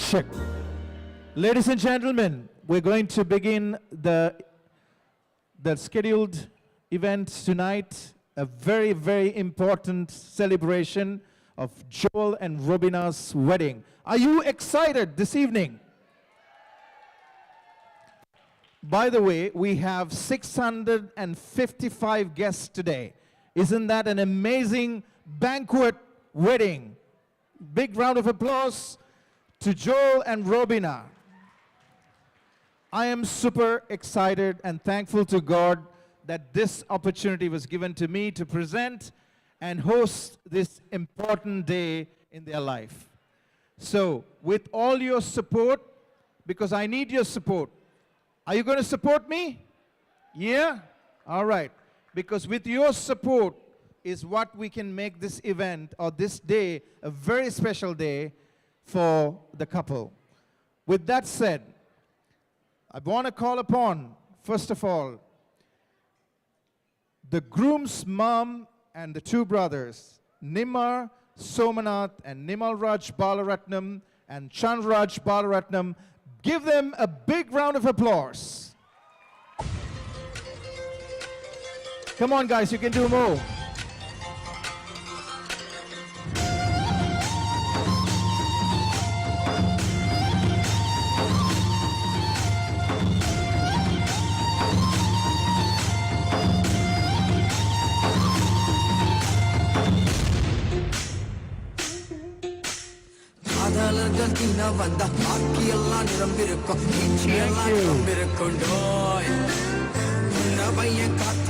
check. Ladies and gentlemen, we're going to begin the scheduled event tonight, a very, very important celebration of Joel and Robina's wedding. Are you excited this evening? By the way, we have 655 guests today. Isn't that an amazing banquet wedding? Big round of applause to Joel and Robina. I am super excited and thankful to God that this opportunity was given to me to present and host this important day in their life. So, with all your support, because I need your support, are you going to support me? Yeah? All right. Because with your support is what we can make this event or this day a very special day for the couple. With that said, I want to call upon, first of all, the groom's mom and the two brothers, Nimar Somanath and Nimal Raj Balaratnam and Chandraj Balaratnam. Give them a big round of applause. Come on, guys, you can do more.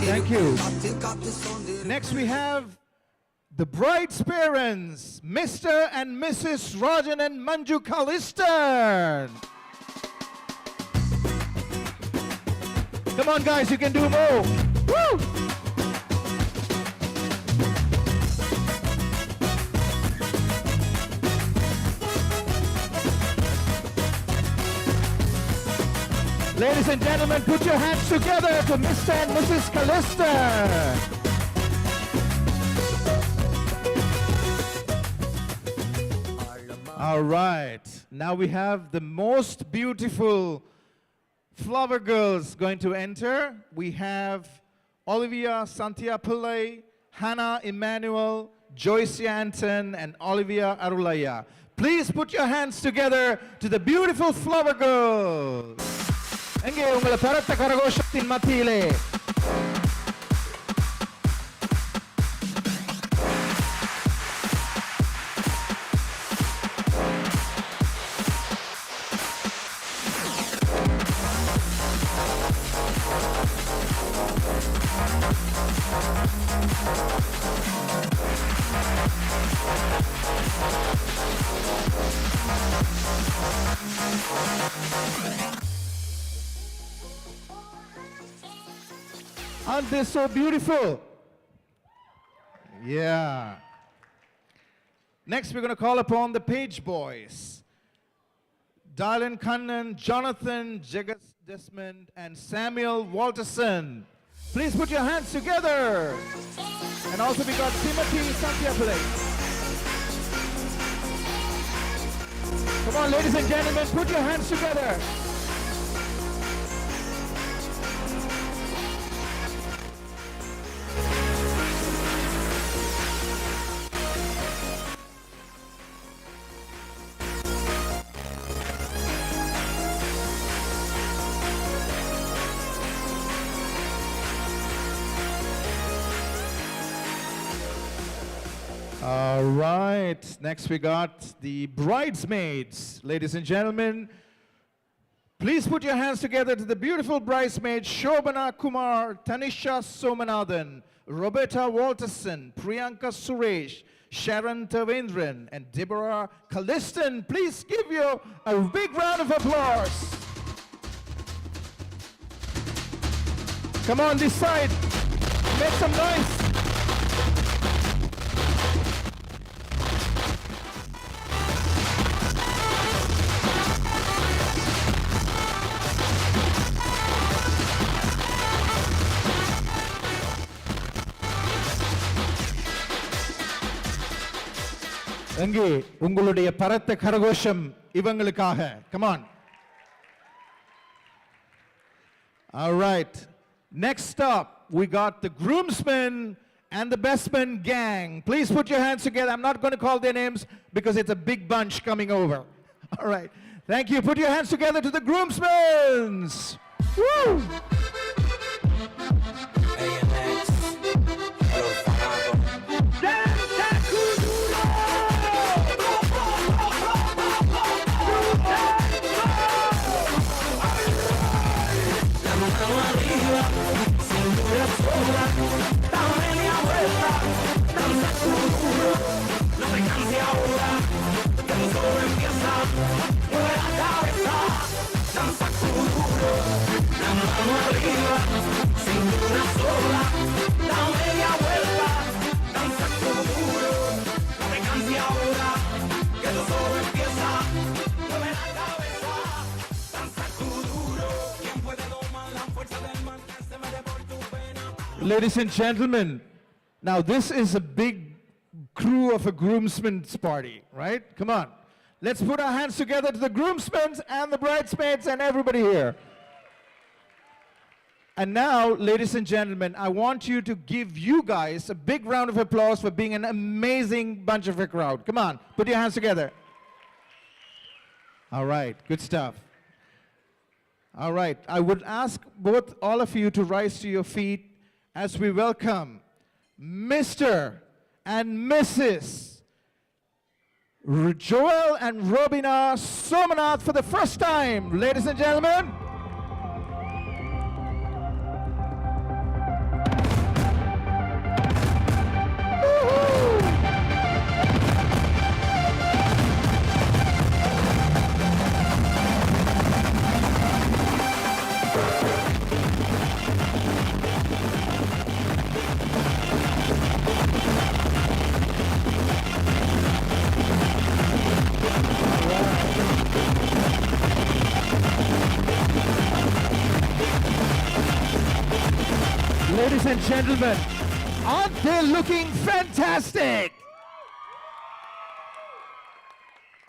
Thank you. Next we have the bride's parents, Mr. and Mrs. Rajan and Manju Kalistan. Come on, guys, you can do more. Woo! Ladies and gentlemen, put your hands together to Mr. and Mrs. Kalistan. All right, now we have the most beautiful flower girls going to enter. We have Olivia Santia Pillai, Hannah Emmanuel, Joyce Anton, and Olivia Arulaya. Please put your hands together to the beautiful flower girls. எங்கே உங்களை பரத்த கரகோஷத்தின் மத்தியிலே Aren't they so beautiful? Yeah. Next, we're going to call upon the Page Boys. Dylan Kannan, Jonathan Jagat Desmond, and Samuel Walterson. Please put your hands together. And also we got Timothy Santiapale. Come on, ladies and gentlemen, put your hands together. All right, next we got the bridesmaids. Ladies and gentlemen, please put your hands together to the beautiful bridesmaids, Shobana Kumar, Tanisha Somanathan, Roberta Walterson, Priyanka Suresh, Sharon Tavendran, and Deborah Kalistan. Please give you a big round of applause. Come on this side, make some noise. எங்கே உங்களுடைய பரத்த கரகோஷம் இவங்களுக்காக. Come on. All right. Next up, we got the groomsmen and the bestmen gang. Please put your hands together. I'm not going to call their names because it's a big bunch coming over. All right. Thank you. Put your hands together to the groomsmen. Woo! Ladies and gentlemen, now this is a big crew of a groomsmen's party, right? Come on. Let's put our hands together to the groomsmen and the bridesmaids and everybody here. And now, ladies and gentlemen, I want you to give you guys a big round of applause for being an amazing bunch of a crowd. Come on, put your hands together. All right, good stuff. All right, I would ask both all of you to rise to your feet as we welcome Mr. and Mrs. Joel and Robina Somanath for the first time. Ladies and gentlemen. Ladies and gentlemen, aren't they looking fantastic?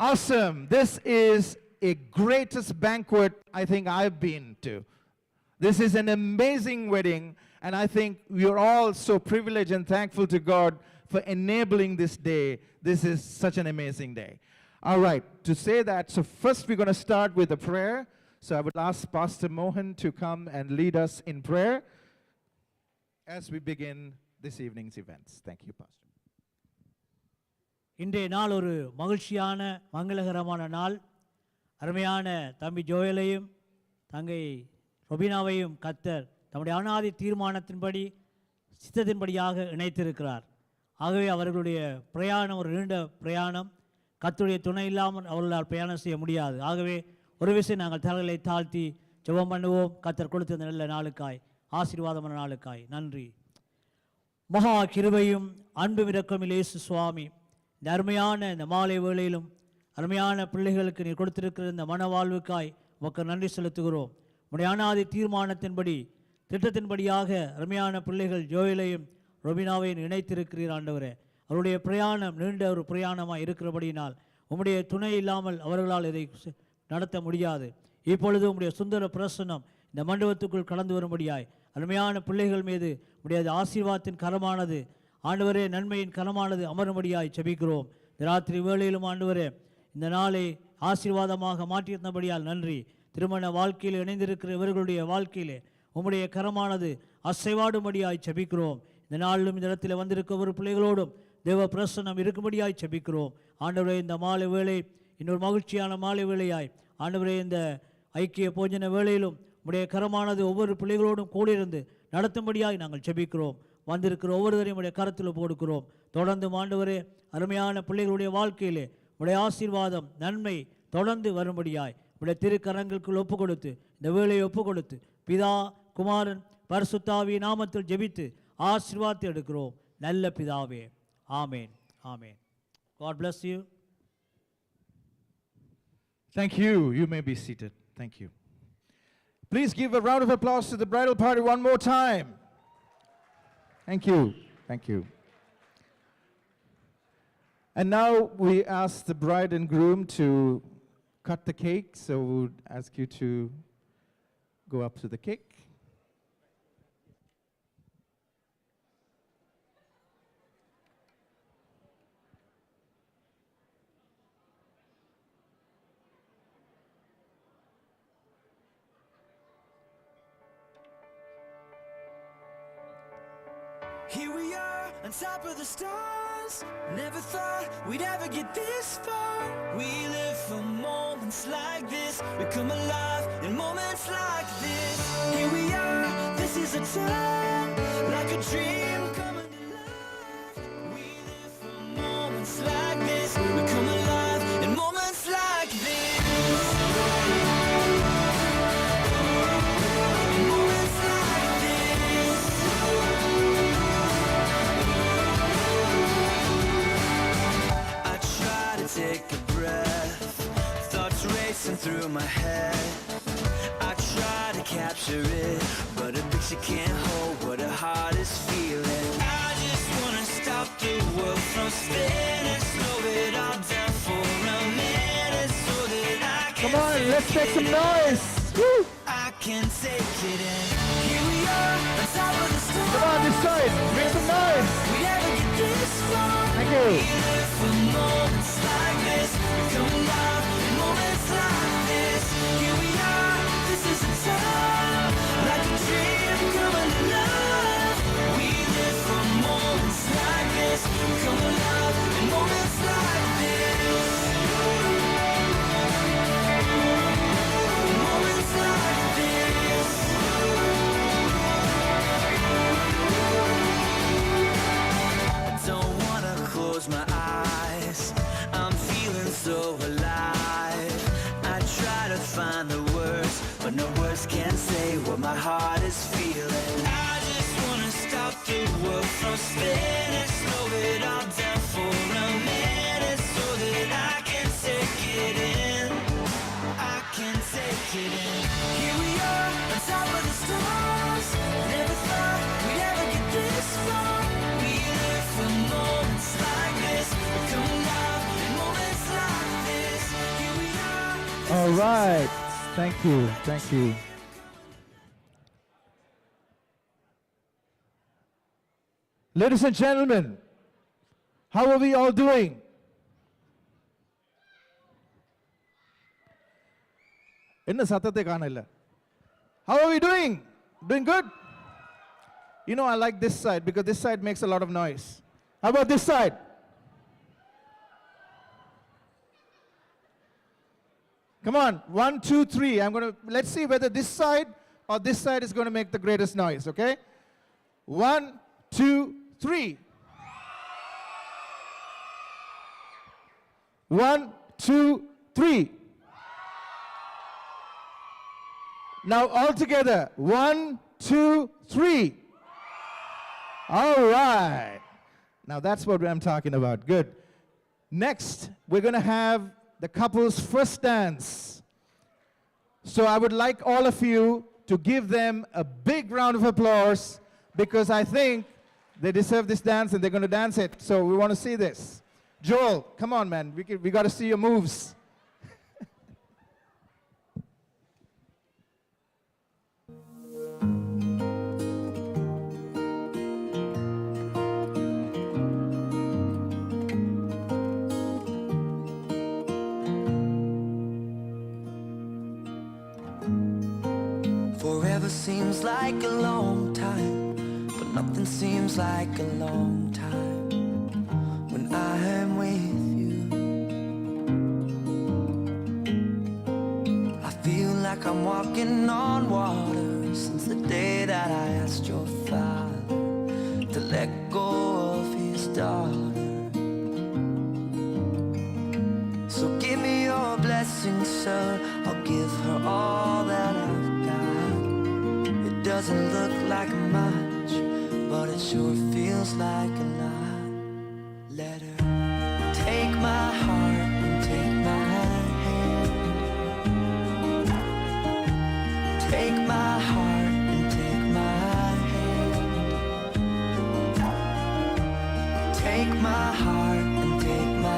Awesome. This is a greatest banquet I think I've been to. This is an amazing wedding, and I think we are all so privileged and thankful to God for enabling this day. This is such an amazing day. All right, to say that, so first we're going to start with a prayer. So I would ask Pastor Mohan to come and lead us in prayer as we begin this evening's events. Thank you, Pastor. இன்றைய நாள் ஒரு மகிழ்ச்சியான மங்களகரமான நாள். அருமையான தம்பி ஜோயலையும் தங்கை ரொபினாவையும் கர்த்தர் தம்முடைய அனாதி தீர்மானத்தின்படி சித்தத்தின்படியாக இணைத்திருக்கிறார். ஆகவே அவர்களுடைய பிரயாணம் ஒரு நீண்ட பிரயாணம். கர்த்தருடைய துணை இல்லாமல் அவர்களால் பிரயாணம் செய்ய முடியாது. ஆகவே ஒரு விஷயம் நாங்கள் தலைகளை தாழ்த்தி ஜெபம் பண்ணுவோம். கர்த்தர் கொடுத்த நல்ல நாளுக்காய், ஆசீர்வாதமான நாளுக்காய் நன்றி. மகா கிருபையும் அன்பும் இரக்கமும் இயேசு சுவாமி, இந்த அருமையான இந்த மாலை வேளையிலும் அருமையான பிள்ளைகளுக்கு நீர் கொடுத்திருக்கிற இந்த மனவாழ்வுக்காய் உமக்கு நன்றி செலுத்துகிறோம். உம்முடைய அனாதி தீர்மானத்தின்படி திட்டத்தின்படியாக அருமையான பிள்ளைகள் ஜோயலையும் ரொபினாவையும் இணைத்திருக்கிறீர் ஆண்டவரே. அவருடைய பிரயாணம் நீண்ட ஒரு பிரயாணமாக இருக்கிறபடியினால் உம்முடைய துணை இல்லாமல் அவர்களால் இதை நடத்த முடியாது. இப்பொழுது உம்முடைய சுந்தர பிரசன்னம் இந்த மண்டபத்துக்குள் கடந்து வரும்படியாய் அருமையான பிள்ளைகள் மீது உடைய ஆசீர்வாதத்தின் கரமானது ஆண்டவரே, நன்மையின் கரமானது அமரும்படியாய் செபிக்கிறோம். இந்த ராத்திரி வேளையிலும் ஆண்டவரே இந்த நாளை ஆசீர்வாதமாக மாற்றியிருந்தபடியால் நன்றி. திருமண வாழ்க்கையில் இணைந்திருக்கிற இவர்களுடைய வாழ்க்கையிலே உம்முடைய கரமானது அசைவாடும்படியாய் செபிக்கிறோம். இந்த நாளிலும் இந்த இடத்துல வந்திருக்க ஒரு பிள்ளைகளோடும் தேவ பிரசன்னம் இருக்கும்படியாய் செபிக்கிறோம். ஆண்டவரே, இந்த மாலை வேளை இன்னொரு மகிழ்ச்சியான மாலை வேளையாய் ஆண்டவரே, இந்த ஐக்கிய போஜன வேளையிலும் உடைய கரமானது ஒவ்வொரு பிள்ளைகளோடும் கூடியிருந்து நடத்தும்படியாய் நாங்கள் செபிக்கிறோம். வந்திருக்கிற ஒவ்வொருவரையும் உடைய கரத்தில் போடுக்கிறோம். தொடர்ந்து ஆண்டவரே அருமையான பிள்ளைகளுடைய வாழ்க்கையிலே உடைய ஆசீர்வாதம் நன்மை தொடர்ந்து வரும்படியாய் உடைய திருக்கரங்களுக்குள் ஒப்பு கொடுத்து இந்த வேளையை ஒப்பு கொடுத்து பிதா குமாரன் பரிசுத்தாவி நாமத்தில் ஜெபித்து ஆசீர்வாதத்தை எடுக்கிறோம் நல்ல பிதாவே. ஆமேன், ஆமேன். God bless you. Thank you. You may be seated. Thank you. Please give a round of applause to the bridal party one more time. Thank you. Thank you. And now we ask the bride and groom to cut the cake, so we would ask you to go up to the cake. Here we are, on top of the stars. Never thought we'd ever get this far. We live for moments like this. We come alive in moments like this. Here we are, this is a time, like a dream coming to life. We live for moments like this. We come alive in moments like this. Moments like this. I try to take a breath, thoughts racing through my head. I try to capture it, but a picture can't hold what a heart is feeling. I just wanna stop the world from spinning, slow it all down for a minute, so that I can. Come on, let's make some noise. Woo! I can take it in. Here we are, on top of the stars. Come on, this side, make some noise. We never get this far. Thank you. We live for moments like this. We come alive in moments like this. Here we are, this is a time, like a dream coming alive. We live for moments like this. We come alive in moments like this. Moments like this. I don't wanna close my eyes. I'm feeling so alive. I try to find the words, but no words can say what my heart is feeling. I just wanna stop the world from spinning, slow it all down for a minute, so that I can take it in. I can take it in. Here we are, on top of the stars. Never thought we'd ever get this far. We live for moments like this. We come alive in moments like this. Here we are. All right. Thank you. Thank you. Ladies and gentlemen, how are we all doing? என்ன சத்தத்தை காணல? How are we doing? Doing good? You know, I like this side because this side makes a lot of noise. How about this side? Come on, 1, 2, 3. Let's see whether this side or this side is going to make the greatest noise, okay? 1, 2, 3. 1, 2, 3. Now all together. 1, 2, 3. All right. Now that's what I'm talking about. Good. Next, we're going to have the couple's first dance. So I would like all of you to give them a big round of applause because I think they deserve this dance and they're going to dance it. So we want to see this. Joel, come on, man. We got to see your moves. Forever seems like a long time, but nothing seems like a long time when I am with you. I feel like I'm walking on water since the day that I asked your father to let go of his daughter. So give me your blessing, sir. I'll give her all that I've got. It doesn't look like much, but it sure feels like a lot. Let her take my heart and take my hand. Take my heart and take my hand. Take my heart and take my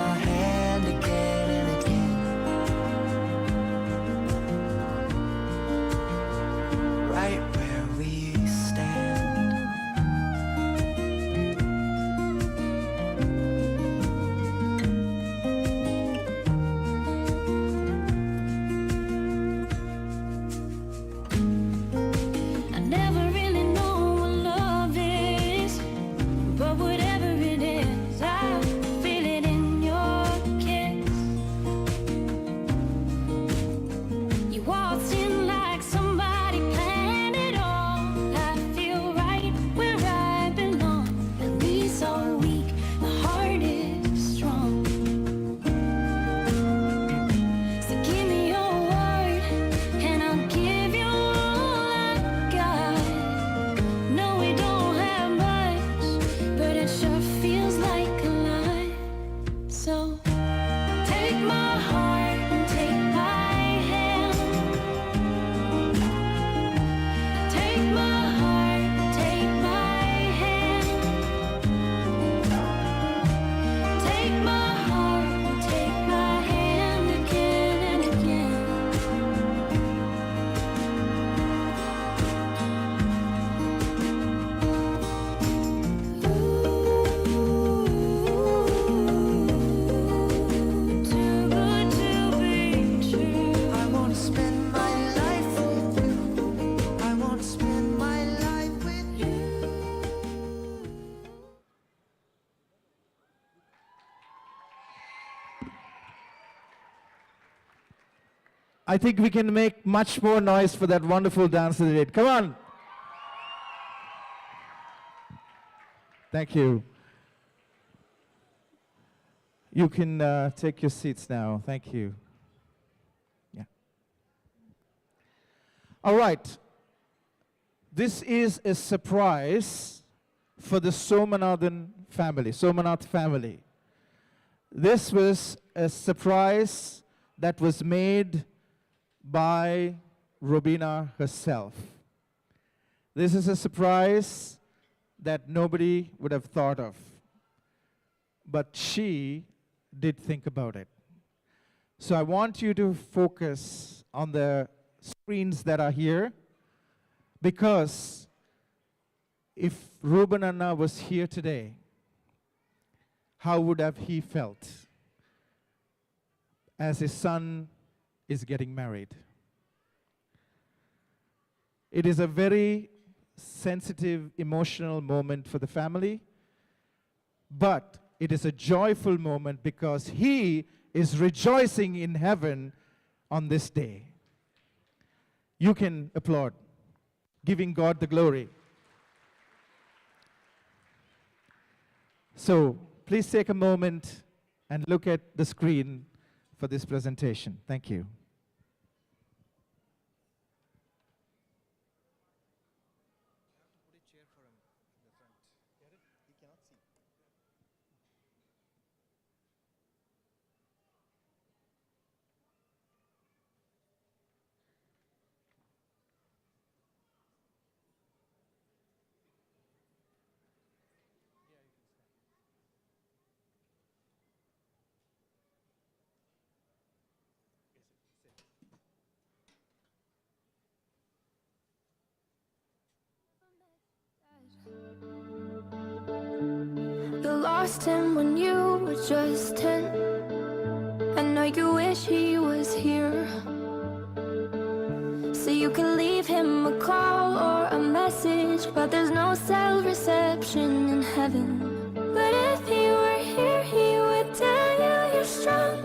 I think we can make much more noise for that wonderful dance that they did. Come on. Thank you. You can take your seats now. Thank you. Yeah. All right. This is a surprise for the Somanath family. This was a surprise that was made by Robina herself. This is a surprise that nobody would have thought of, but she did think about it. So I want you to focus on the screens that are here, because if Ruben Anna was here today, how would have he felt as his son is getting married? It is a very sensitive, emotional moment for the family, but it is a joyful moment because he is rejoicing in heaven on this day. You can applaud, giving God the glory. So please take a moment and look at the screen for this presentation. Thank you. You lost him when you were just 10. I know you wish he was here, so you can leave him a call or a message, but there's no cell reception in heaven. But if he were here, he would tell you you're strong,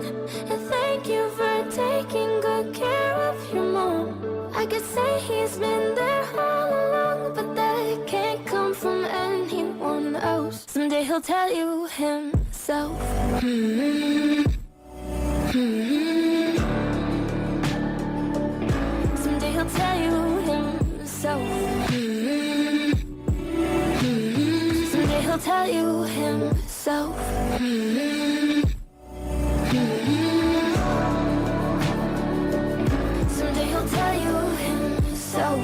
and thank you for taking good care of your mom. I could say he's been there all along, but that can't come from anyone else. Someday he'll tell you himself. Someday he'll tell you himself. Someday he'll tell you himself. Someday he'll tell you himself.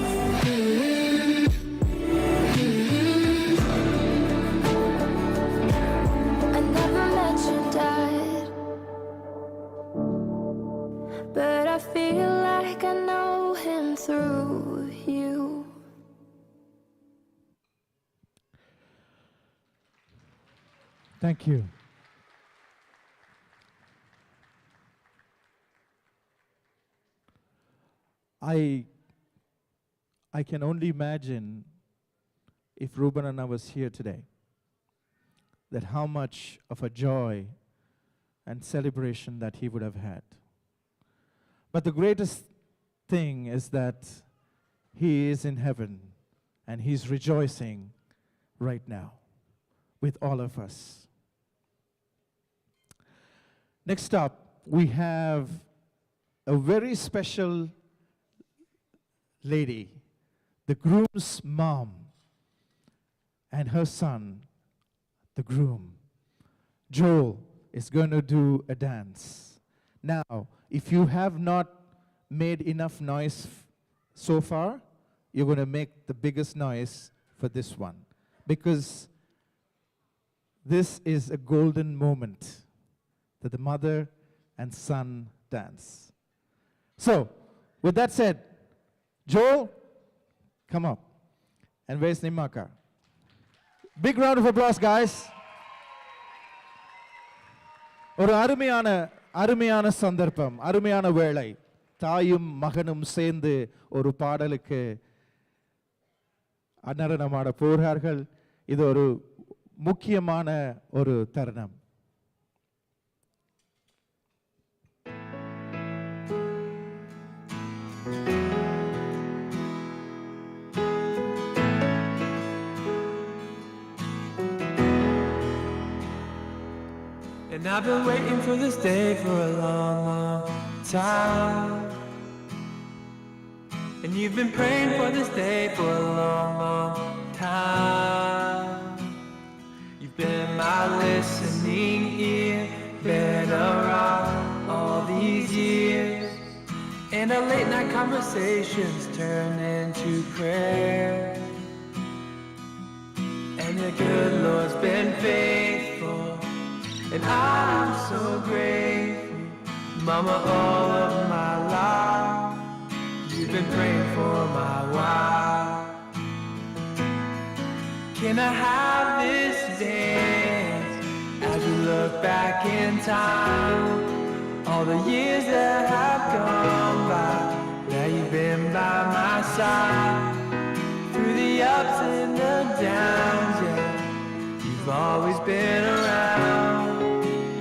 But I feel like I know him through you. Thank you. I can only imagine if Ruben Anna was here today, that how much of a joy and celebration that he would have had. But the greatest thing is that he is in heaven and he's rejoicing right now with all of us. Next up, we have a very special lady, the groom's mom, and her son, the groom. Joel is going to do a dance. Now, if you have not made enough noise so far, you're going to make the biggest noise for this one, because this is a golden moment that the mother and son dance. So, with that said, Joel, come up. And where's Nimaka? Big round of applause, guys. ஒரு அருமையான சந்தர்ப்பம், அருமையான வேளை. தாயும் மகனும் சேர்ந்து ஒரு பாடலுக்கு நடனமாட போகிறார்கள். இது ஒரு முக்கியமான ஒரு தருணம். And I've been waiting for this day for a long, long time. And you've been praying for this day for a long, long time. You've been my listening ear, been around all these years. And our late night conversations turn into prayer. And the good Lord's been faithful, and I'm so grateful. Mama, all of my life you've been praying for my wife. Can I have this dance as we look back in time? All the years that have gone by, now you've been by my side. Through the ups and the downs, yeah, you've always been around.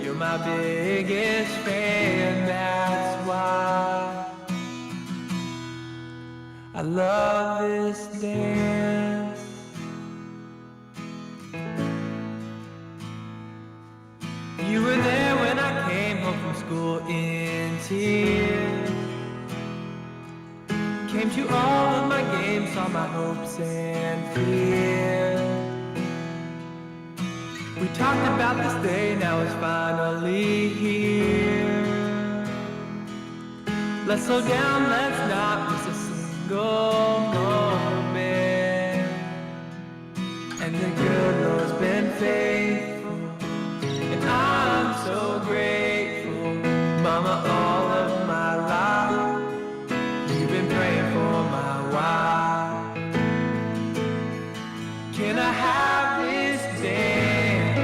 You're my biggest fan, that's why I love this dance. You were there when I came home from school in tears. Came to all of my games, saw my hopes and fears. We talked about this day, now it's finally here. Let's slow down, let's not miss a single moment. And the good Lord's been faithful, and I'm so grateful. Mama, all of my life you've been praying for my wife. Can I have this dance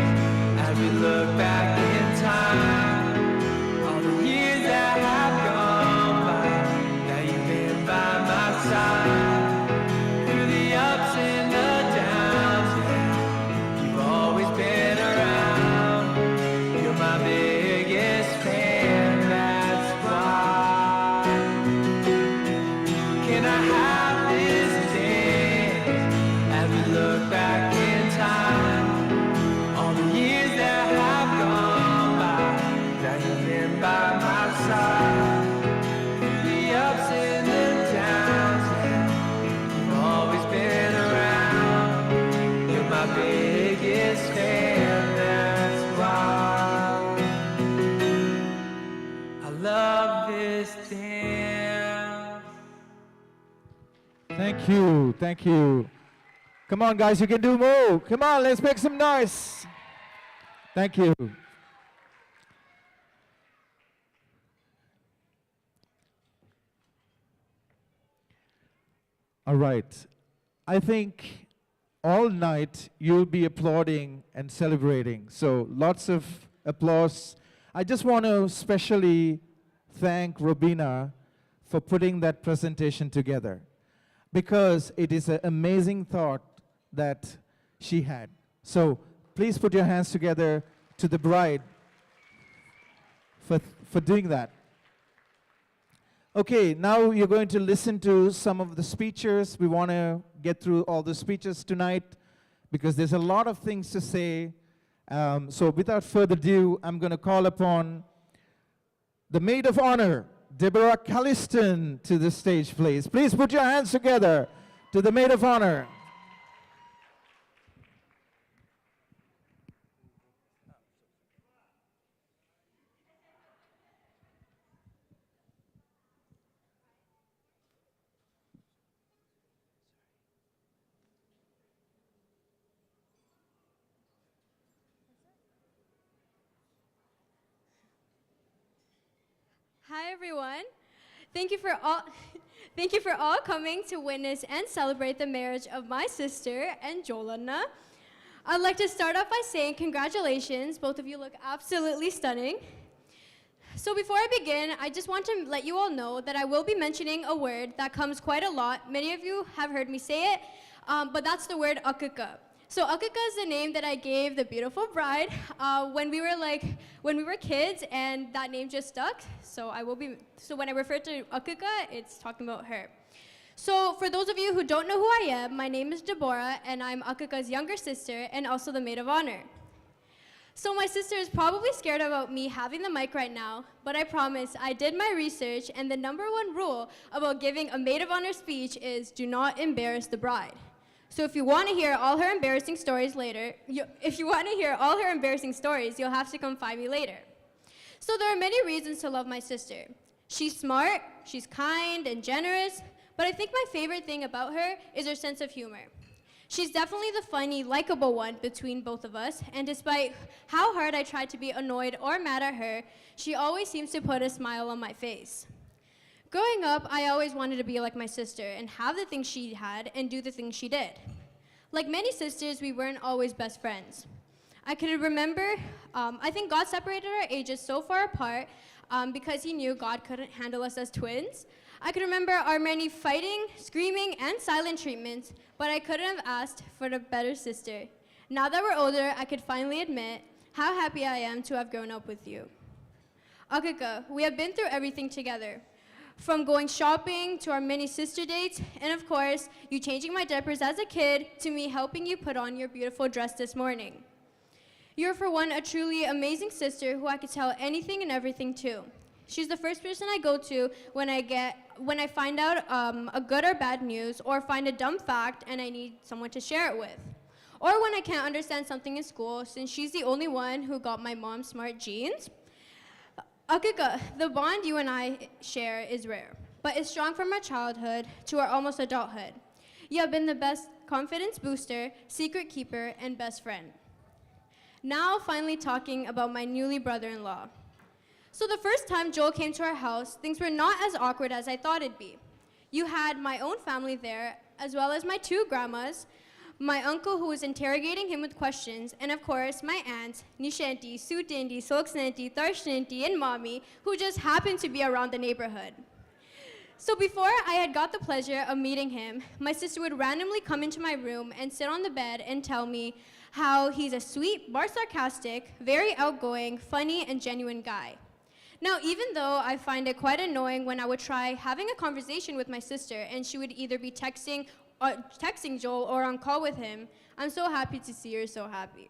as we look back in time? All the years that have gone by, now you've been by my side. Through the ups and the downs, yeah, you've always been around. You're my biggest fan, that's why. Can I have this dance as we look back in time? All the years that have gone by, now you've been by my side. Through the ups and the downs, yeah, you've always been around. You're my biggest fan, that's why I love this dance. Thank you. Thank you. Come on, guys, you can do more. Come on, let's make some noise. Thank you. All right. I think all night you'll be applauding and celebrating. So lots of applause. I just want to especially thank Robina for putting that presentation together, because it is an amazing thought that she had. So please put your hands together to the bride for doing that. Okay, now you're going to listen to some of the speeches. We want to get through all the speeches tonight because there's a lot of things to say. So without further ado, I'm going to call upon the maid of honor, Deborah Calliston, to the stage, please. Please put your hands together to the maid of honor. Hi everyone. Thank you for all coming to witness and celebrate the marriage of my sister and Joelna. I'd like to start off by saying congratulations. Both of you look absolutely stunning. So before I begin, I just want to let you all know that I will be mentioning a word that comes quite a lot. Many of you have heard me say it, but that's the word akaka. So akaka is the name that I gave the beautiful bride when we were kids, and that name just stuck. So when I refer to akaka, it's talking about her. So for those of you who don't know who I am, my name is Deborah, and I'm akaka's younger sister and also the maid of honor. So my sister is probably scared about me having the mic right now, but I promise I did my research, and the number one rule about giving a maid of honor speech is do not embarrass the bride. So if you want to hear all her embarrassing stories later, you'll have to come find me later. So there are many reasons to love my sister. She's smart, she's kind and generous, but I think my favorite thing about her is her sense of humor. She's definitely the funny, likable one between both of us, and despite how hard I try to be annoyed or mad at her, she always seems to put a smile on my face. Growing up, I always wanted to be like my sister and have the things she had and do the things she did. Like many sisters, we weren't always best friends. I could remember, I think God separated our ages so far apart because he knew God couldn't handle us as twins. I could remember our many fighting, screaming, and silent treatments, but I couldn't have asked for a better sister. Now that we're older, I could finally admit how happy I am to have grown up with you. Akika, we have been through everything together. From going shopping to our many sister dates, and of course, you changing my diapers as a kid to me helping you put on your beautiful dress this morning. You're, for one, a truly amazing sister who I could tell anything and everything to. She's the first person I go to when I find out a good or bad news, or find a dumb fact and I need someone to share it with. Or when I can't understand something in school, since she's the only one who got my mom's smart genes. Akika, the bond you and I share is rare, but it's strong from our childhood to our almost adulthood. You have been the best confidence booster, secret keeper, and best friend. Now, finally talking about my newly brother-in-law. So the first time Joel came to our house, things were not as awkward as I thought it'd be. You had my own family there, as well as my two grandmas, my uncle who was interrogating him with questions, and of course, my aunts, Nishanti, Sutindi, Soksnanti, Tarshnanti, and Mommy, who just happened to be around the neighborhood. So before I had got the pleasure of meeting him, my sister would randomly come into my room and sit on the bed and tell me how he's a sweet, bar sarcastic, very outgoing, funny, and genuine guy. Now, even though I find it quite annoying when I would try having a conversation with my sister and she would either be texting Joel or on call with him, I'm so happy to see her so happy.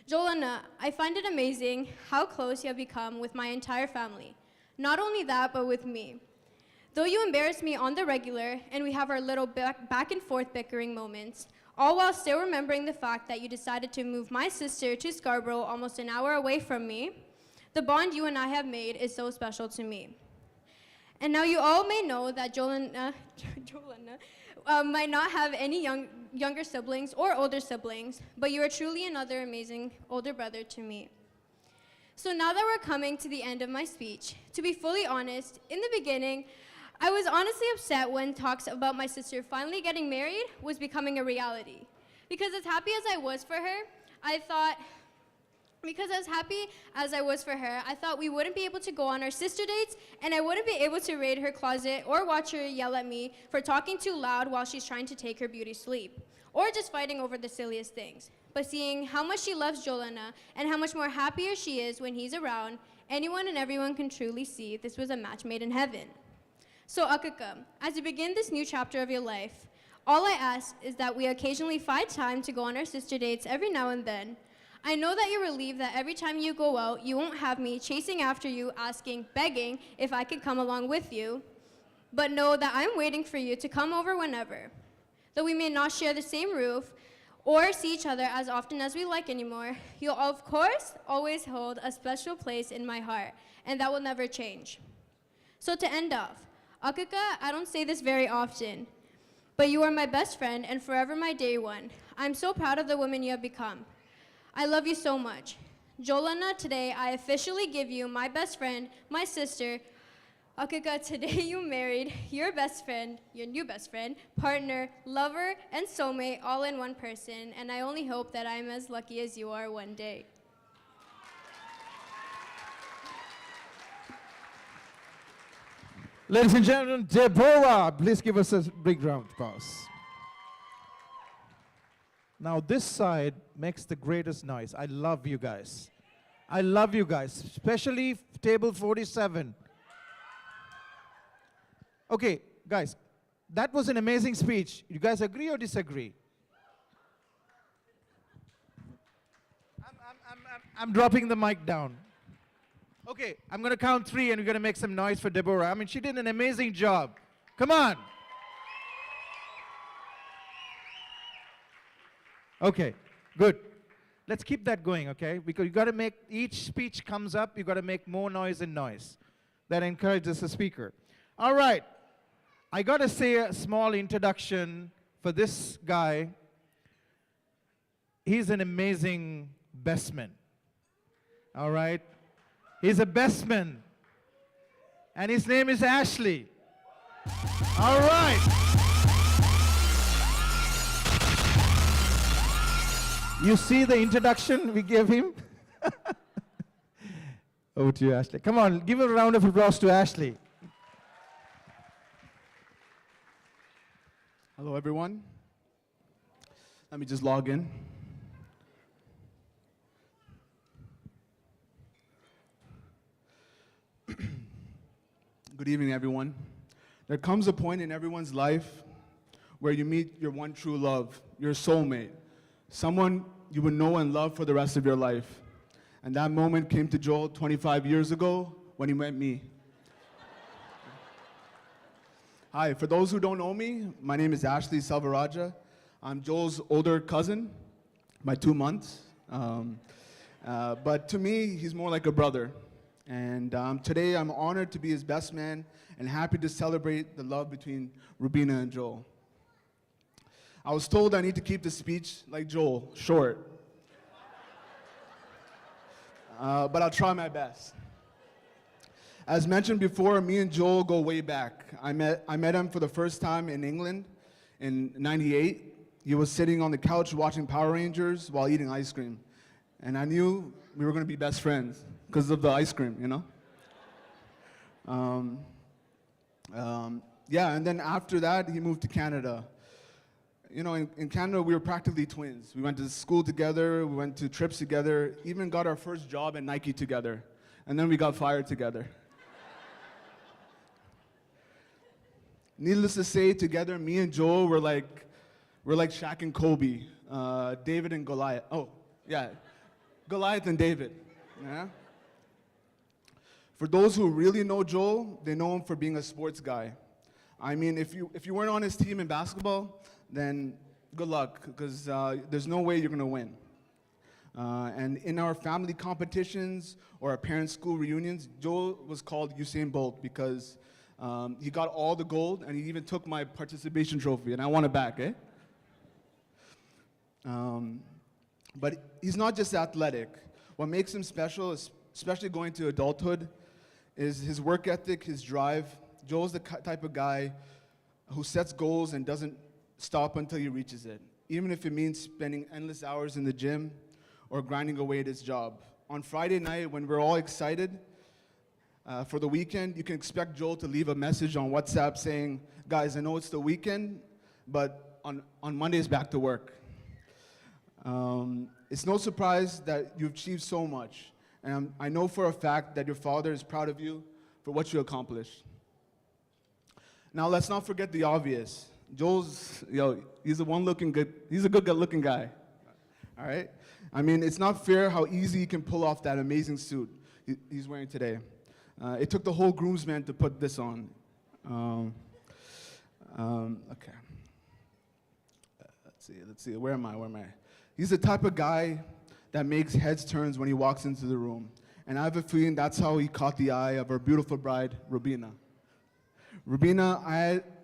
Joelana, I find it amazing how close you have become with my entire family. Not only that, but with me. Though you embarrass me on the regular and we have our little back and forth bickering moments, all while still remembering the fact that you decided to move my sister to Scarborough almost an hour away from me, the bond you and I have made is so special to me. And now you all may know that Joelana might not have any younger siblings or older siblings, but you are truly another amazing older brother to me. So now that we're coming to the end of my speech, to be fully honest, in the beginning, I was honestly upset when talks about my sister finally getting married was becoming a reality. Because as happy as I was for her, I thought we wouldn't be able to go on our sister dates, and I wouldn't be able to raid her closet or watch her yell at me for talking too loud while she's trying to take her beauty sleep, or just fighting over the silliest things. But seeing how much she loves Joelana and how much more happier she is when he's around, anyone and everyone can truly see this was a match made in heaven. So Akaka, as you begin this new chapter of your life, all I ask is that we occasionally find time to go on our sister dates every now and then. I know that you're relieved that every time you go out, you won't have me chasing after you, asking, begging if I could come along with you. But know that I'm waiting for you to come over whenever. Though we may not share the same roof or see each other as often as we like anymore, you'll of course always hold a special place in my heart, and that will never change. So to end off, Akaka, I don't say this very often, but you are my best friend and forever my day one. I'm so proud of the woman you have become. I love you so much. Joelana, today I officially give you my best friend, my sister. Akaka, today you married your best friend, your new best friend, partner, lover, and soulmate all in one person, and I only hope that I'm as lucky as you are one day. Ladies and gentlemen, Deborah, please give us a big round of applause. Now this side makes the greatest noise. I love you guys. I love you guys, especially table 47. Okay, guys, that was an amazing speech. You guys agree or disagree? I'm dropping the mic down. Okay, I'm going to count 3 and we're going to make some noise for Deborah. I mean, she did an amazing job. Come on. Okay, good. Let's keep that going, okay? Because you got to make, each speech comes up, you got to make more noise and noise. That encourages the speaker. All right. I got to say a small introduction for this guy. He's an amazing bestman. All right? He's a bestman. And his name is Ashley. All right. You see the introduction we gave him? Over to you, Ashley. Come on, give a round of applause to Ashley. Hello, everyone. Let me just log in. Good evening, everyone. There comes a point in everyone's life where you meet your one true love, your soulmate, someone you will know and love for the rest of your life. And that moment came to Joel 25 years ago when he met me. Hi, for those who don't know me, my name is Ashley Salvaraja. I'm Joel's older cousin by 2 months. But to me, he's more like a brother. And today I'm honored to be his best man and happy to celebrate the love between Robina and Joel. I was told I need to keep the speech like Joel, short. But I'll try my best. As mentioned before, me and Joel go way back. I met him for the first time in England in '98. He was sitting on the couch watching Power Rangers while eating ice cream. And I knew we were going to be best friends because of the ice cream, you know? Yeah, and then after that, he moved to Canada. You know, in Canada, we were practically twins. We went to school together, we went to trips together, even got our first job at Nike together. And then we got fired together. Needless to say, together, me and Joel were like Shaq and Kobe, David and Goliath. Oh, yeah, Goliath and David. Yeah. For those who really know Joel, they know him for being a sports guy. I mean, if you weren't on his team in basketball, then good luck, because there's no way you're going to win. And in our family competitions or our parents' school reunions, Joel was called Usain Bolt because he got all the gold, and he even took my participation trophy, and I want it back, eh? But he's not just athletic. What makes him special, especially going to adulthood, is his work ethic, his drive. Joel's the type of guy who sets goals and doesn't stop until he reaches it, even if it means spending endless hours in the gym or grinding away at his job. On Friday night, when we're all excited for the weekend, you can expect Joel to leave a message on WhatsApp saying, guys, I know it's the weekend, but on Monday's back to work. It's no surprise that you've achieved so much, and I know for a fact that your father is proud of you for what you accomplished. Now, let's not forget the obvious. Joel's, he's a good-looking guy, all right? I mean, it's not fair how easy he can pull off that amazing suit he's wearing today. It took the whole groomsman to put this on. Okay. Let's see, where am I? He's the type of guy that makes heads turns when he walks into the room. And I have a feeling that's how he caught the eye of our beautiful bride, Robina. Robina,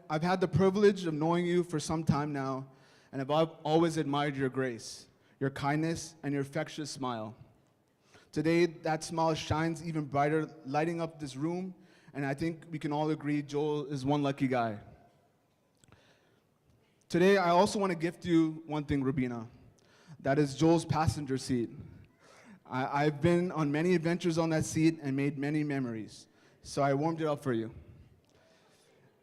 I've had the privilege of knowing you for some time now, and I've always admired your grace, your kindness, and your infectious smile. Today, that smile shines even brighter, lighting up this room, and I think we can all agree Joel is one lucky guy. Today, I also want to gift you one thing, Robina. That is Joel's passenger seat. I've been on many adventures on that seat and made many memories, so I warmed it up for you.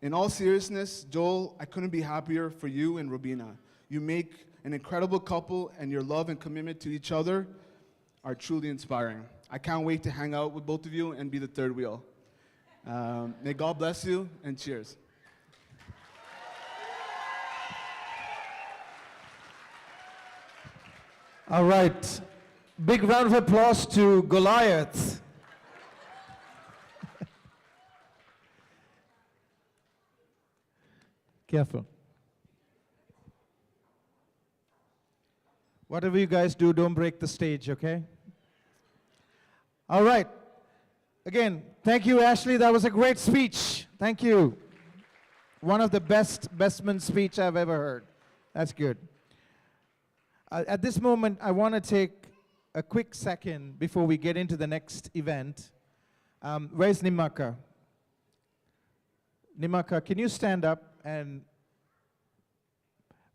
In all seriousness, Joel, I couldn't be happier for you and Robina. You make an incredible couple, and your love and commitment to each other are truly inspiring. I can't wait to hang out with both of you and be the third wheel. May God bless you, and cheers. All right. Big round of applause to Goliath. Careful. Whatever you guys do, don't break the stage, okay? All right. Again, thank you, Ashley. That was a great speech. Thank you. One of the bestman speech I've ever heard. That's good. At this moment, I want to take a quick second before we get into the next event. Where's Nimaka? Nimaka, can you stand up? And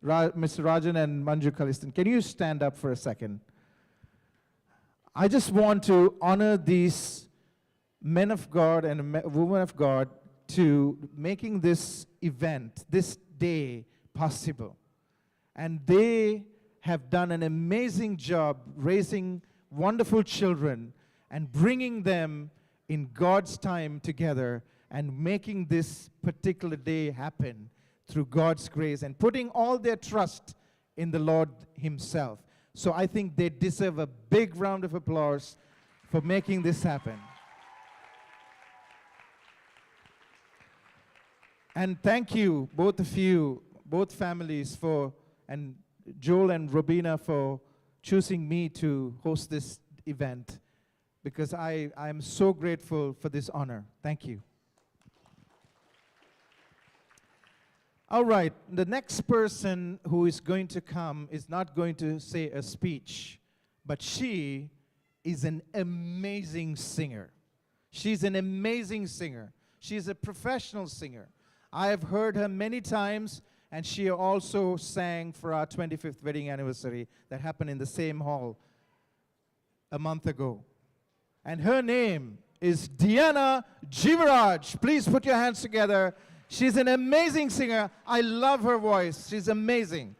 Mr. Rajan and Manju Kalistan, can you stand up for a second? I just want to honor these men of God and women of God to making this event, this day, possible. And they have done an amazing job raising wonderful children and bringing them in God's time together and making this particular day happen through God's grace and putting all their trust in the Lord Himself. So I think they deserve a big round of applause for making this happen. And thank you, both of you, both families, and Joel and Robina for choosing me to host this event, because I am so grateful for this honor. Thank you. All right, the next person who is going to come is not going to say a speech, but she is an amazing singer. She's an amazing singer. She's a professional singer. I have heard her many times, and she also sang for our 25th wedding anniversary that happened in the same hall a month ago. And her name is Diana Jivaraj. Please put your hands together. She's an amazing singer. I love her voice. She's amazing.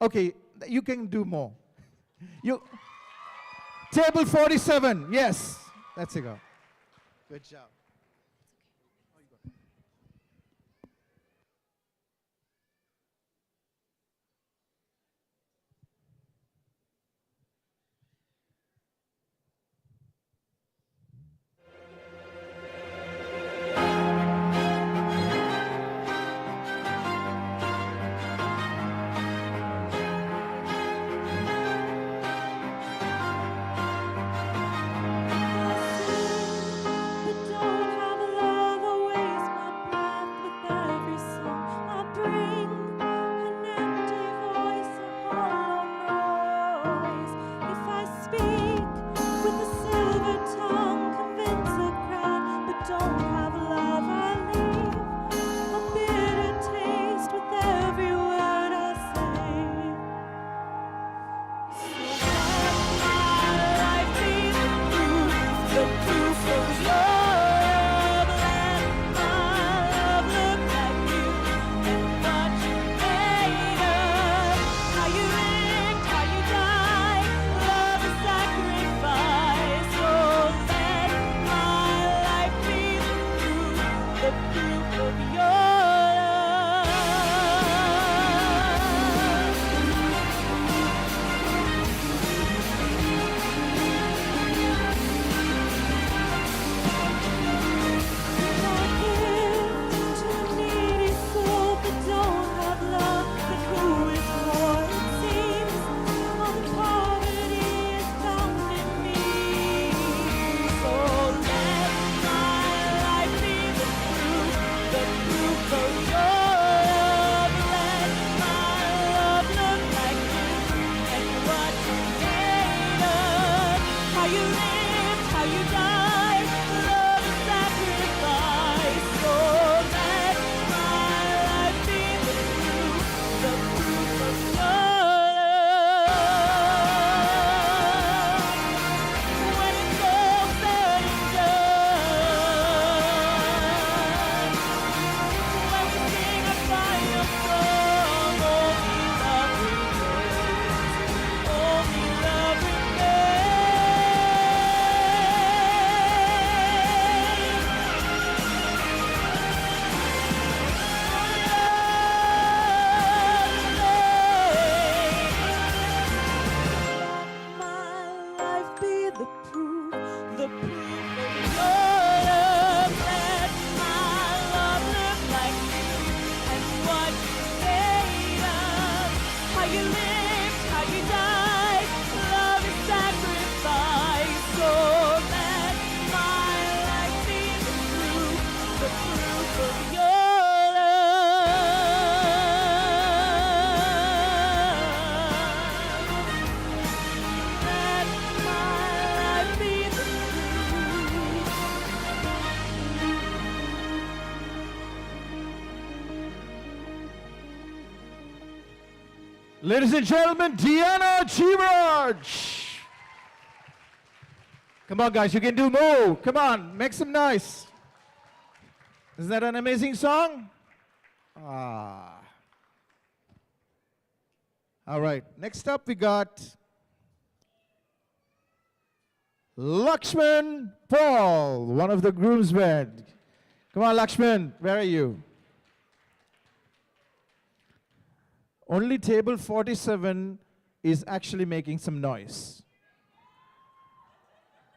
Okay, you can do more. Table 47, yes. That's it. Go. Good job. for your love. Let my life be Ladies and gentlemen, Deanna Cheeverage. Come on, guys, you can do more. Come on, make some noise. Isn't that an amazing song? Ah. All right, next up we got Lakshman Paul, one of the groomsmen. Come on, Lakshman, where are you? Only table 47 is actually making some noise.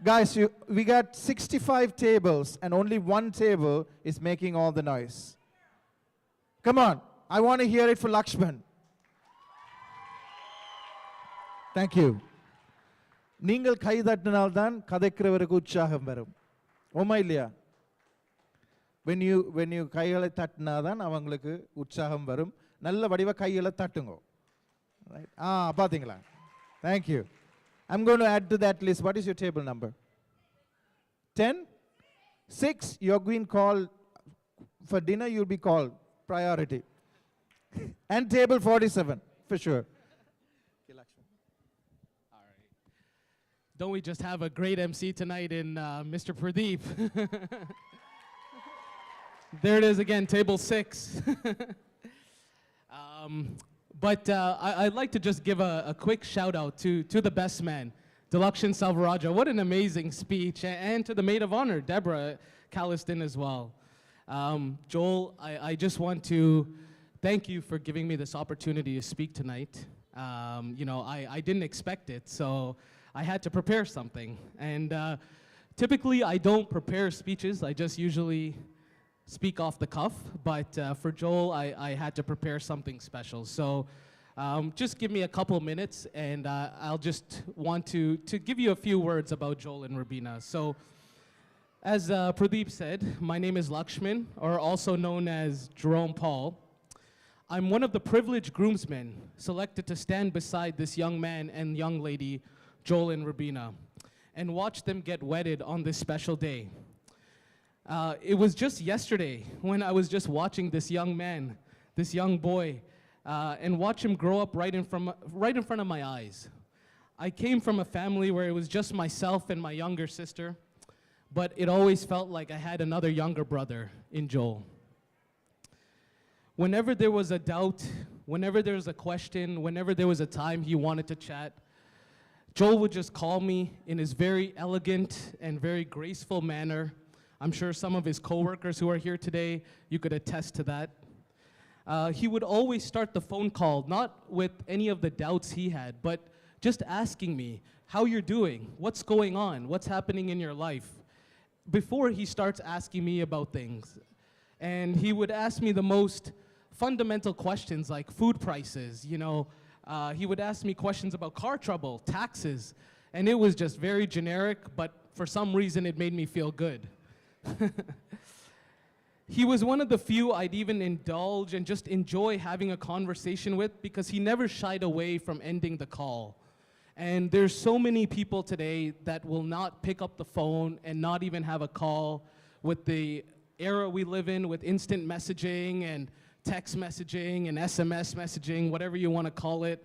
Guys, we got 65 tables and only one table is making all the noise. Come on, I want to hear it for Lakshman. Thank you. நீங்கள் கை தட்டினால்தான் கதைக்கிறவருக்கு உற்சாகம் வரும். ஓமா இல்லையா? when you கைகளை தட்டினாதான் அவங்களுக்கு உற்சாகம் வரும். நல்ல வடிவ கைகளை தட்டுங்க. Right? பாத்தீங்களா? Thank you. I'm going to add to that list. What is your table number? 10? 6? You're being called for dinner, you'll be called priority. And table 47, for sure. Don't we just have a great MC tonight in Mr. Pradeep? There it is again, table 6. But I'd like to just give a quick shout out to the best man, Dalakshan Salvaraja. What an amazing speech. And to the maid of honor, Deborah Calliston as well. Joel, I just want to thank you for giving me this opportunity to speak tonight. You know, I didn't expect it, so I had to prepare something. And typically I don't prepare speeches, I just usually speak off the cuff, but for Joel, I had to prepare something special. So just give me a couple minutes, and I'll just want to give you a few words about Joel and Robina. So, as Pradeep said, my name is Lakshman, or also known as Jerome Paul. I'm one of the privileged groomsmen selected to stand beside this young man and young lady, Joel and Robina, and watch them get wedded on this special day. It was just yesterday when I was just watching this young man, this young boy, and watch him grow up right in front of my eyes. I came from a family where it was just myself and my younger sister, but it always felt like I had another younger brother in Joel. Whenever there was a doubt, whenever there was a question, whenever there was a time he wanted to chat, Joel would just call me in his very elegant and very graceful manner. I'm sure some of his coworkers who are here today, you could attest to that. He would always start the phone call, not with any of the doubts he had, but just asking me, how you're doing, what's going on, what's happening in your life, before he starts asking me about things. And he would ask me the most fundamental questions like food prices, you know. He would ask me questions about car trouble, taxes, and it was just very generic, but for some reason it made me feel good. He was one of the few I'd even indulge and just enjoy having a conversation with, because he never shied away from ending the call. And there's so many people today that will not pick up the phone and not even have a call. With the era we live in, with instant messaging and text messaging and SMS messaging, whatever you want to call it,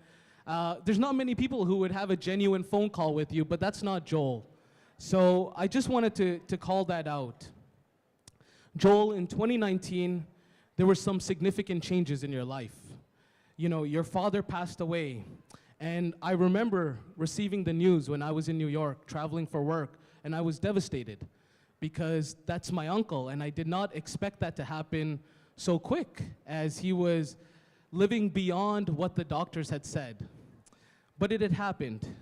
there's not many people who would have a genuine phone call with you, but that's not Joel. So I just wanted to call that out. Joel, in 2019, there were some significant changes in your life. You know, your father passed away, and I remember receiving the news when I was in New York, traveling for work, and I was devastated because that's my uncle, and I did not expect that to happen so quick, as he was living beyond what the doctors had said. But it had happened,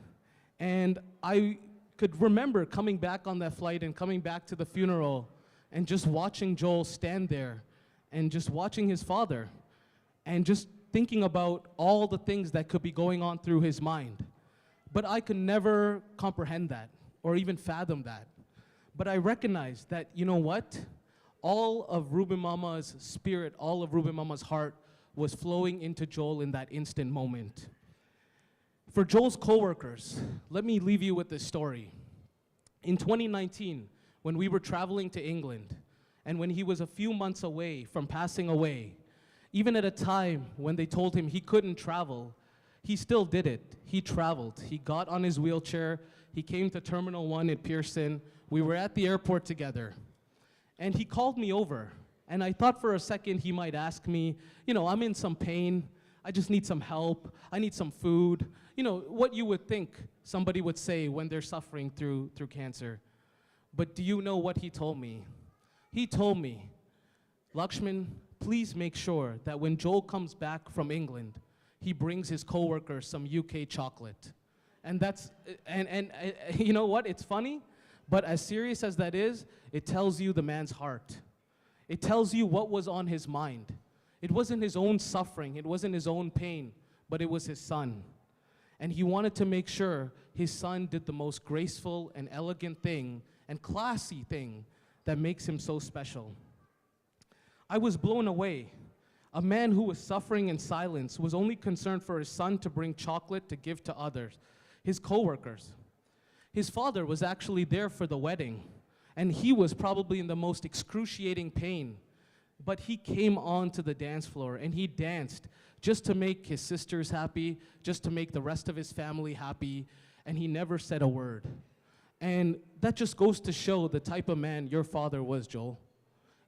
and I could remember coming back on that flight and coming back to the funeral and just watching Joel stand there and just watching his father and just thinking about all the things that could be going on through his mind. But I could never comprehend that or even fathom that. But I recognized that, you know what? all of Ruben Mama's spirit, all of Ruben Mama's heart was flowing into Joel in that instant moment. For Joel's coworkers, let me leave you with this story. In 2019, when we were traveling to England, and when he was a few months away from passing away, even at a time when they told him he couldn't travel, he still did it. He traveled. He got on his wheelchair. He came to Terminal 1 at Pearson. We were at the airport together. And he called me over. And I thought for a second he might ask me, I'm in some pain. I just need some help. I need some food. What you would think somebody would say when they're suffering through cancer. But do you know what he told me? He told me, Lakshman, please make sure that when Joel comes back from England, he brings his coworker some UK chocolate. And you know what? It's funny, but as serious as that is, it tells you the man's heart. It tells you what was on his mind. It wasn't his own suffering, it wasn't his own pain, but it was his son. And he wanted to make sure his son did the most graceful and elegant thing and classy thing that makes him so special. I was blown away. A man who was suffering in silence was only concerned for his son to bring chocolate to give to others, his coworkers. His father was actually there for the wedding, and he was probably in the most excruciating pain. But he came onto the dance floor and he danced just to make his sisters happy, just to make the rest of his family happy, and he never said a word. And that just goes to show the type of man your father was, Joel.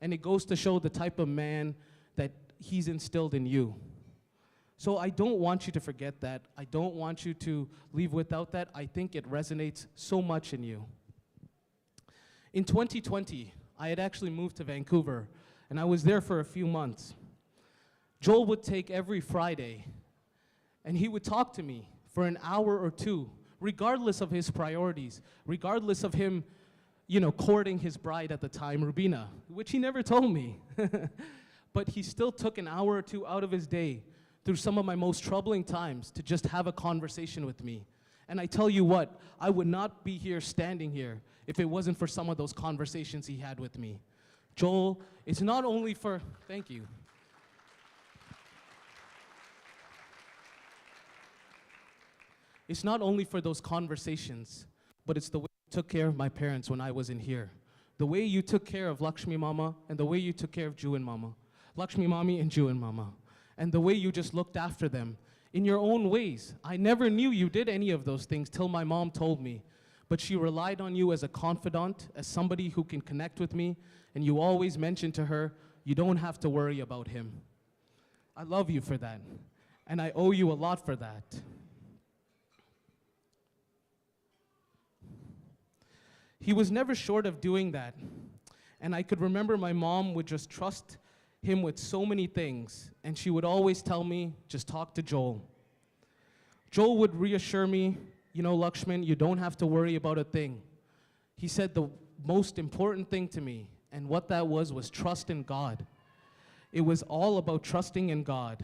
And it goes to show the type of man that he's instilled in you. So I don't want you to forget that. I don't want you to leave without that. I think it resonates so much in you. In 2020, I had actually moved to Vancouver, and I was there for a few months. Joel would take every Friday, and he would talk to me for an hour or two, regardless of his priorities, regardless of him, courting his bride at the time, Robina, which he never told me. But he still took an hour or two out of his day through some of my most troubling times to just have a conversation with me. And I tell you what, I would not be here standing here if it wasn't for some of those conversations he had with me. Joel, it's not only for, thank you. It's not only for those conversations, but it's the way you took care of my parents when I wasn't here. The way you took care of Lakshmi Mama and the way you took care of Juan Mama. Lakshmi Mami and Juan Mama. And the way you just looked after them in your own ways. I never knew you did any of those things till my mom told me. But she relied on you as a confidant, as somebody who can connect with me, and you always mentioned to her, you don't have to worry about him. I love you for that, and I owe you a lot for that. He was never short of doing that, and I could remember my mom would just trust him with so many things, and she would always tell me, just talk to Joel. Joel would reassure me, Lakshman, you don't have to worry about a thing. He said the most important thing to me, and what that was trust in God. It was all about trusting in God.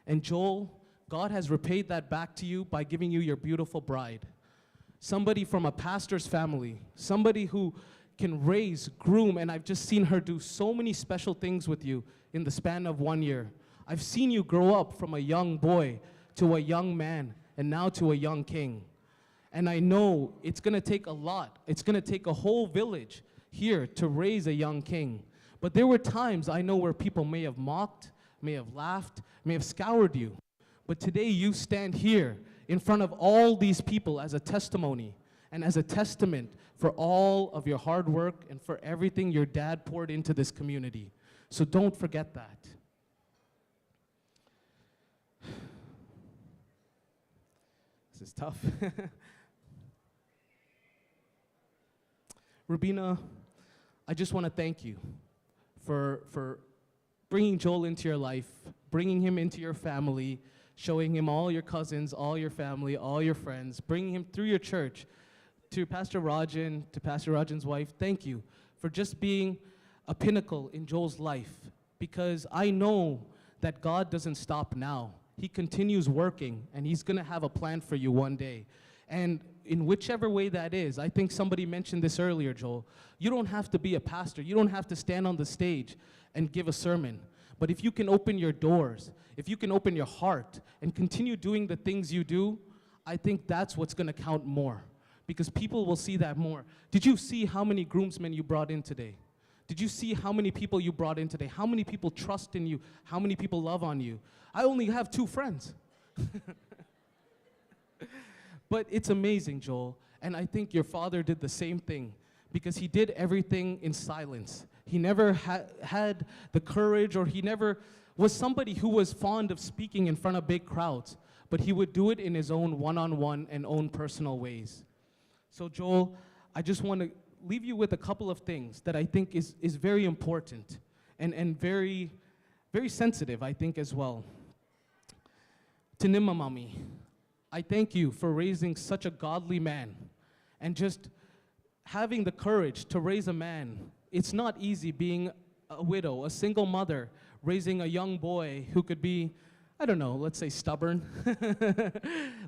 And Joel, God has repaid that back to you by giving you your beautiful bride. Somebody from a pastor's family, somebody who can raise, groom, and I've just seen her do so many special things with you in the span of 1 year. I've seen you grow up from a young boy to a young man, and now to a young king. And I know it's gonna take a lot. It's gonna take a whole village here to raise a young king. But there were times I know where people may have mocked, may have laughed, may have scoured you. But today you stand here in front of all these people as a testimony and as a testament for all of your hard work and for everything your dad poured into this community. So don't forget that. This is tough. Robina, I just want to thank you for bringing Joel into your life, bringing him into your family, showing him all your cousins, all your family, all your friends, bringing him through your church. To Pastor Rajan, to Pastor Rajan's wife, thank you for just being a pinnacle in Joel's life, because I know that God doesn't stop now. He continues working, and he's going to have a plan for you one day. And in whichever way that is. I think somebody mentioned this earlier, Joel. You don't have to be a pastor. You don't have to stand on the stage and give a sermon. But if you can open your doors, if you can open your heart and continue doing the things you do, I think that's what's going to count more, because people will see that more. Did you see how many groomsmen you brought in today? Did you see how many people you brought in today? How many people trust in you? How many people love on you? I only have 2 friends. But it's amazing, Joel. And I think your father did the same thing, because he did everything in silence. He never had the courage, or he never was somebody who was fond of speaking in front of big crowds, but he would do it in his own one-on-one and own personal ways. So Joel, I just want to leave you with a couple of things that I think is very important and very, very sensitive, I think, as well. To Nimamami, I thank you for raising such a godly man and just having the courage to raise a man. It's not easy being a widow, a single mother, raising a young boy who could be, I don't know, let's say stubborn,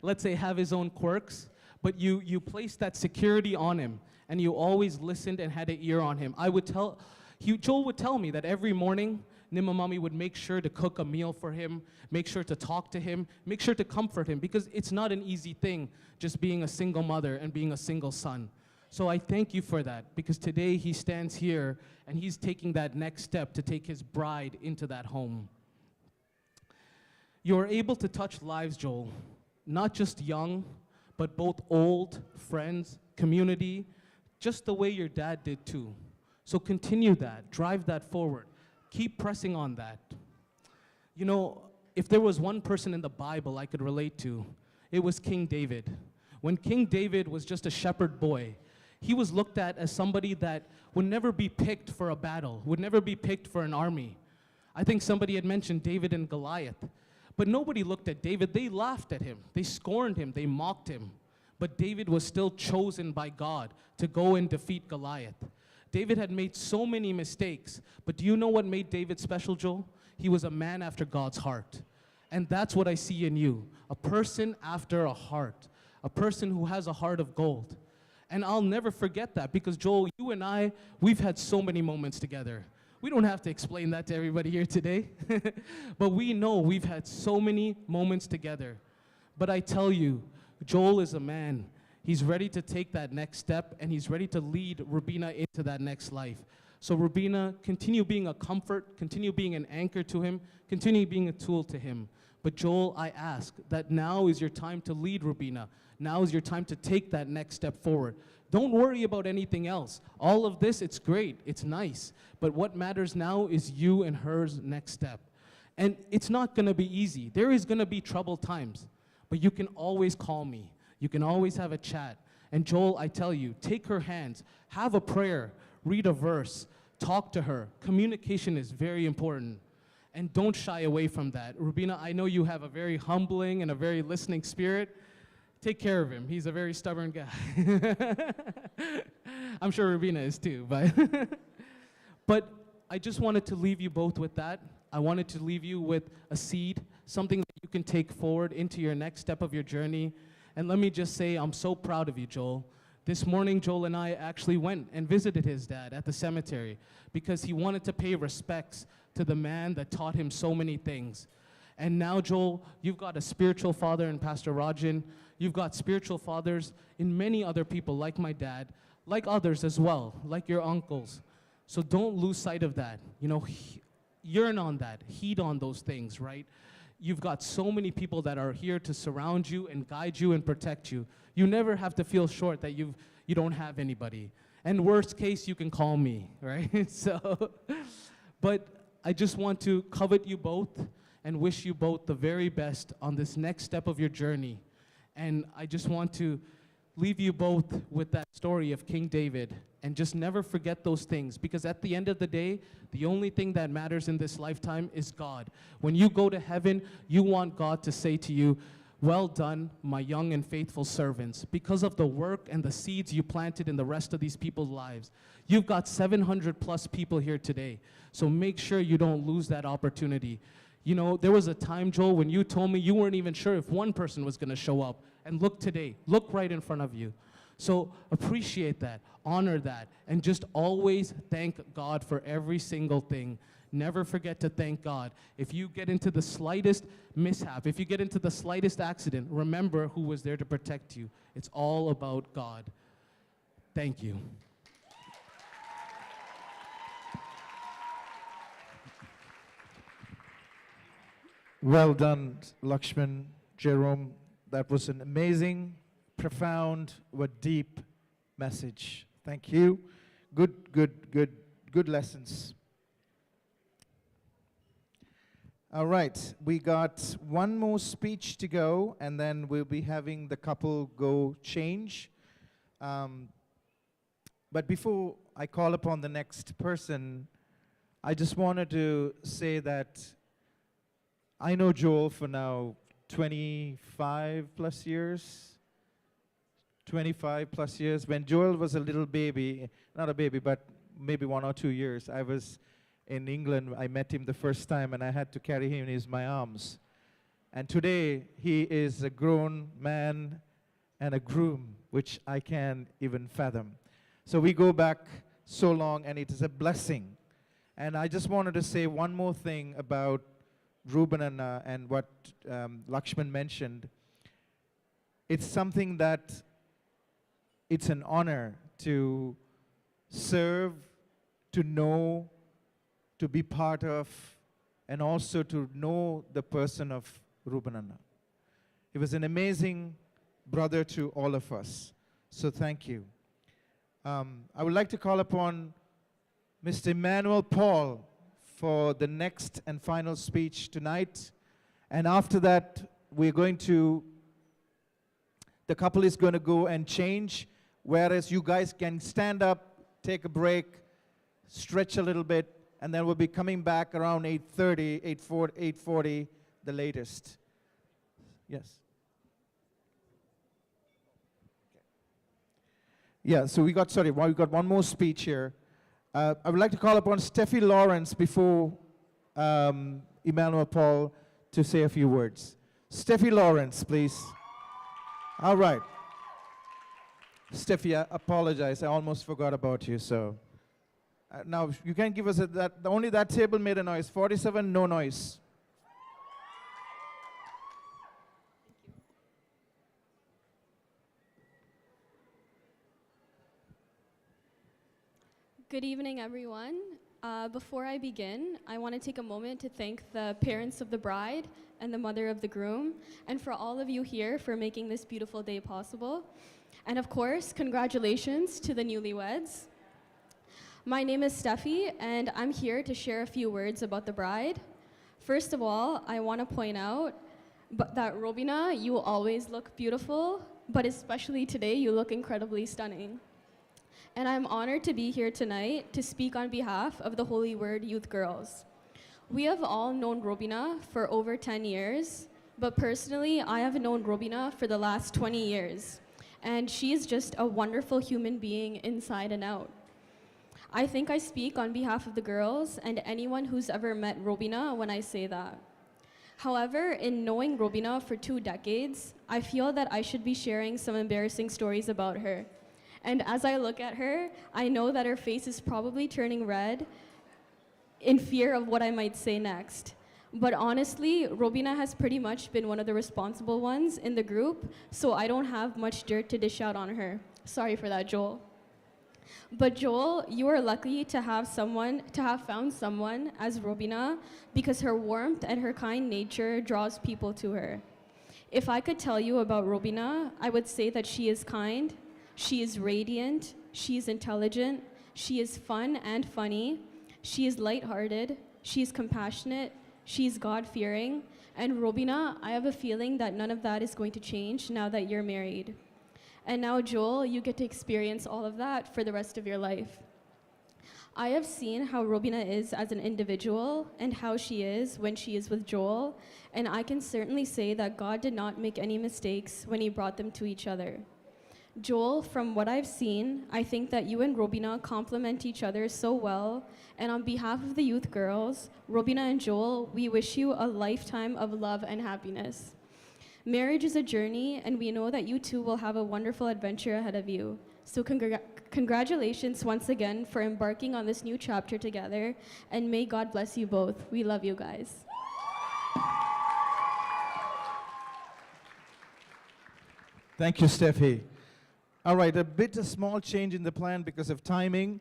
let's say have his own quirks, but you placed that security on him, and you always listened and had an ear on him. Joel would tell me that every morning, Nimamami would make sure to cook a meal for him, make sure to talk to him, make sure to comfort him, because it's not an easy thing just being a single mother and being a single son. So I thank you for that, because today he stands here and he's taking that next step to take his bride into that home. You are able to touch lives, Joel, not just young, but both old, friends, community, just the way your dad did too. So continue that, drive that forward. Keep pressing on that. You know, if there was one person in the Bible I could relate to, it was King David. When King David was just a shepherd boy, he was looked at as somebody that would never be picked for a battle, would never be picked for an army. I think somebody had mentioned David and Goliath, but nobody looked at David. They laughed at him, they scorned him, they mocked him. But David was still chosen by God to go and defeat Goliath. David had made so many mistakes, but do you know what made David special, Joel? He was a man after God's heart. And that's what I see in you, a person after a heart, a person who has a heart of gold. And I'll never forget that, because Joel, you and I, we've had so many moments together. We don't have to explain that to everybody here today, but we know we've had so many moments together. But I tell you, Joel is a man. He's ready to take that next step, and he's ready to lead Robina into that next life. So Robina, continue being a comfort, continue being an anchor to him, continue being a tool to him. But Joel, I ask that now is your time to lead Robina. Now is your time to take that next step forward. Don't worry about anything else. All of this, it's great, it's nice. But what matters now is you and her's next step. And it's not gonna be easy. There is gonna be troubled times. But you can always call me. You can always have a chat. And Joel, I tell you, take her hands, have a prayer, read a verse, talk to her. Communication is very important. And don't shy away from that. Robina, I know you have a very humbling and a very listening spirit. Take care of him. He's a very stubborn guy. I'm sure Robina is too, but I just wanted to leave you both with that. I wanted to leave you with a seed, something that you can take forward into your next step of your journey. And let me just say, I'm so proud of you, Joel. This morning, Joel and I actually went and visited his dad at the cemetery because he wanted to pay respects to the man that taught him so many things. And now, Joel, you've got a spiritual father in Pastor Rajan. You've got spiritual fathers in many other people, like my dad, like others as well, like your uncles. So don't lose sight of that. You know, yearn on that, heed on those things, right? You've got so many people that are here to surround you and guide you and protect you. You never have to feel short that you don't have anybody. And worst case, you can call me, right? So, but I just want to covet you both and wish you both the very best on this next step of your journey. And I just want to leave you both with that story of King David, and just never forget those things, because at the end of the day, the only thing that matters in this lifetime is God. When you go to heaven, you want God to say to you, "Well done, my young and faithful servants," because of the work and the seeds you planted in the rest of these people's lives. You've got 700 plus people here today, so make sure you don't lose that opportunity. You know, there was a time, Joel, when you told me you weren't even sure if one person was going to show up. And look today, look right in front of you. So appreciate that, honor that, and just always thank God for every single thing. Never forget to thank God. If you get into the slightest mishap, if you get into the slightest accident, remember who was there to protect you. It's all about God. Thank you. Well done, Lakshman, Jerome. That was an amazing, profound, but deep message. Thank you. Good lessons. All right, we got one more speech to go, and then we'll be having the couple go change. But before I call upon the next person, I just wanted to say that I know Joel for now 25 plus years. 25 plus years. When Joel was a little baby, not a baby, but maybe 1 or 2 years, I was in England. I met him the first time, and I had to carry him in my arms. And today, he is a grown man and a groom, which I can't even fathom. So we go back so long, and it is a blessing. And I just wanted to say one more thing about Robina and what Lakshman mentioned. It's something that it's an honor to serve, to know, to be part of, and also to know the person of Robina. He was an amazing brother to all of us. So thank you. I would like to call upon Mr. Emmanuel Paul for the next and final speech tonight. And after that, we're going to, the couple is going to go and change, whereas you guys can stand up, take a break, stretch a little bit, and then we'll be coming back around 8:30, 8:40, the latest. Yes. Yeah, so we got one more speech here. I would like to call upon Steffi Lawrence before Emmanuel Paul to say a few words. Steffi Lawrence, please. All right. Steffi, I apologize. I almost forgot about you. So now you can give us only that table made a noise. 47, no noise. Good evening, everyone. Before I begin, I want to take a moment to thank the parents of the bride and the mother of the groom, and for all of you here for making this beautiful day possible. And of course, congratulations to the newlyweds. My name is Steffi, and I'm here to share a few words about the bride. First of all, I want to point out that Robina, you always look beautiful, but especially today, you look incredibly stunning. And I'm honored to be here tonight to speak on behalf of the Holy Word Youth Girls. We have all known Robina for over 10 years, but personally, I have known Robina for the last 20 years, and she is just a wonderful human being inside and out. I think I speak on behalf of the girls and anyone who's ever met Robina when I say that. However, in knowing Robina for 2 decades, I feel that I should be sharing some embarrassing stories about her. And as I look at her, I know that her face is probably turning red in fear of what I might say next. But honestly, Robina has pretty much been one of the responsible ones in the group, so I don't have much dirt to dish out on her. Sorry for that, Joel. But Joel, you are lucky to have found someone as Robina, because her warmth and her kind nature draws people to her. If I could tell you about Robina, I would say that she is kind, she is radiant, she is intelligent, she is fun and funny, she is lighthearted, she is compassionate, she is God-fearing, and Robina, I have a feeling that none of that is going to change now that you're married. And now, Joel, you get to experience all of that for the rest of your life. I have seen how Robina is as an individual and how she is when she is with Joel, and I can certainly say that God did not make any mistakes when he brought them to each other. Joel, from what I've seen, I think that you and Robina complement each other so well. And on behalf of the youth girls, Robina and Joel, we wish you a lifetime of love and happiness. Marriage is a journey, and we know that you two will have a wonderful adventure ahead of you. So congratulations once again for embarking on this new chapter together, and may God bless you both. We love you guys. Thank you, Steffi. All right, a small change in the plan because of timing.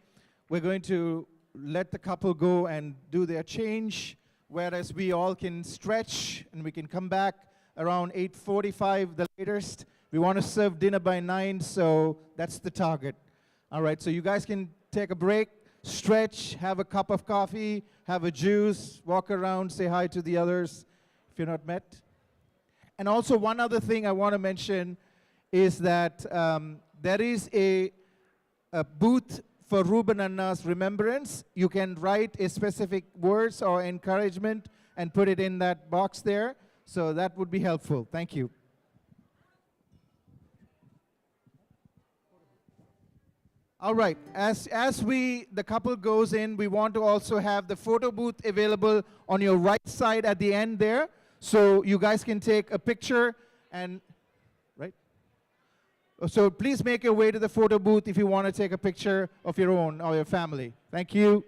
We're going to let the couple go and do their change, whereas we all can stretch and we can come back around 8:45 the latest. We want to serve dinner by 9, so that's the target. All right, so you guys can take a break, stretch, have a cup of coffee, have a juice, walk around, say hi to the others if you're not met. And also one other thing I want to mention is that there is a booth for Ruben Anna's remembrance. You can write a specific words or encouragement and put it in that box there. So that would be helpful. Thank you. All right, as the couple goes in, we want to also have the photo booth available on your right side at the end there. So you guys can take a picture and, right? So please make your way to the photo booth if you want to take a picture of your own or your family. Thank you.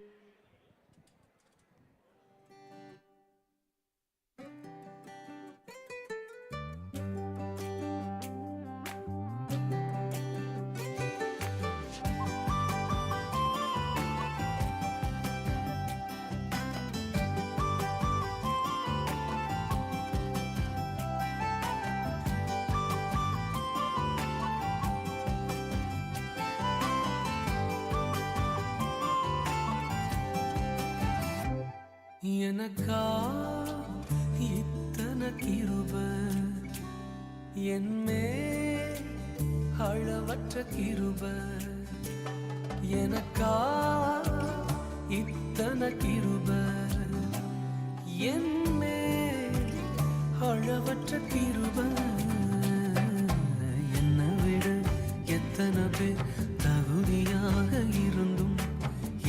எனக்கா இத்தனை கிருப என்மே அளவற்ற கிருப எனக்கா இத்தனை கிருப என்மே அளவற்ற கிருப என்னை விட எத்தனை பேர் தகுதியாக இருந்தும்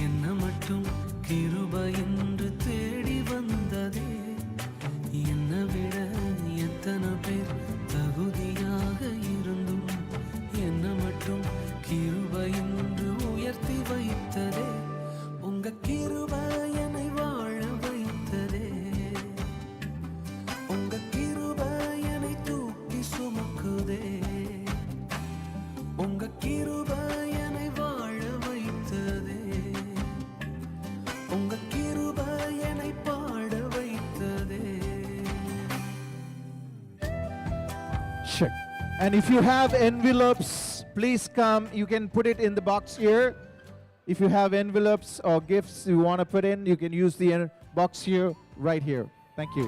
என்ன மட்டும் கிருப என்று தேடி வந்ததே என்னை விட எத்தனை பேர் தகுதியாக இருந்தும் என்ன மட்டும் கிருப என்று உயர்த்தி வைத்ததே உங்க கிருப என்னை வாழ வைத்ததே உங்க கிருப என்னை தூக்கி சுமக்குதே உங்க கிருப என்னை வாழ வைத்ததே உங்க கிருப என்னை பாட வைத்ததே. Sure. And if you have envelopes, please come. You can put it in the box here. If you have envelopes or gifts you want to put in, you can use the box here, right here. Thank you.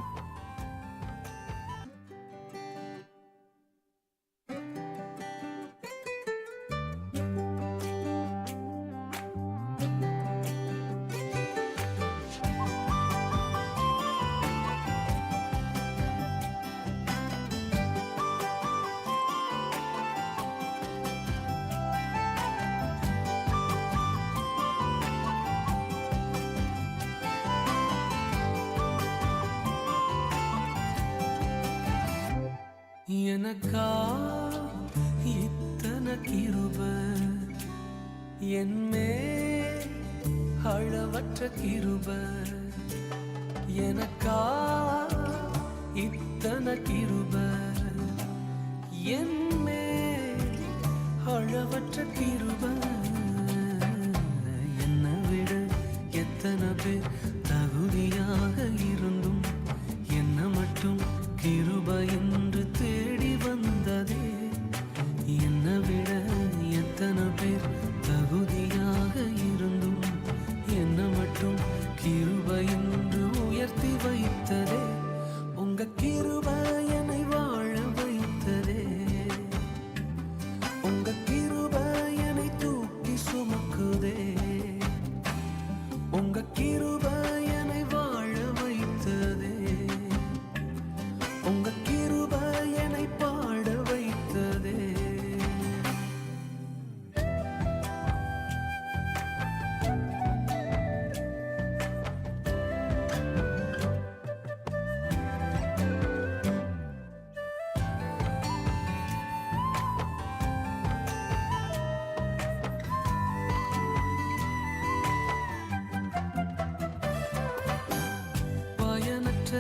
எனக்கா இத்தனை கிருப என்மே அளவற்ற கிருப எனக்கா இத்தனை கிருப என்மே அளவற்ற கிருப என்னை விட எத்தனை பேர் தகுதியாக இருந்தும் என்ன மட்டும் கிருப என்று தேடி வந்ததே என்னை விட எத்தனை பேர் தகுதியாக இருந்தும் என்ன மட்டும் கிருப என்று உயர்த்தி வைத்ததே உங்க கிருப என்னை வாழ வைத்ததே உங்க கிருப என்னை தூக்கி சுமக்குதே உங்க கிருப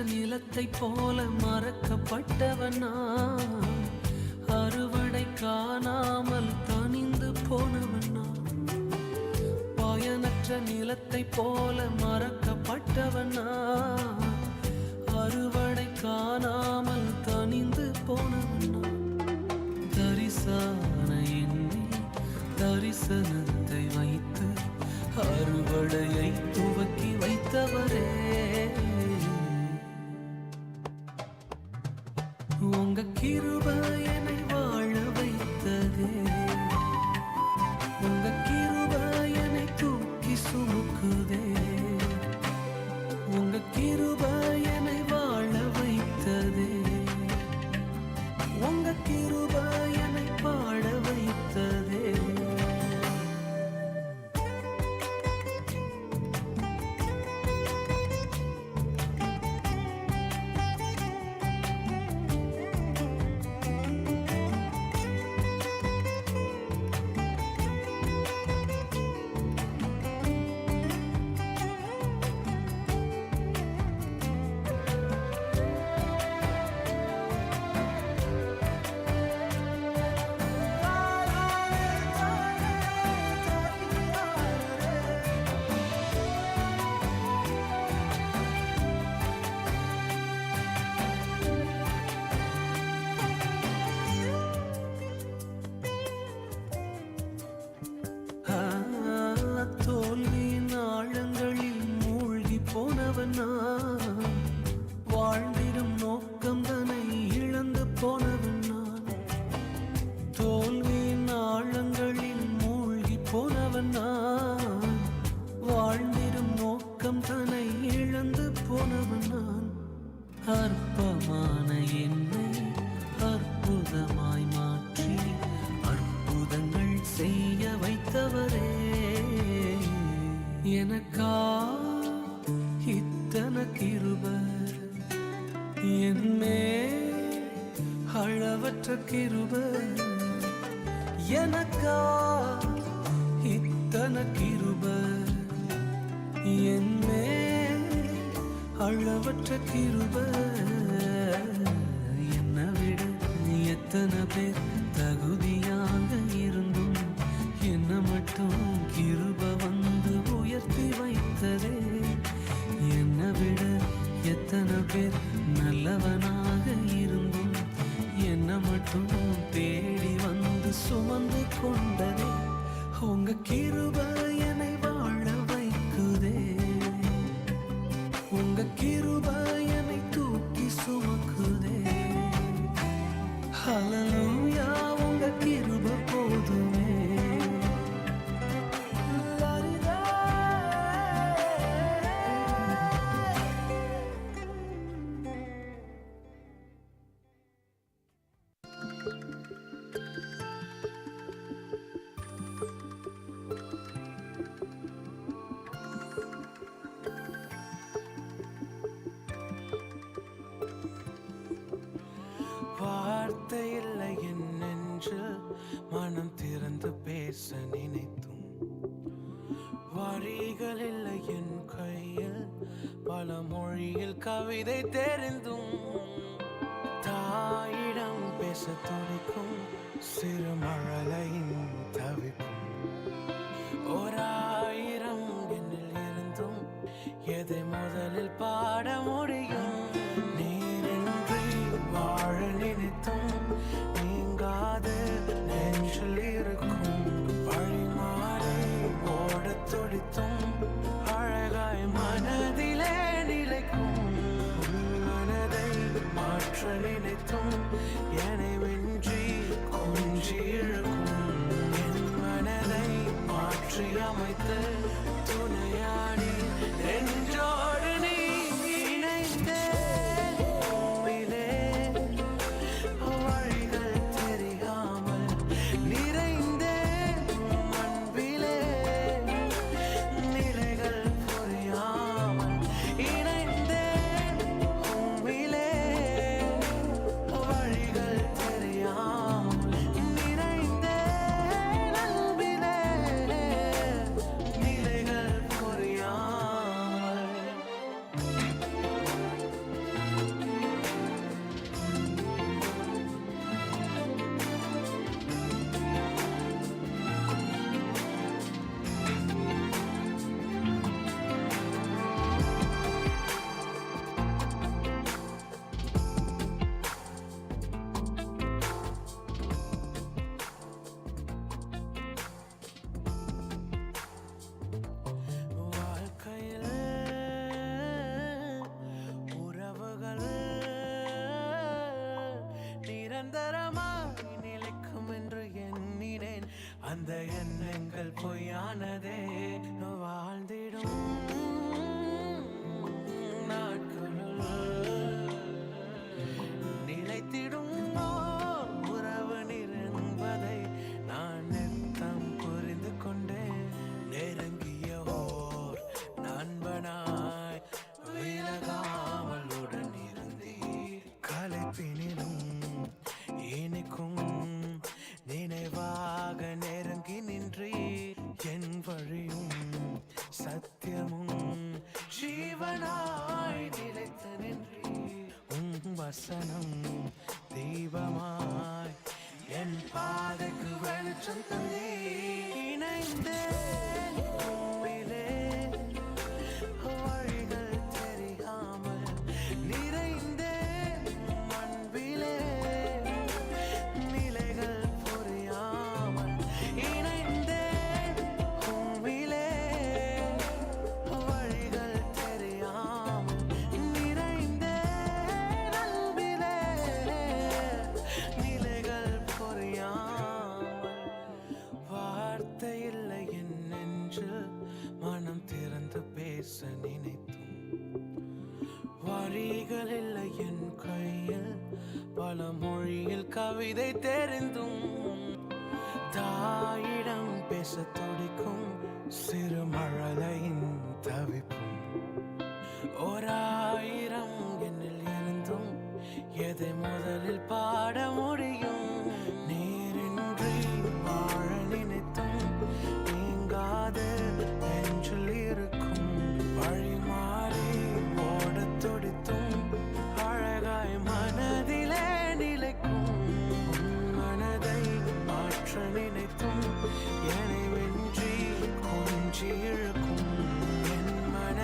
நிலத்தை போல மறக்கப்பட்டவனா, அறுவடை காணாமல் தனிந்து போனவனா, பயனற்ற நிலத்தை போல மறக்கப்பட்டவனா, அறுவடை காணாமல் தனிந்து போனவனா, தரிசான என்னை தரிசனத்தை வைத்து அறுவடையை துவக்கி வைத்தவரே, உங்க கிருபை என்னை வாழ வைத்ததே, உங்க கிருபை என்னை தூக்கி சுமக்குதே, உங்க கிருபை என்னை வாழ வைத்ததே, உங்க கிருபை என்னை பாட வைத்ததே. தோல்வியின் ஆழங்களில் மூழ்கி போனவனா, வாழ்ந்திடும் நோக்கம் தன்னை இழந்து போனவனா, தோல்வியின் ஆழங்களில் மூழ்கி போனவனா, வாழ்ந்திடும் நோக்கம் தன்னை இழந்து போனவனா, அற்பமான என்னை அற்புதமாய் மாற்றி அற்புதங்கள் செய்ய வைத்தவரே, எனக்கா இத்தனை கிருபை, என்னே அளவற்ற கிருபை, எனக்கா இத்தனை கிருபை, என்னே அளவற்ற கிருபை, என்னை விட எத்தனை பேர் தகுதியாக இருந்தும் என்ன மட்டும் கிருபை வந்து உயர்த்தி வைத்ததே, என்னை விட எத்தனை பேர் நல்லவனாக இருந்தும் என்ன மட்டும் தேடி வந்து சுமந்து கொண்டதே, உங்க கிருபை என்னை வாழ வைக்குதே, உங்க கிருபை என்னை தூக்கி சுமக்குதே, ஹல்லேலூயா உங்க கிருபை போதுமே. வார்த்தை இல்லை என் நெஞ்சில் மனம் திறந்து பேச நினைத்தும், வரிகள் இல்லை என் கையில் பல மொழியில் கவிதை தெரிந்தும், தாயிடம் பேச துடிக்கும் சிறு மழலையின் தவிப்பும், 1000 என்னில் இருந்தும் எதை முதலில் பாட முடியும், நீரின்றி வாழ நினைத்தும் நீங்காத நெஞ்சில் இருக்கும், வழிமாறி ஓட துடித்தும் அழகாய் மனதிலே நிலைக்கும், மனதை மாற்ற நினைத்தும் என்னை வென்றி கொஞ்சி இழுக்கும், என் மனதை மாற்றி அமைத்து துணையாடி நெஞ்சோடு நீ இணைந்தே, வழிகள் தெரியாமல் நிறைந்தே அன்பிலே, நிலைகள் புரியாமல் இணைந்தே உம்மிலே, வழிகள் தெரியாமல் நிறைந்தே அன்பிலே, நிலைகள் அந்த எண்ணங்கள் பொய்யானதே வாழ்ந்திடும் நாட்களுள் நிலைத்திடும் உறவு என்பதை நான் நித்தம் புரிந்து கொண்டேன். நெருங்கிய ஓர் நண்பனாய் விலகாமல் உடன் இருந்தீர். கலைப்பினிலும் இனிக்கும் நினைவாக நெருங்கி நின்றீர். என் வழியும் சத்தியமும் ஜீவனாய் நிலைத்து நின்றீர். வசனம் தீபமாய் என் பாதைக்கு வெளிச்சம் தந்தே. இணைந்தேன் உம்மிலே வழிகள் தெரியாமல் நிறைந்தேன் அன்பிலே நிலைகள் புரியாமல். இணைந்தேன் உம்மிலே வழிகள் தெரியாமல் நிறைந்தேன் அன்பிலே நிலைகள் புரியாமல். வார்த்தை இல்லை என் நெஞ்சில் மனம் திறந்து பேச நினைத்தும் வரிகள் இல்லை என் கையில் பல மொழியில் கவிதை தெரிந்தும். தாயிடம் பேச துடிக்கும் சிறு மழலையின் தவிப்பும். 1000 என்னில் இருந்தும் எதை முதலில் பாட முடியும். நீரின்றி வாழ நினைத்தும் நீங்காத நெஞ்சில் இருக்கும். வழி மாறி ஓட துடித்தும் அழகாய் மனதிலே நிலைக்கும். மனதை மாற்ற நினைத்தும் என்னை வென்றி கொஞ்சி இழுக்கும். என் மன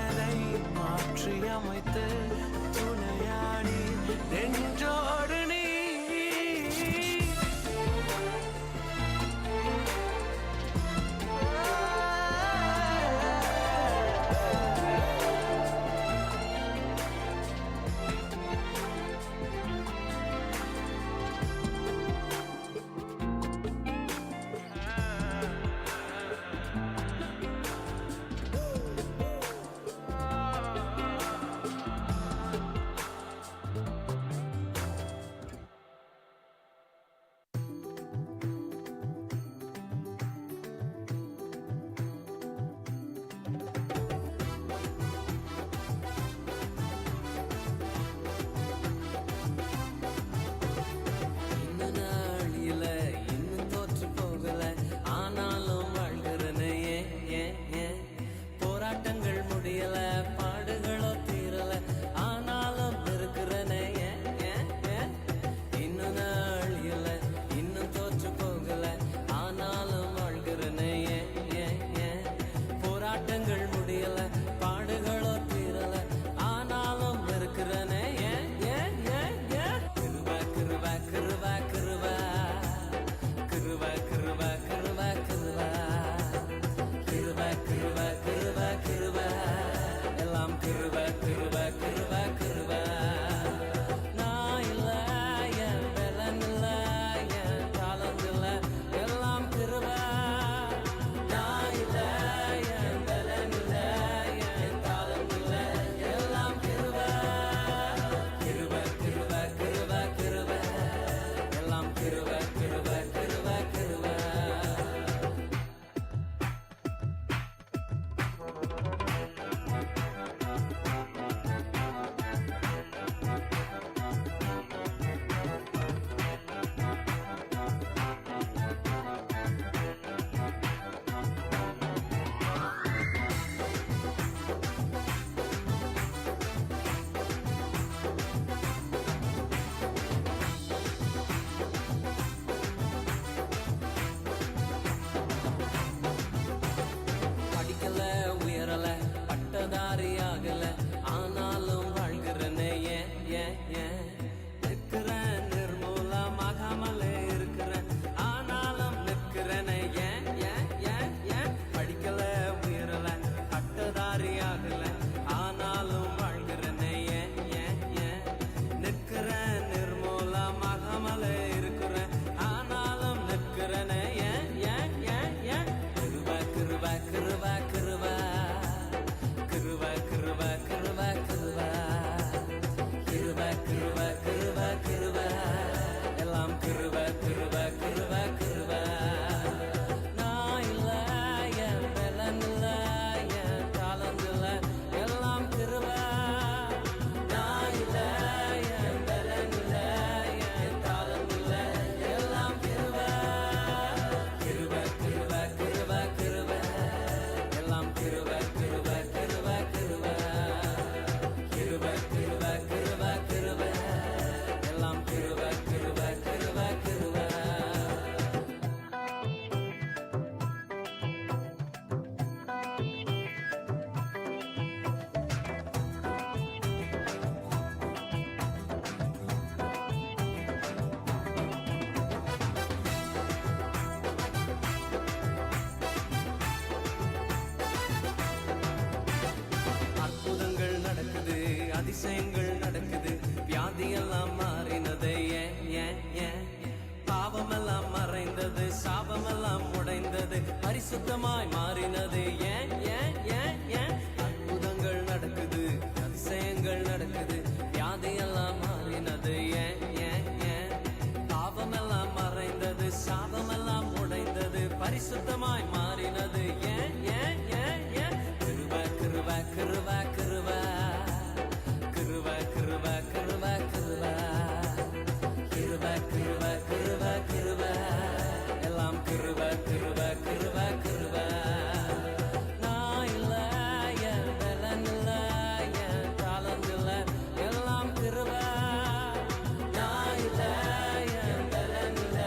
கிருப கிருப கிருப எல்லாம் கிருப கிருப கிருப கிருப நான் இல்ல என் பலன் இல்ல என் தாளம் இல்ல எல்லாம் கிருப நான் இல்ல என் பலன் இல்ல என் தாளம் இல்ல எல்லாம் கிருப கிருப கிருப கிருப கிருப எல்லாம் கிருப கிருப கிருப கிருப கிருப கிருப கிருப கிருப எல்லாம் கிருப கிருப கிருப கிருப அற்புதங்கள் நடக்குது அதிசயங்கள் நடக்குது வியாதியெல்லாம் மாறினது ஏன் ஏன் ஏன் பாவமெல்லாம் மறைந்தது சாபமெல்லாம் உடைந்தது பரிசுத்தமாய் மாறினது ஏன் ஏன் ஏன் ஏன் அற்புதங்கள் நடக்குது அதிசயங்கள் நடக்குது வியாதியெல்லாம் மாறினது ஏன் ஏன் ஏன் பாவமெல்லாம் மறைந்தது சாபமெல்லாம் உடைந்தது பரிசுத்தமாய் மாறினது ஏன் ஏன் ஏன் ஏன் கிருப கிருப கிருப கிருப கிருப கிருப கிருப கிருப கிருப கிருப கிருப கிருப எல்லாம் கிருப கிருப கிருப கிருப நான் இல்ல என் பலன் இல்ல என் தாளம் இல்ல எல்லாம் கிருப நான் இல்ல என் பலன் இல்ல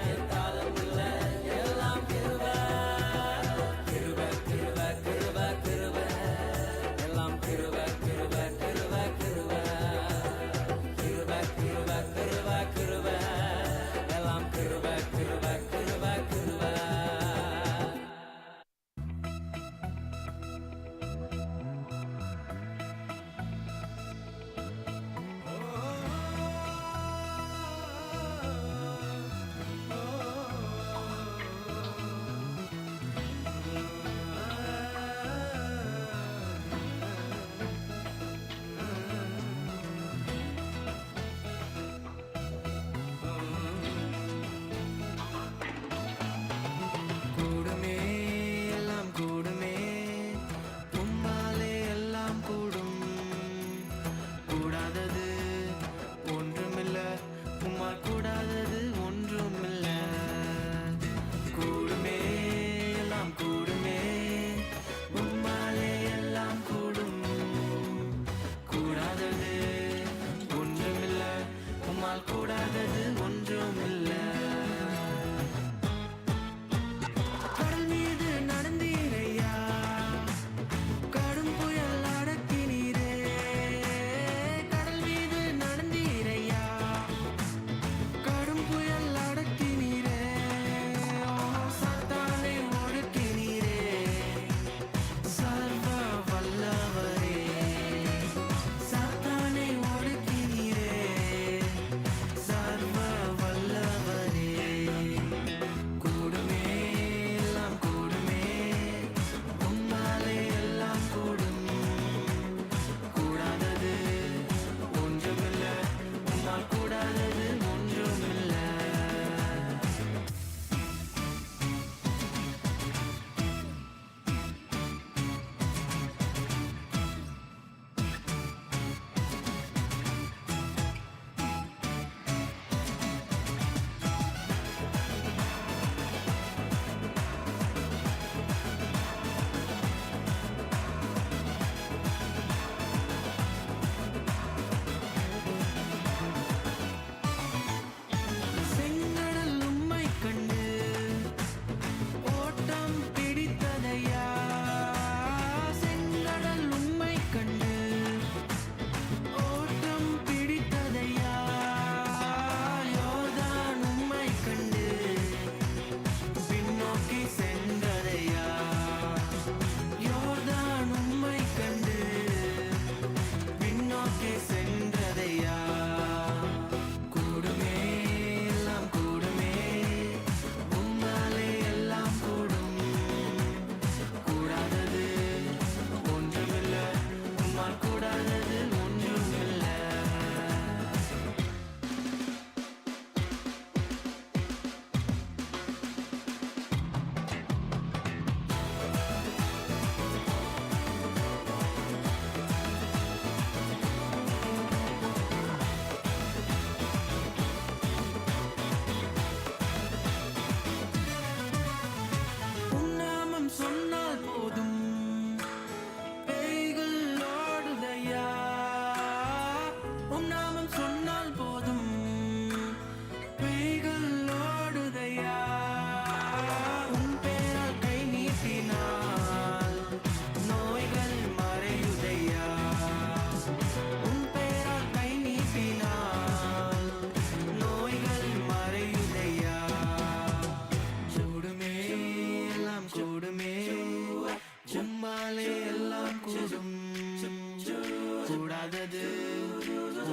என் தாளம் இல்ல எல்லாம் கிருப கிருப கிருப கிருப கிருப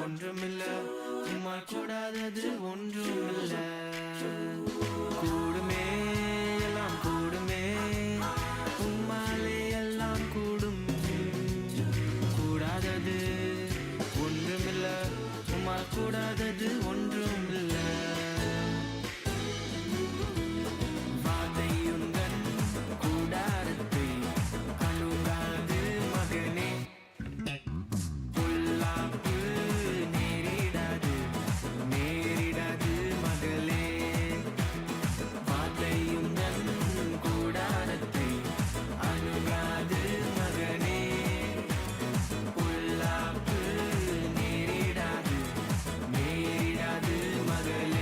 ஒன்றுமில்ல உம்மால் கூடாதது ஒன்றுமில்ல கூடுமே எல்லாம் கூடுமே உம்மாலே எல்லாம் கூடும் கூடாதது ஒன்றுமில்ல உம்மால் கூடாதது ஒன்றுமில்ல வாதையுங்கள் கூடாரத்தை அணுகாது மகனே பொல்லாப்பு நேரிடாது நேரிடாது மகளே வாதையுங்கள் கூடாரத்தை அணுகாது மகனே பொல்லாப்பு நேரிடாது நேரிடாது மகளே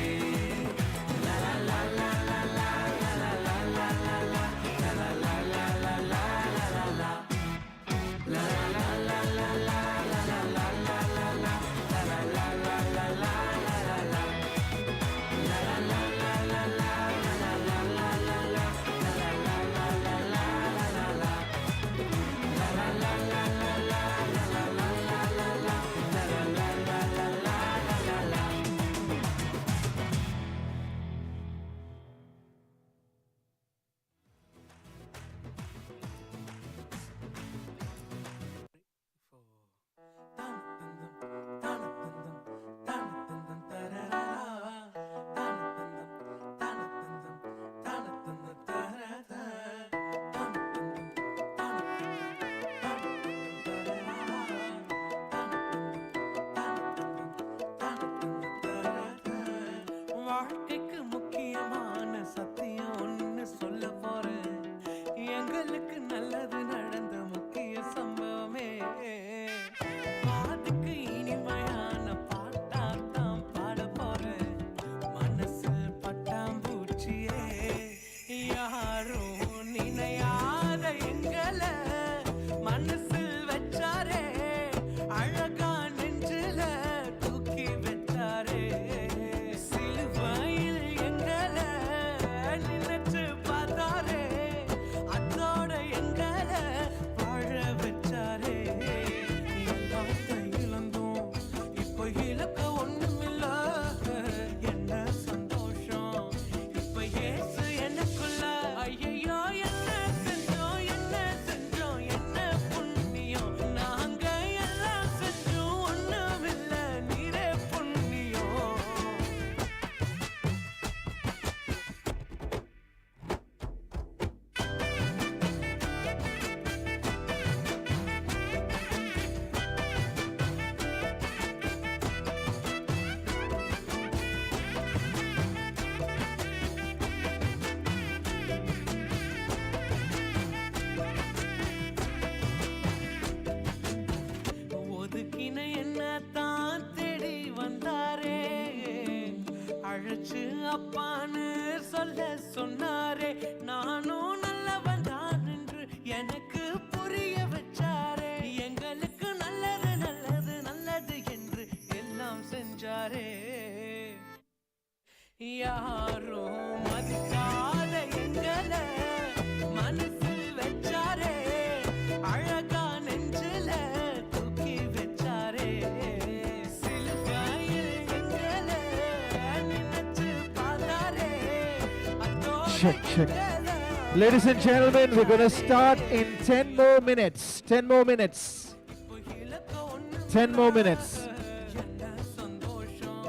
வாழ்க்கைக்கு முக்கியமான சத்தியம் ஒன்னு சொல்ல போறேன் எங்களுக்கு நல்லது நடந்த முக்கிய சம்பவமே பாட்டுக்கு இனிமையான பாட்டாத்தான் பாட போறேன் மனசு பட்டாம்பூச்சியே யாரும் நினையாத எங்களை மனசில் வச்சாரே அழகா நெஞ்சில தூக்கி வச்சாரே சிலுவையில் எங்களை நினைச்சு பார்த்தாரே அதோட எங்களை வாழ வச்சாரே எல்லாத்தை இழந்தோம் இப்போ இழக்க ஒண்ணுமில்ல என்ன சந்தோஷம் இப்ப இயேசு எனக்குள்ள ஐயையோ என்ன செஞ்சோம் என்ன செஞ்சோம் என்ன புண்ணியம் நாங்க எல்லாம் செஞ்சோம் ஒண்ணுமில்ல நீரே புண்ணியம் ஒதுக்கின என்ன தான் தேடி வந்தாரே அழைச்சு அப்பான்னு சொல்ல சொன்னாரே நானும் நல்லவன் தான் என்று எனக்கு புரிய வச்சாரே எங்களுக்கு நல்லது நல்லது நல்லது என்று எல்லாம் செஞ்சாரே யாரும் மதிக்காத எங்களை மனசில் வச்சாரே அழகா நெஞ்சில தூக்கி வச்சாரே சிலுவையில் எங்களை நினைச்சு பார்த்தாரே அதோட Check, check. எங்களை Ladies and gentlemen, we're going to start in 10 more minutes. 10 more minutes. 10 more minutes. என்ன சந்தோஷம்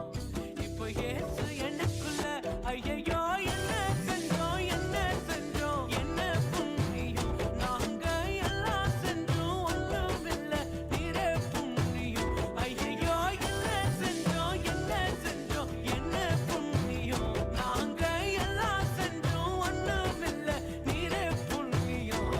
இப்போ இயேசு எனக்குள்ள ஐயையோ என்ன செஞ்சோம் என்ன செஞ்சோம் என்ன புண்ணியம் நாங்க எல்லாம் செஞ்சோம் ஒண்ணுமில்ல நீரே புண்ணியம் ஐயையோ என்ன செஞ்சோம் என்ன செஞ்சோம் என்ன புண்ணியம் நாங்க எல்லாம் செஞ்சோம் ஒண்ணுமில்ல நீரே புண்ணியம்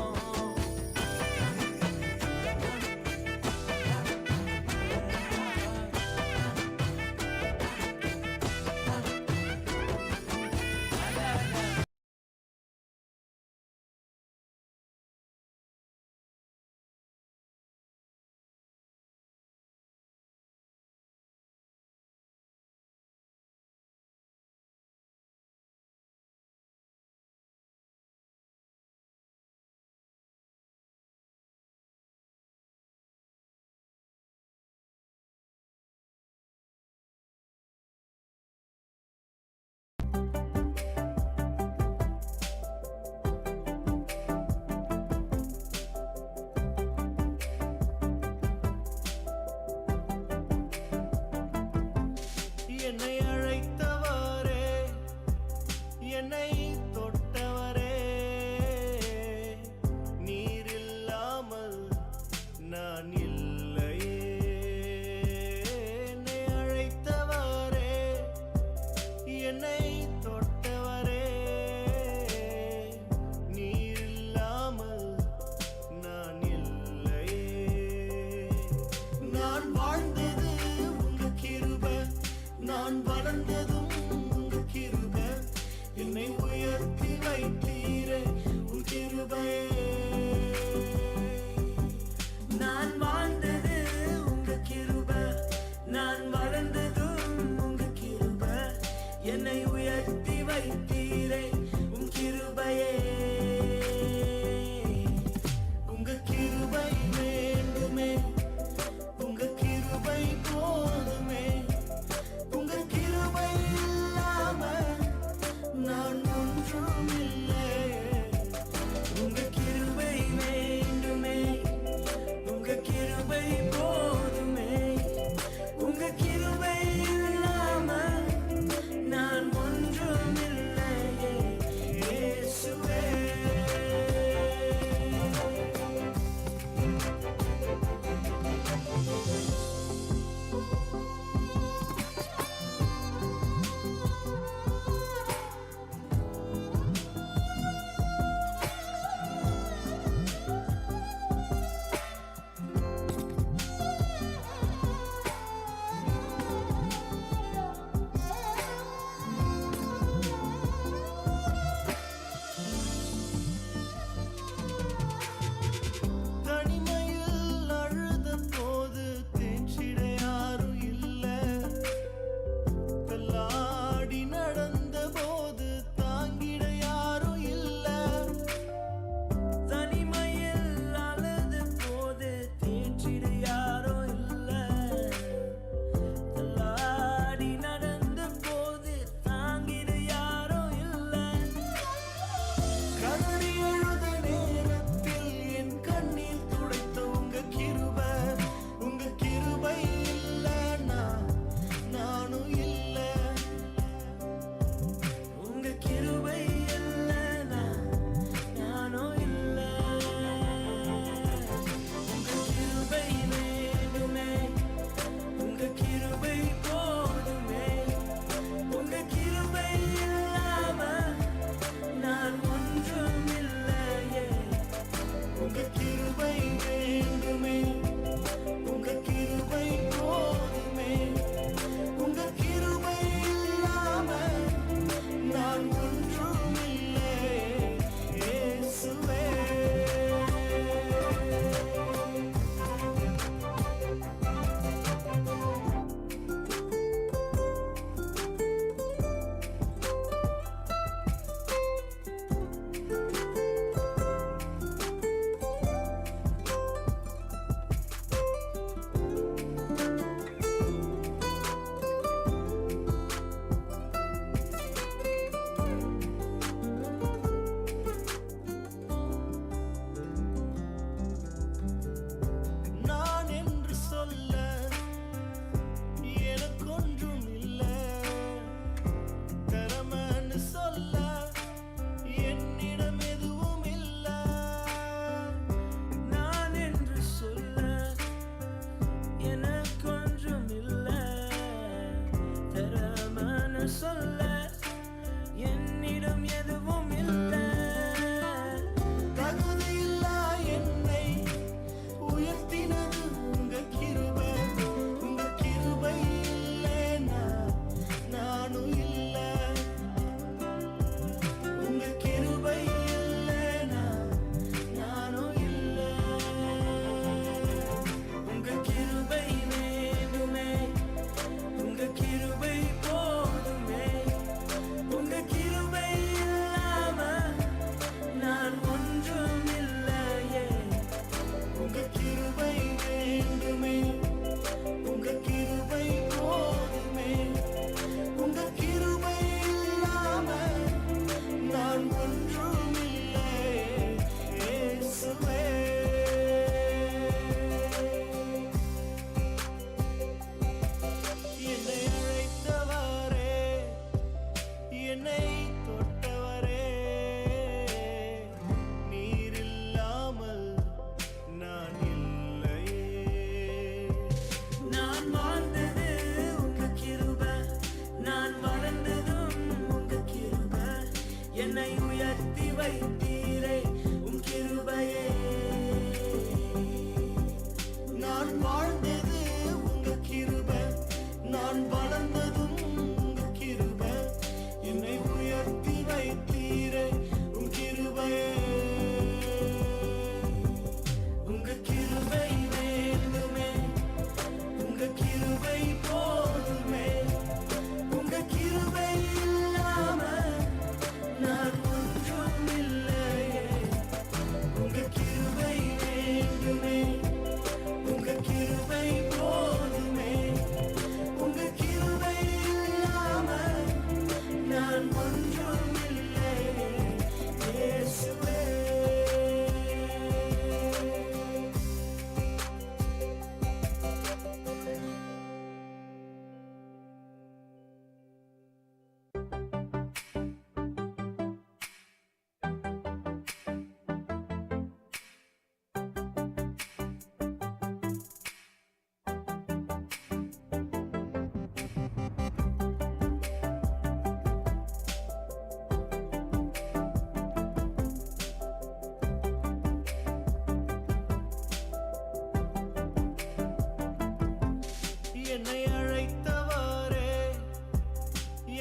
என்னை அழைத்தவரே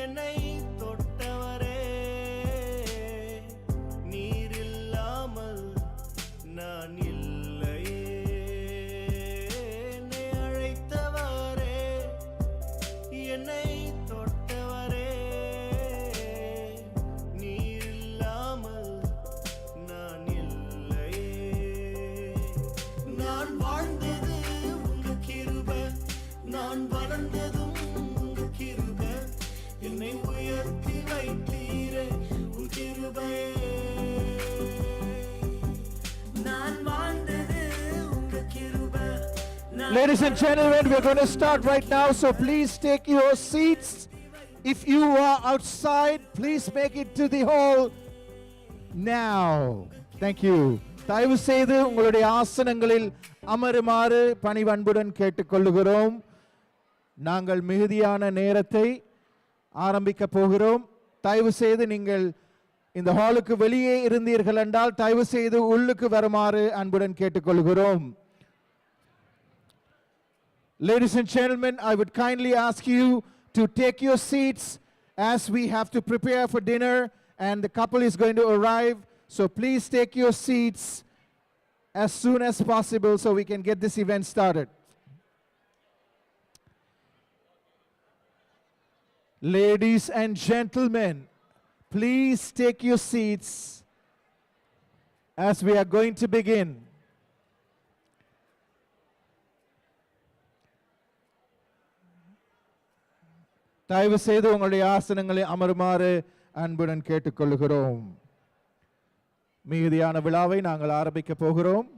என்னை தொட்டவரே நீரில்லாமல் நான் இல்லையே என்னை அழைத்தவரே என்னை தொட்டவரே நீரில்லாமல் நான் இல்லையே நான் வாழ்ந்தது உங்க கிருபை நான் வளர்ந்ததும் உங்க கிருபை என்னை உயர்த்தி வைத்தீரே உன் கிருபையே நான் வாழ்ந்தது உங்க கிருபை Ladies and gentlemen, we're going to start right now, so please take your seats. If you are outside, please make it to the hall now. Thank you. தயவு செய்து உங்களுடைய ஆசனங்களில் அமருமாறு பணிவன்புடன் கேட்டுக்கொள்கிறோம். நாங்கள் மிகுதியான நேரத்தை ஆரம்பிக்க போகிறோம். தயவு செய்து நீங்கள் இந்த ஹாலுக்கு வெளியே இருந்தீர்கள் என்றால் தயவு செய்து உள்ளுக்கு வருமாறு அன்புடன் கேட்டுக்கொள்கிறோம். Ladies and gentlemen, I would kindly ask you to take your seats as we have to prepare for dinner and the couple is going to arrive. So please take your seats as soon as possible so we can get this event started. Ladies and gentlemen, please take your seats as we are going to begin. தயவு செய்து உங்களுடைய ஆசனங்களை அமருமாறு அன்புடன் கேட்டுக்கொள்கிறோம். மிகுதியான விழாவை நாங்கள் ஆரம்பிக்க போகிறோம்.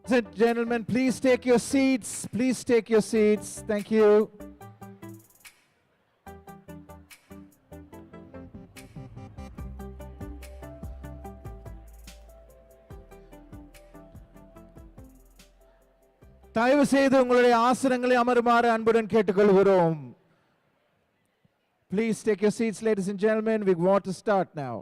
Ladies and gentlemen, please take your seats. Please take your seats. Thank you. தயவு செய்து உங்களுடைய ஆசனங்களை அமருமாறு அன்புடன் கேட்டுக்கொள்கிறோம். Please take your seats, ladies and gentlemen. We want to start now.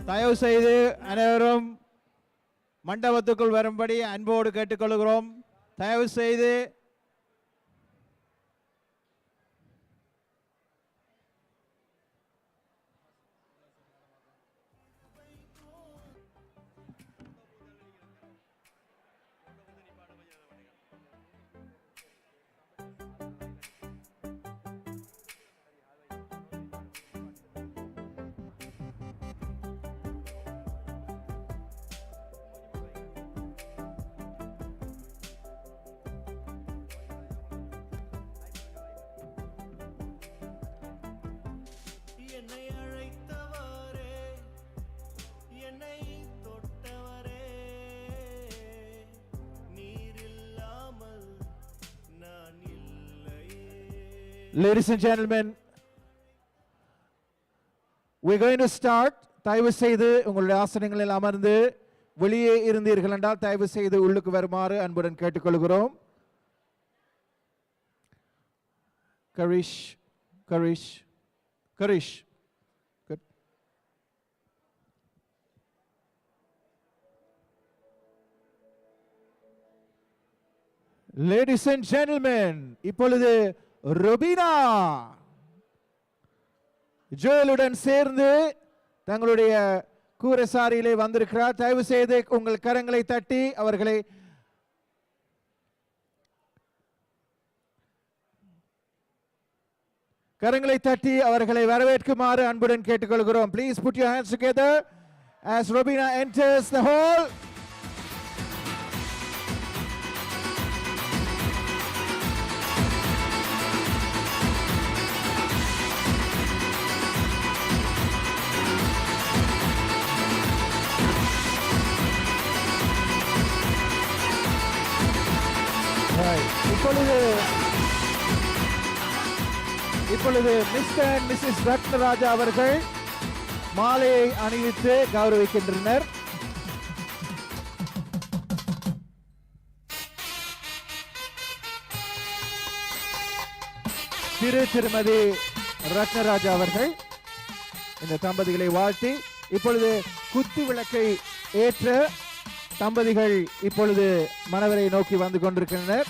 தயவு செய்து அனைவரும் மண்டபத்துக்குள் வரும்படி அன்போடு கேட்டுக்கொள்கிறோம். தயவு செய்து என்னை அழைத்தவரே என்னை தொட்டவரே நீரில்லாமல் நான் இல்லையே. Ladies and gentlemen, we're going to start. தயவு செய்து உங்களுடைய ஆசனங்களில் அமர்ந்து வெளியே இருந்தீர்கள் என்றால் தயவு செய்து உள்ளுக்கு வருமாறு அன்புடன் கேட்டுக்கொள்கிறோம். Karish, Karish, Karish. Good. Ladies and gentlemen, இப்பொழுது ரொபினா ஜோயலுடன் சேர்ந்து தங்களுடைய கூரசாரியிலே வந்திருக்கிறார். தயவு செய்து உங்கள் கரங்களை தட்டி அவர்களை கரங்களை தட்டி அவர்களை வரவேற்குமாறு அன்புடன் கேட்டுக்கொள்கிறோம். Please put your hands together as Robina enters the hall. இப்பொழுது மிஸ்டர் அண்ட் மிஸ்ஸஸ் ரத்னராஜா அவர்கள் மாலையை அணிவித்து கௌரவிக்கின்றனர். திருமதி ரத்னராஜா அவர்கள் இந்த தம்பதிகளை வாழ்த்தி இப்பொழுது குத்து விளக்கை ஏற்ற தம்பதிகள் இப்பொழுது மணவரை நோக்கி வந்து கொண்டிருக்கின்றனர்.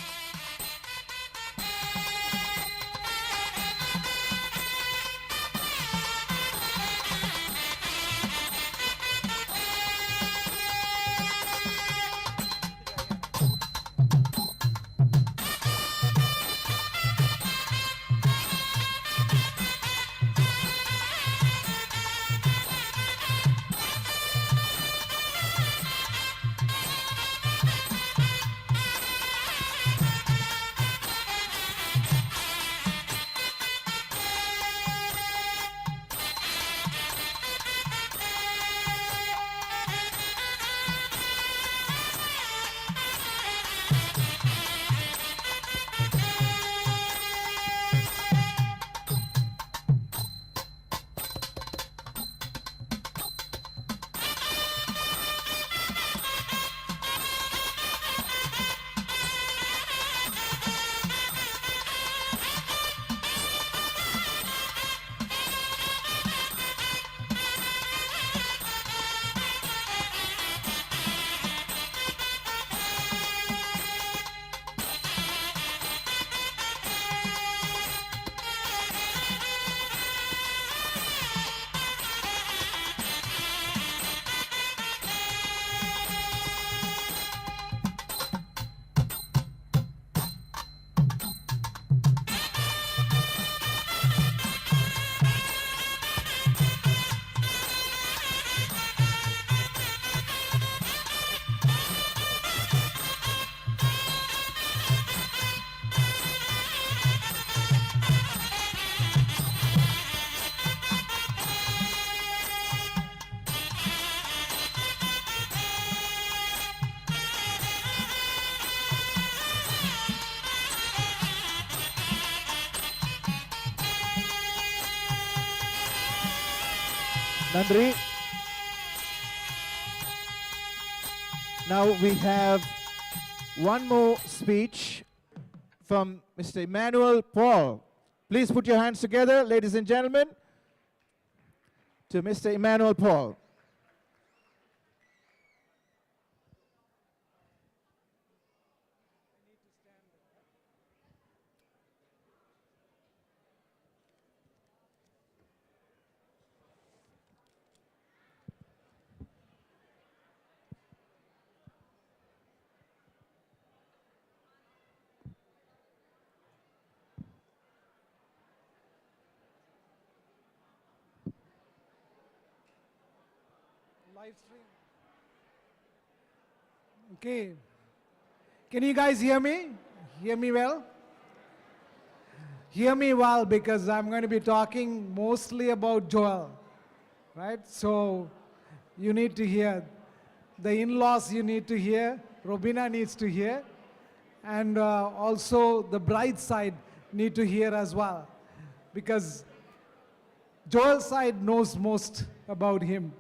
Nandri. Now we have one more speech from Mr. Emmanuel Paul. Please put your hands together, ladies and gentlemen, to Mr. Emmanuel Paul. Okay. Can you guys hear me? Hear me well? Hear me well because I'm going to be talking mostly about Joel. Right? So you need to hear. The in-laws you need to hear. Robina needs to hear. And also the bride side need to hear as well. Because Joel's side knows most about him.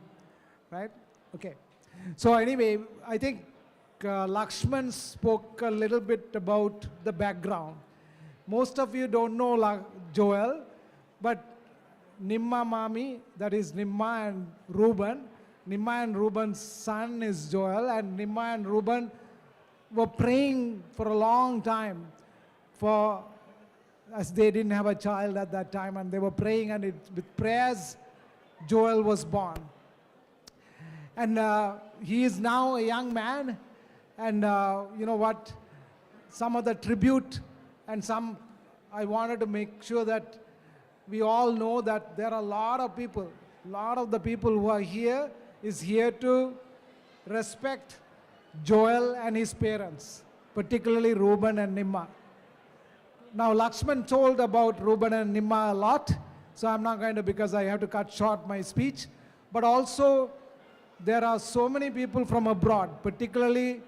Right? Okay. So anyway, I think Lakshman spoke a little bit about the background. Most of you don't know Joel, but Nimma Mami, that is Nimma and Reuben. Nimma and Reuben's son is Joel, and Nimma and Reuben were praying for a long time as they didn't have a child at that time, and they were praying, and with prayers, Joel was born. And he is now a young man, and you know what, some of the tribute and some, I wanted to make sure that we all know that there are a lot of people, lot of the people who are here is here to respect Joel and his parents, particularly Reuben and Nimma. Now, Lakshman told about Reuben and Nimma a lot, so I'm not going to, because I have to cut short my speech. But also, there are so many people from abroad, particularly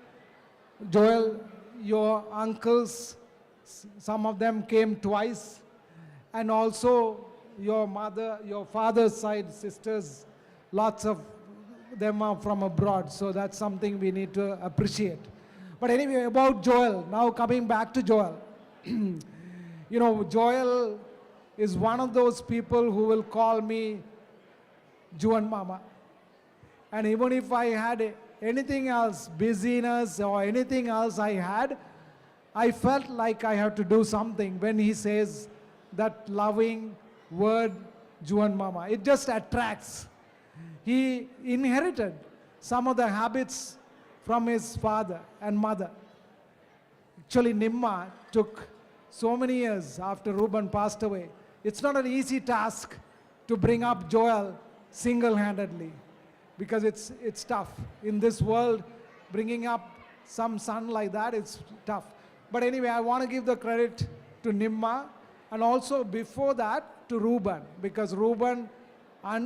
Joel, your uncles, some of them came twice, and also your mother, your father's side sisters, lots of them are from abroad, so that's something we need to appreciate. But anyway, about Joel, now coming back to Joel. You know, Joel is one of those people who will call me Juan Mama. And even if I had anything else, busyness or anything else I had, I felt like I have to do something when he says that loving word, Juan Mama. It just attracts. He inherited some of the habits from his father and mother. Actually, Nimma took so many years after Reuben passed away. It's not an easy task to bring up Joel single-handedly, because it's tough. In this world, bringing up some son like that, it's tough. But anyway, I want to give the credit to Nimma, and also before that to Reuben, because Reuben,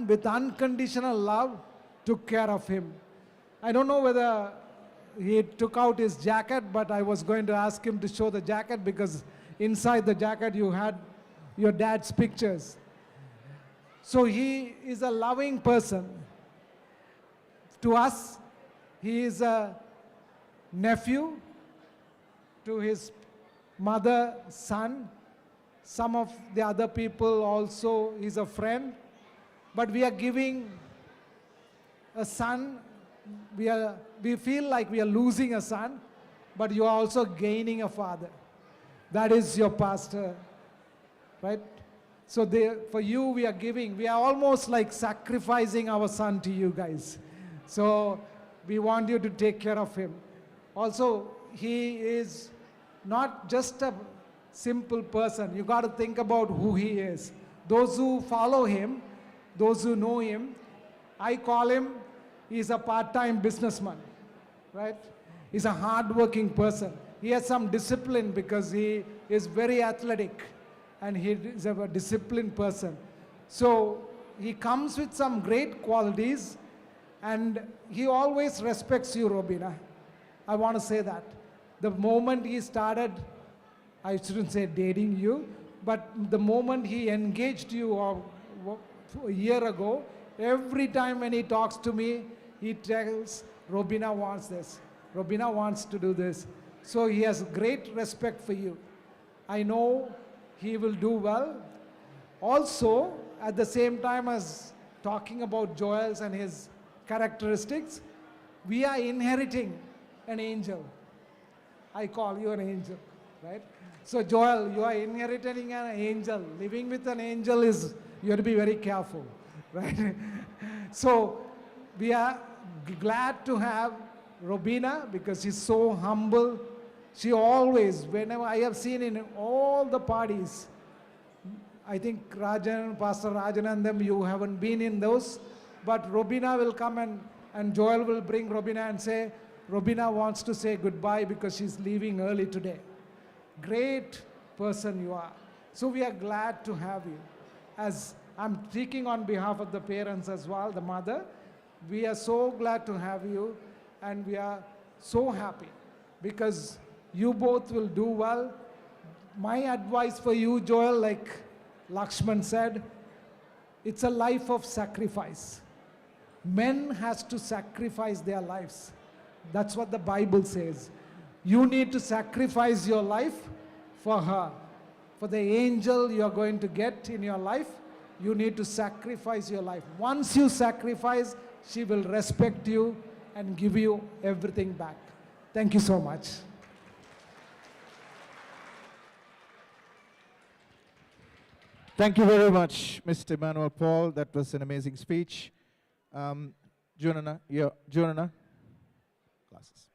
with unconditional love, took care of him. I don't know whether he took out his jacket, but I was going to ask him to show the jacket, because inside the jacket you had your dad's pictures. So he is a loving person. To us, he is a nephew. To his mother, son. Some of the other people also, he's a friend. But we are giving a son. We feel like we are losing a son, but you are also gaining a father. That is your pastor, right? So for you, we are giving. We are almost like sacrificing our son to you guys. So we want you to take care of him. Also, he is not just a simple person. You got to think about who he is. Those who follow him, those who know him, I call him, he's a part-time businessman, right? He's a hard-working person. He has some discipline because he is very athletic and he is a disciplined person. So he comes with some great qualities, and he always respects you, Robina. I want to say that. The moment he started, I shouldn't say dating you, but the moment he engaged you a year ago, every time when he talks to me, he tells, Robina wants this. Robina wants to do this. So he has great respect for you. I know he will do well. Also, at the same time as talking about Joel's and his characteristics, we are inheriting an angel. I call you an angel, right? So Joel, you are inheriting an angel. Living with an angel is, you have to be very careful, right? So we are glad to have Robina because she's so humble. She always, whenever I have seen in all the parties, I think Rajan, Pastor Rajan and them, you haven't been in those, but Robina will come and Joel will bring Robina and say, Robina wants to say goodbye because she's leaving early today. Great person you are. So we are glad to have you. As I'm speaking on behalf of the parents as well, the mother, we are so glad to have you, and we are so happy because you both will do well. My advice for you, Joel, like Lakshman said, it's a life of sacrifice. Men has to sacrifice their lives. That's what the Bible says. You need to sacrifice your life for her. For the angel you are going to get in your life, you need to sacrifice your life. Once you sacrifice, she will respect you and give you everything back. Thank you so much. Thank you very much, Mr. Emmanuel Paul. That was an amazing speech. Junana, glasses.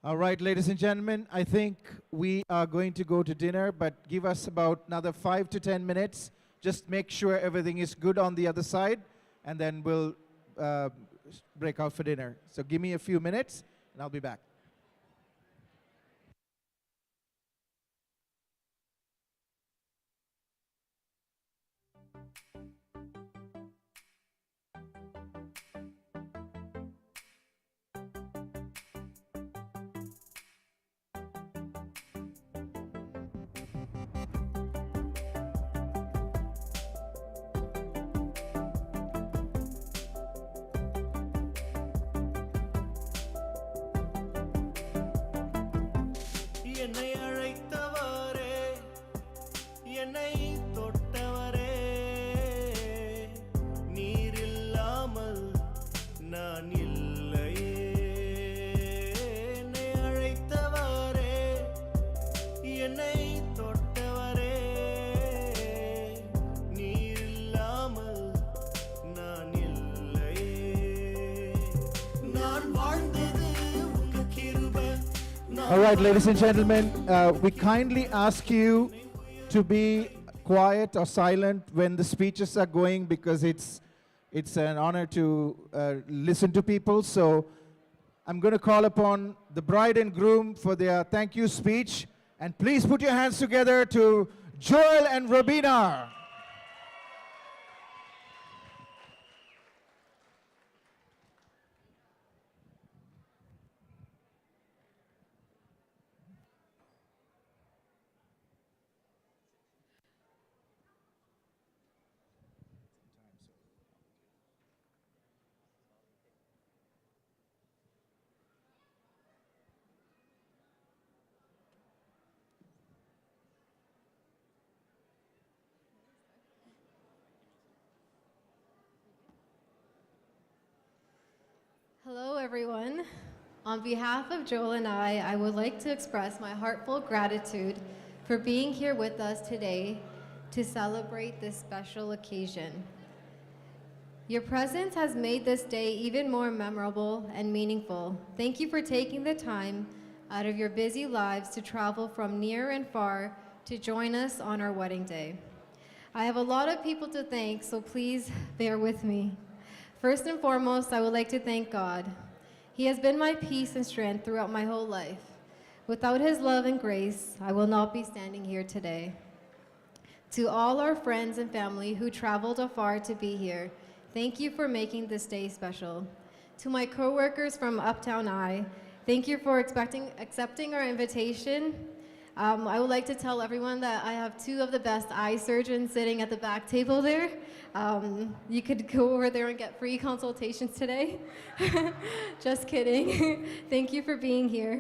All right, ladies and gentlemen, I think we are going to go to dinner, but give us about another 5 to 10 minutes. Just make sure everything is good on the other side, and then we'll break out for dinner. So give me a few minutes, and I'll be back. என்னை அழைத்தவரே என்னை தொட்டவரே நீர் இல்லாமல் நான் இல்லையே என்னை அழைத்தவரே என்னை தொட்டவரே நீர் இல்லாமல் நான் இல்லையே நான் வாழ்ந்தது உங்க கிருபை All right, ladies and gentlemen, we kindly ask you to be quiet or silent when the speeches are going, because it's an honor to listen to people. So I'm going to call upon the bride and groom for their thank you speech. And please put your hands together to Joel and Robina. Hello, everyone. On behalf of Joel and I would like to express my heartfelt gratitude for being here with us today to celebrate this special occasion. Your presence has made this day even more memorable and meaningful. Thank you for taking the time out of your busy lives to travel from near and far to join us on our wedding day. I have a lot of people to thank, so please bear with me. First and foremost, I would like to thank God. He has been my peace and strength throughout my whole life. Without His love and grace, I will not be standing here today. To all our friends and family who traveled afar to be here, thank you for making this day special. To my coworkers from Uptown I, thank you for accepting our invitation. I would like to tell everyone that I have two of the best eye surgeons sitting at the back table there. You could go over there and get free consultations today. Just kidding. Thank you for being here.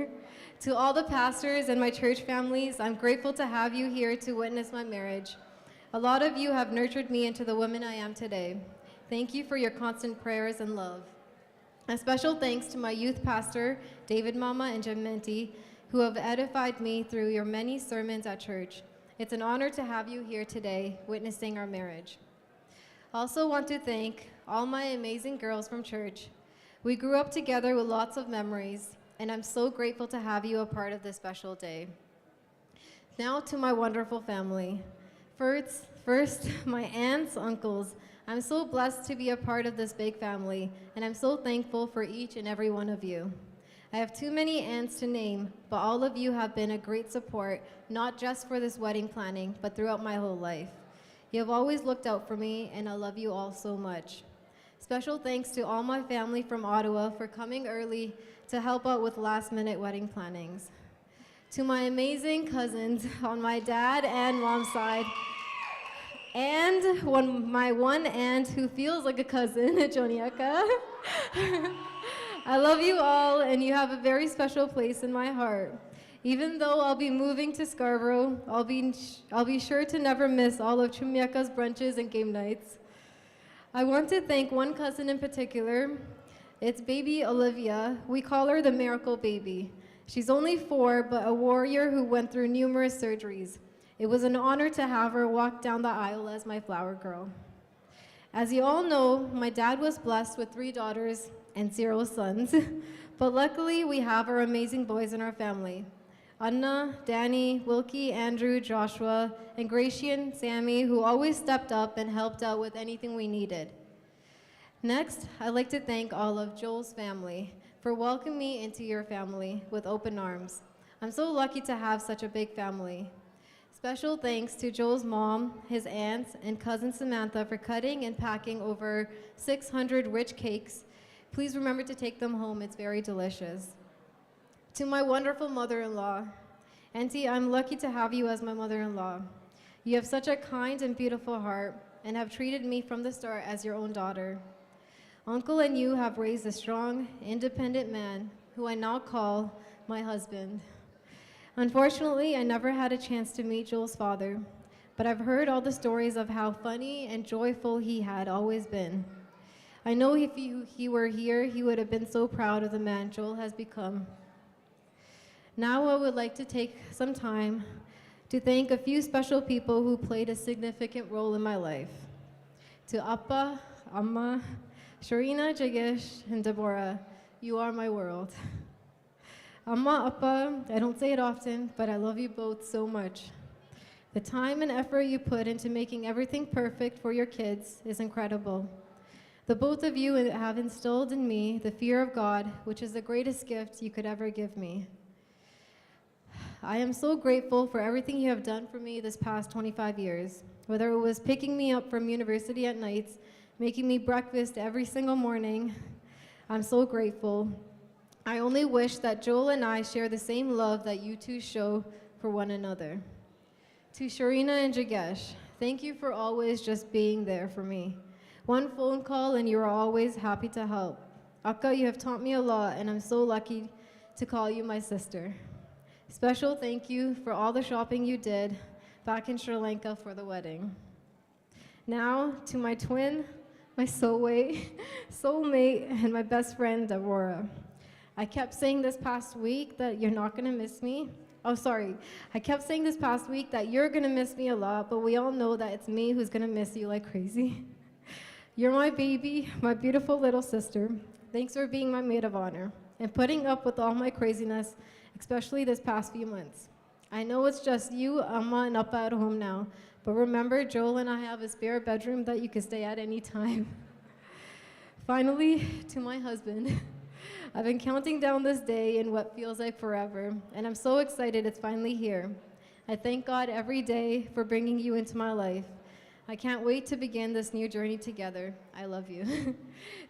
To all the pastors and my church families, I'm grateful to have you here to witness my marriage. A lot of you have nurtured me into the woman I am today. Thank you for your constant prayers and love. A special thanks to my youth pastor, David Mama and Jim Menti, who have edified me through your many sermons at church. It's an honor to have you here today, witnessing our marriage. Also want to thank all my amazing girls from church. We grew up together with lots of memories, and I'm so grateful to have you a part of this special day. Now to my wonderful family. First, my aunts, uncles. I'm so blessed to be a part of this big family, and I'm so thankful for each and every one of you. I have too many aunts to name, but all of you have been a great support, not just for this wedding planning, but throughout my whole life. You have always looked out for me, and I love you all so much. Special thanks to all my family from Ottawa for coming early to help out with last-minute wedding plannings. To my amazing cousins on my dad and mom's side, and my one aunt who feels like a cousin, Joniaka. I love you all, and you have a very special place in my heart. Even though I'll be moving to Scarborough, I'll be sure to never miss all of Chumiaka's brunches and game nights. I want to thank one cousin in particular. It's baby Olivia. We call her the miracle baby. She's only 4, but a warrior who went through numerous surgeries. It was an honor to have her walk down the aisle as my flower girl. As you all know, my dad was blessed with 3 daughters and 0 sons, but luckily we have our amazing boys in our family. Anna, Danny, Wilkie, Andrew, Joshua, and Gratian, Sammy, who always stepped up and helped out with anything we needed. Next, I'd like to thank all of Joel's family for welcoming me into your family with open arms. I'm so lucky to have such a big family. Special thanks to Joel's mom, his aunts, and cousin Samantha for cutting and packing over 600 rich cakes. Please remember to take them home, it's very delicious. To my wonderful mother-in-law, Auntie, I'm lucky to have you as my mother-in-law. You have such a kind and beautiful heart and have treated me from the start as your own daughter. Uncle and you have raised a strong, independent man who I now call my husband. Unfortunately, I never had a chance to meet Joel's father, but I've heard all the stories of how funny and joyful he had always been. I know if he were here, he would have been so proud of the man Joel has become. Now I would like to take some time to thank a few special people who played a significant role in my life. To Appa, Amma, Sharina, Jagesh, and Deborah, you are my world. Amma, Appa, I don't say it often, but I love you both so much. The time and effort you put into making everything perfect for your kids is incredible. The both of you have instilled in me the fear of God, which is the greatest gift you could ever give me. I am so grateful for everything you have done for me this past 25 years, whether it was picking me up from university at nights, making me breakfast every single morning. I'm so grateful. I only wish that Joel and I share the same love that you two show for one another. To Sharina and Jagesh, thank you for always just being there for me. One phone call and you are always happy to help. Akka, you have taught me a lot and I'm so lucky to call you my sister. Special thank you for all the shopping you did back in Sri Lanka for the wedding. Now to my twin, my soulmate, and my best friend, Aurora. I kept saying this past week that you're not gonna miss me. Oh, sorry. I kept saying this past week that you're gonna miss me a lot, but we all know that it's me who's gonna miss you like crazy. You're my baby, my beautiful little sister. Thanks for being my maid of honor and putting up with all my craziness, especially this past few months. I know it's just you, Amma, and Appa at home now, but remember, Joel and I have a spare bedroom that you can stay at any time. Finally, to my husband. I've been counting down this day in what feels like forever, and I'm so excited it's finally here. I thank God every day for bringing you into my life. I can't wait to begin this new journey together. I love you.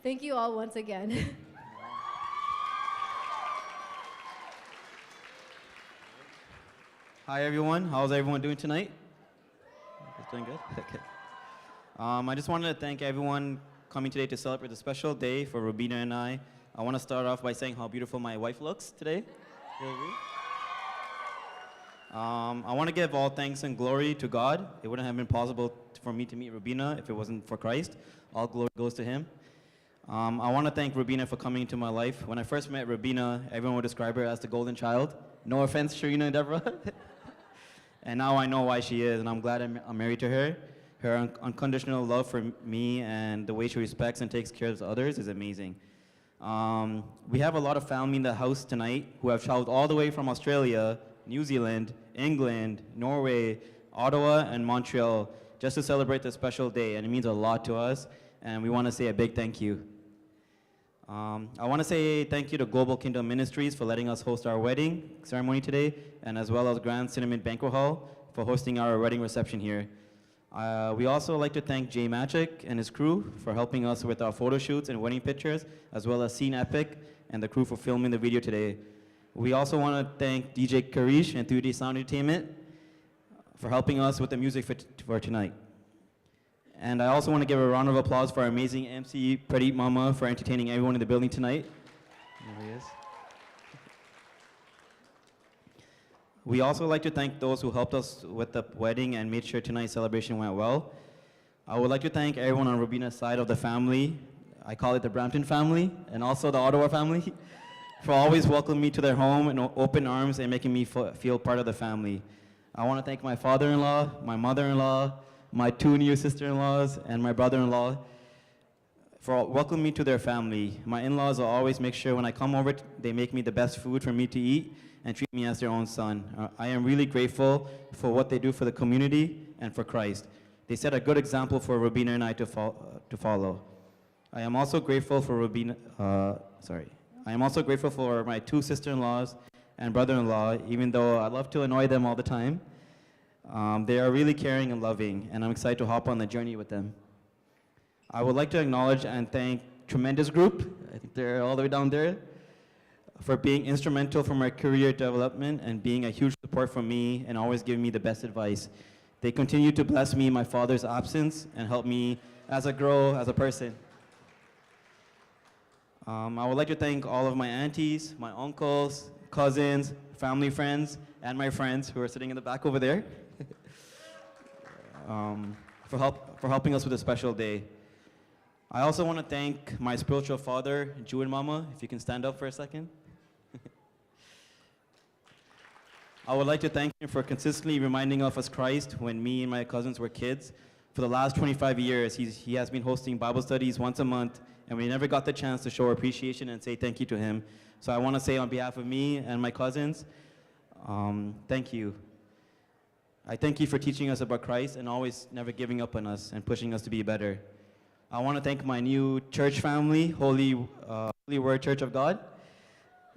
Thank you all once again. Hi everyone, how's everyone doing tonight? Doing good? Okay. I just wanted to thank everyone coming today to celebrate the special day for Robina and I. I want to start off by saying how beautiful my wife looks today. I want to give all thanks and glory to God. It wouldn't have been possible for me to meet Robina if it wasn't for Christ. All glory goes to him. I want to thank Robina for coming into my life. When I first met Robina, everyone would describe her as the golden child. No offense, Sharina and Deborah. And now I know why she is, and I'm glad I'm married to her. Her unconditional love for me and the way she respects and takes care of others is amazing. We have a lot of family in the house tonight who have traveled all the way from Australia, New Zealand, England, Norway, Ottawa, and Montreal just to celebrate this special day, and it means a lot to us, and we want to say a big thank you. I want to say thank you to Global Kingdom Ministries for letting us host our wedding ceremony today, and as well as Grand Cinnamon Banquet Hall for hosting our wedding reception here. We also like to thank Jay Magic and his crew for helping us with our photo shoots and wedding pictures, as well as Scene Epic and the crew for filming the video today. We also want to thank DJ Karish and 3D Sound Entertainment for helping us with the music for tonight. And I also want to give a round of applause for our amazing MC, Pradeep Mama, for entertaining everyone in the building tonight. There he is. We also like to thank those who helped us with the wedding and made sure tonight's celebration went well. I would like to thank everyone on Robina's side of the family. I call it the Brampton family, and also the Ottawa family, for always welcoming me to their home in open arms and making me feel part of the family. I want to thank my father-in-law, my mother-in-law, my 2 new sister-in-laws, and my brother-in-law for welcoming me to their family. My in-laws will always make sure when I come over, they make me the best food for me to eat and treat me as their own son. I am really grateful for what they do for the community and for Christ. They set a good example for Robina and I to follow. I am also grateful for I am also grateful for my 2 sister-in-laws and brother-in-law, even though I love to annoy them all the time. They are really caring and loving, and I'm excited to hop on the journey with them. I would like to acknowledge and thank Tremendous Group, I think they're all the way down there, for being instrumental for my career development and being a huge support for me and always giving me the best advice. They continue to bless me in my father's absence and help me as I grow as a person. I would like to thank all of my aunties, my uncles, cousins, family friends, and my friends who are sitting in the back over there for helping us with a special day. I also want to thank my spiritual father, Jew and Mama, if you can stand up for a second. I would like to thank him for consistently reminding of us Christ when me and my cousins were kids. For the last 25 years, he has been hosting Bible studies once a month, and we never got the chance to show appreciation and say thank you to him. So I want to say on behalf of me and my cousins, thank you. I thank you for teaching us about Christ and always never giving up on us and pushing us to be better. I want to thank my new church family, Holy Word Church of God.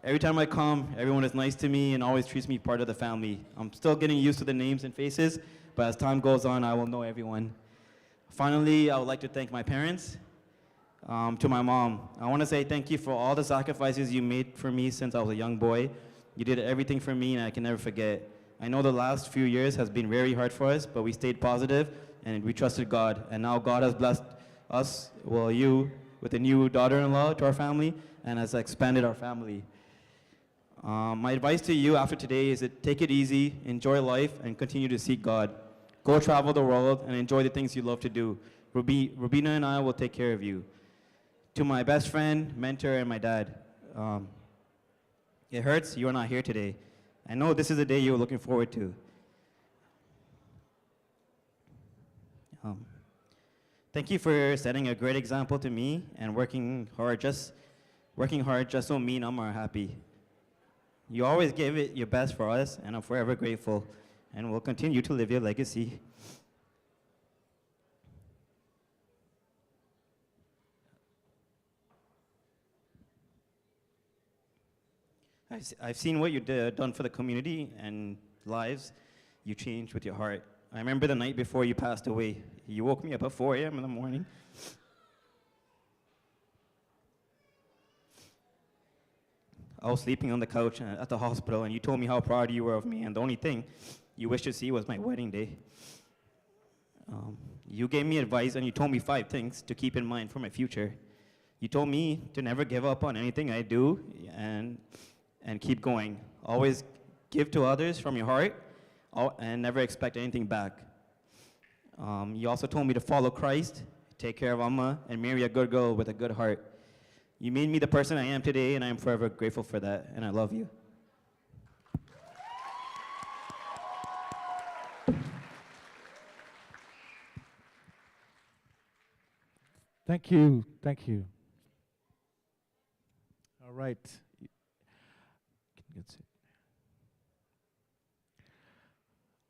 Every time I come, everyone is nice to me and always treats me part of the family. I'm still getting used to the names and faces, but as time goes on, I will know everyone. Finally, I would like to thank my parents. To my mom, I want to say thank you for all the sacrifices you made for me since I was a young boy. You did everything for me, and I can never forget. I know the last few years has been very hard for us, but we stayed positive, and we trusted God. And now God has blessed us, well, you, with a new daughter-in-law to our family, and has expanded our family. My advice to you after today is to take it easy, enjoy life, and continue to seek God. Go travel the world and enjoy the things you love to do. Robina and I will take care of you. To my best friend, mentor, and my dad, it hurts you're not here today. I know this is a day you were looking forward to. Thank you for setting a great example to me and working hard just so me and Amma are happy. You always gave it your best for us, and I'm forever grateful, and will continue to live your legacy. I've seen what you done for the community and lives you changed with your heart. I remember the night before you passed away. You woke me up at 4 a.m. in the morning. I was sleeping on the couch at the hospital, and you told me how proud you were of me, and the only thing you wished to see was my wedding day. You gave me advice, and you told me 5 things to keep in mind for my future. You told me to never give up on anything I do, and keep going. Always give to others from your heart, and never expect anything back. You also told me to follow Christ, take care of Amma, and marry a good girl with a good heart. You made me the person I am today, and I am forever grateful for that, and I love you. Thank you. Thank you. All right.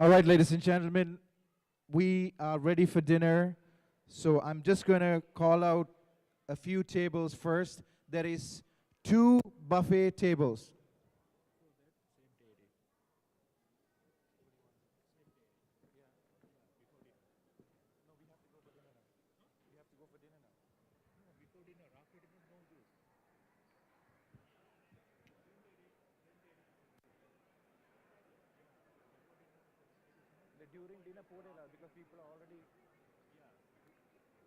All right, ladies and gentlemen, we are ready for dinner. So I'm just going to call out a few tables first. There is 2 buffet tables. During dinner, because people are already.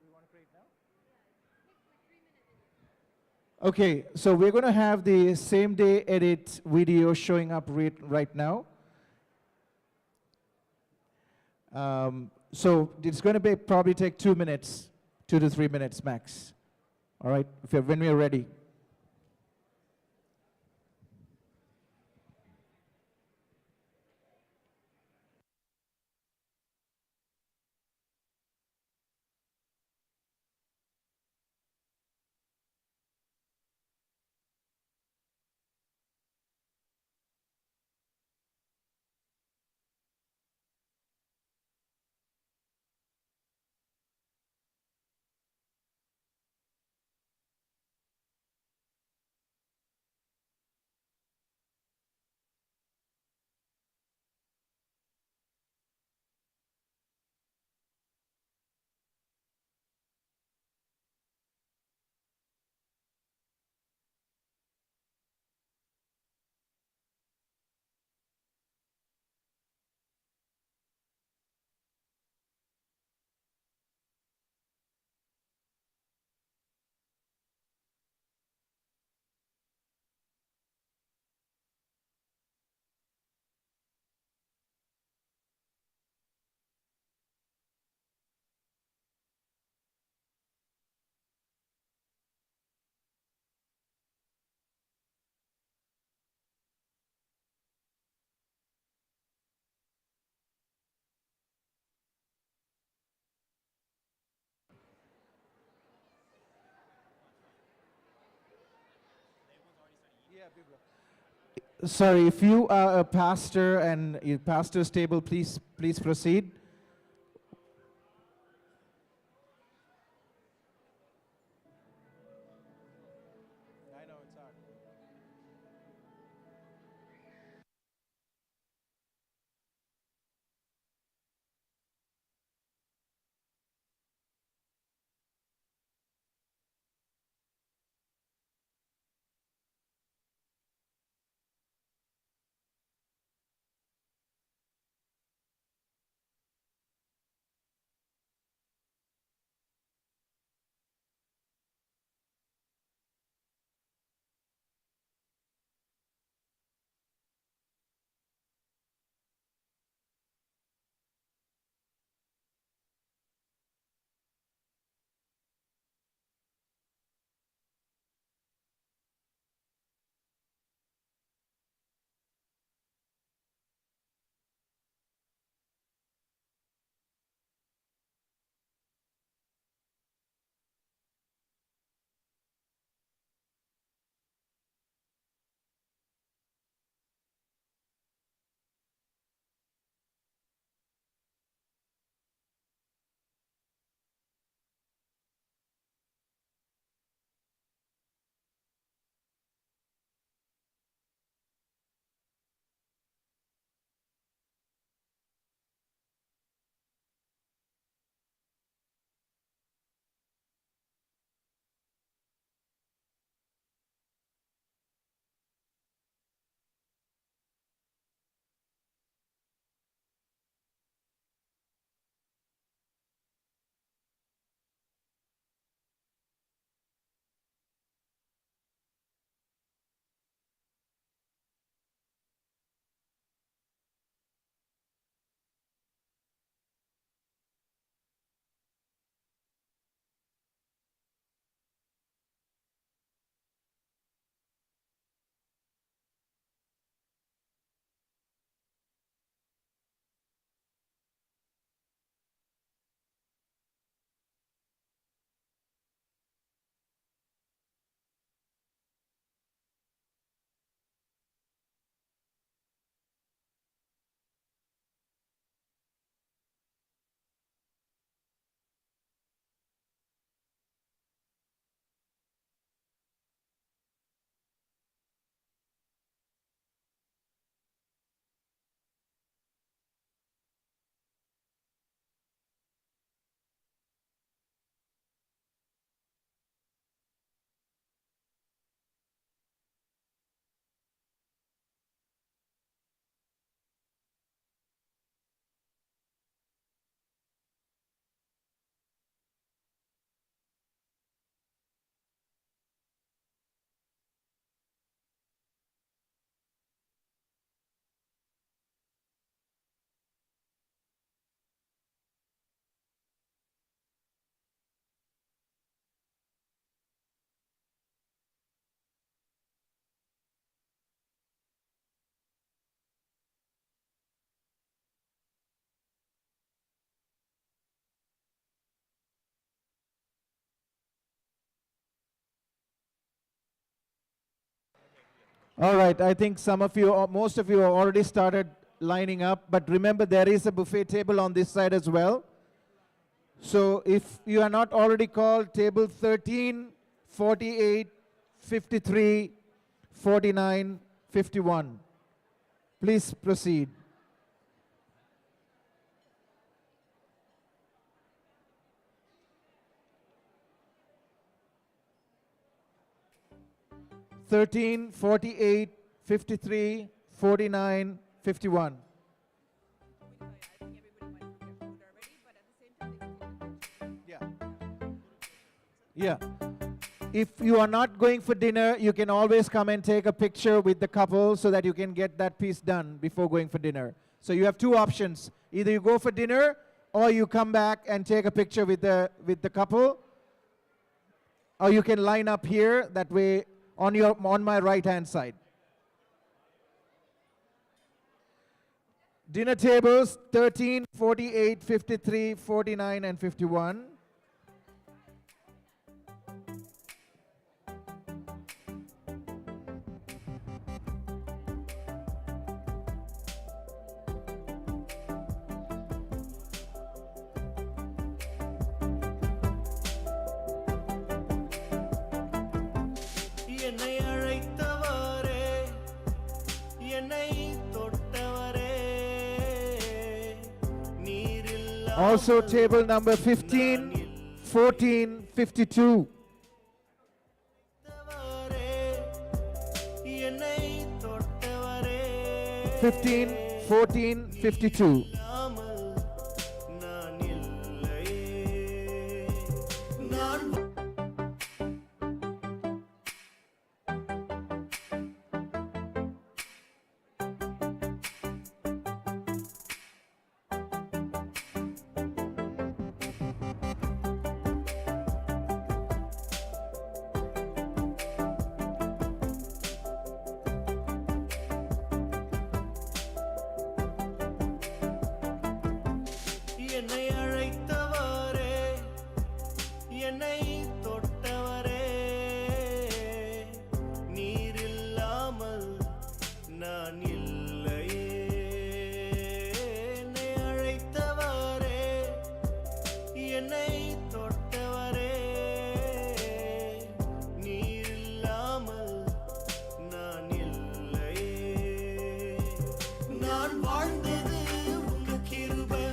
We want to pray it now? Okay, so we're going to have the same day edit video showing up right now. So it's going to probably take 2 minutes, 2 to 3 minutes max. All right, when we are ready. Sorry, if you are a pastor and your pastor's table, please proceed. All right, I think some of you, or most of you have already started lining up, but remember there is a buffet table on this side as well. So if you are not already called, table 13, 48, 53, 49, 51. Please proceed. Thirteen, 48, 53, 49, 51. Yeah. If you are not going for dinner, you can always come and take a picture with the couple so that you can get that piece done before going for dinner. So you have two options. Either you go for dinner or you come back and take a picture with the couple. Or you can line up here, that way on my right-hand side. Dinner tables 13, 48, 53, 49, and 51. Also table number 15, 14, 52. என்னை தொட்டவரே 15, 14, 52. இல்லாமல் நான் இல்லையே நான் என்னை அழைத்தவரே என்னை தொட்டவரே நீர் இல்லாமல் நான் இல்லையே என்னை அழைத்தவரே என்னை தொட்டவரே நீர் இல்லாமல் நான் இல்லையே நான் வாழ்ந்தது உங்க கிருபை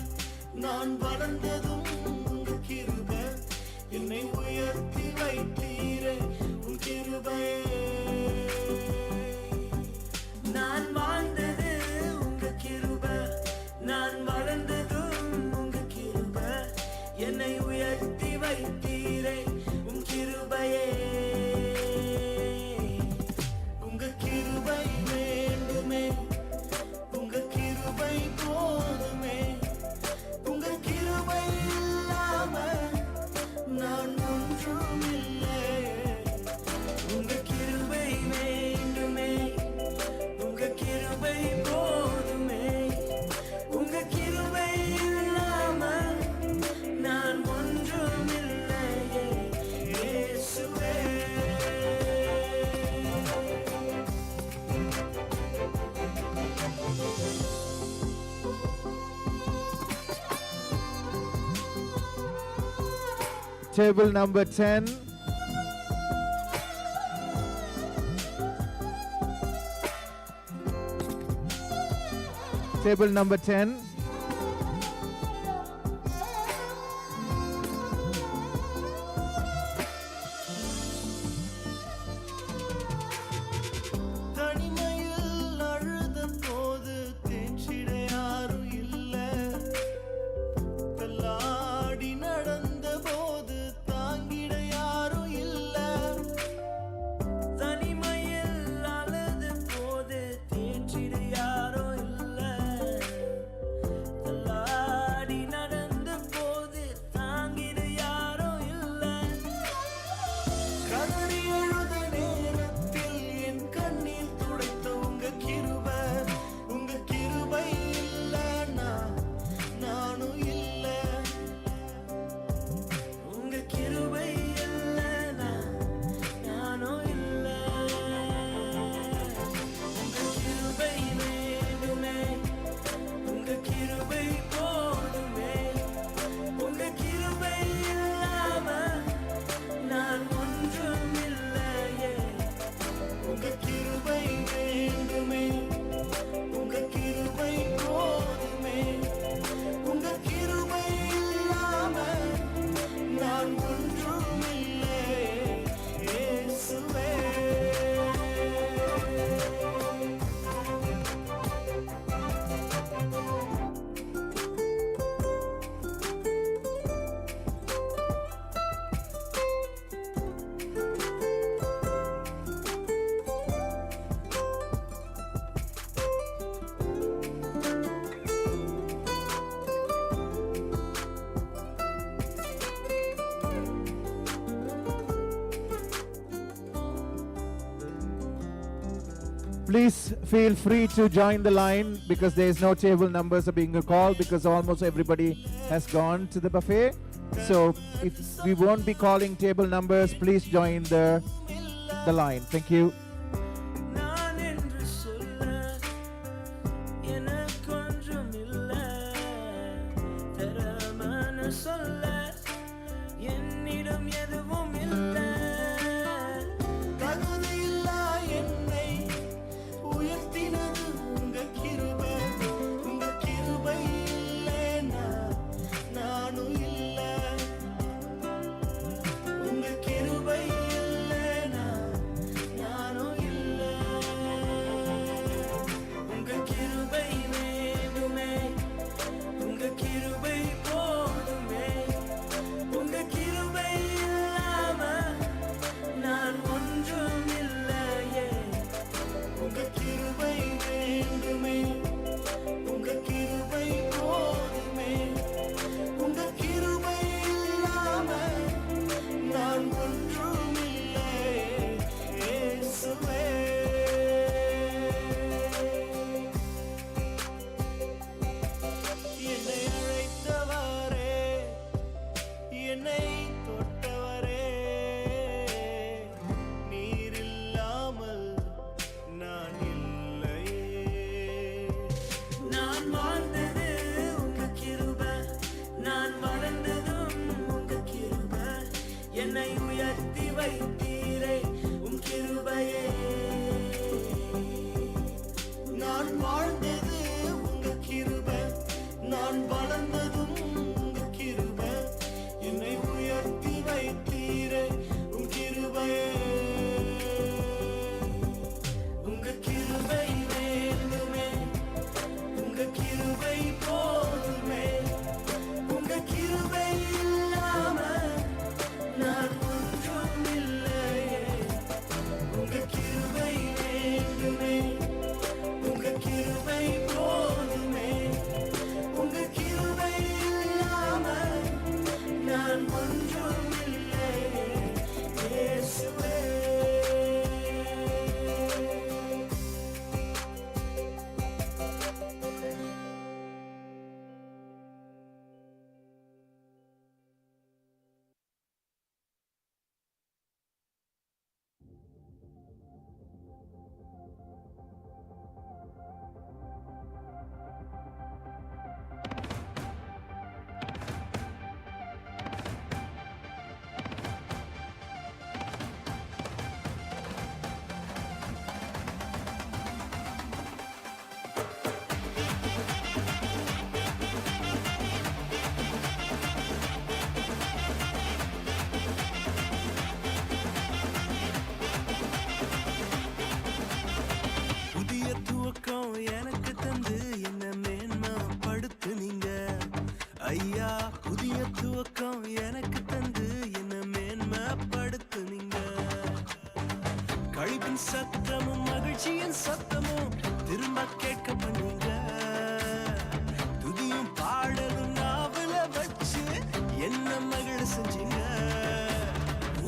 நான் வளர்ந்ததும் உங்க கிருபை என்னை உயர்த்தி வைத்தீரே உன் கிருபையே நான் வாழ்ந்தது உங்க கிருபை நான் வளர்ந்ததும் உங்க கிருபை என்னை உயர்த்தி வைத்தீரே உன் கிருபையே உங்க கிருபை வேண்டுமே உங்க கிருபை போதுமே உங்க கிருபை இல்லாம நான் ஒன்றும் இல்லையே உங்க கிருபை வேண்டுமே உங்க கிருபை போதுமே உங்க கிருபை இல்லாம நான் ஒன்றும் இல்லையே இயேசுவே Table number 10. Table number 10. தனிமையில் அழுத போது தேற்றிட யாரும் இல்ல தள்ளாடி நடந்த போது தாங்கிட யாரும் இல்ல தனிமையில் அழுத போது தேற்றிட யாரும் இல்ல தள்ளாடி நடந்த போது தாங்கிட யாரும் இல்ல கதறி எழுத நேரத்தில் என் கண்ணீர் துடைத்த உங்க கிருபை இல்லைன்னா நானும் இல்ல உங்க கிருபை இல்லைன்னா நானும் இல்ல உங்க கிருபை வேண்டுமே உங்க கிருபை போதுமே உங்க கிருபை இல்லாம நான் ஒன்றும் இல்லையே உங்க கிருபை வேண்டுமே உங்க கிருபை போதுமே உங்க கிருபை இல்லாம நான் ஒன்றும் இல்லையே இயேசுவே Please feel free to join the line because there is no table numbers are being called because almost everybody has gone to the buffet. So if we won't be calling table numbers, please join the line. Thank you. நான் என்று சொல்ல எனக்கொன்றும் இல்ல தரமான சொல்ல என்னிடம் எதுவும் இல்ல தகுதியில்லா என்னை உயர்த்தினது உங்க கிருபை இல்லைன்னா தொட்டவரே நீரில்லாமல் நான் இல்லையே. நான் வாழ்ந்தது உங்க கிருபை, நான் வளர்ந்ததும் உங்க கிருபை, என்னை உயர்த்தி வைத்தீரே உம் கிருபையே. நான் வாழ்ந்தது உங்க கிருபை, நான் வளர்ந்ததும் உங்க கிருபை, என்னை உயர்த்தி வைத்தீரே உம் கிருபையே. உங்க கிருபை வேண்டுமே, உங்க கிருபை போதுமே, உங்க கிருபை இல்லாம நான் ஒன்றும் இல்லையே. உங்க கிருபை வேண்டுமே, உங்க கிருபை போதுமே, உங்க கிருபை இல்லாம நான் ஒன்றும் இல்லையே இயேசுவே. புதிய துவக்கம் எனக்கு தந்து என்ன மேன்மைப்படுத்துனீங்க ஐயா. புதிய துவக்கம் எனக்கு தந்து என்ன மேன்மைப்படுத்துனீங்க. கழிப்பின் சத்தமும் மகிழ்ச்சியின் சத்தமும் திரும்ப கேட்க பண்ணீங்க. துதியும் பாடலும் நாவல வச்சு என்ன மகிழ செஞ்சீங்க.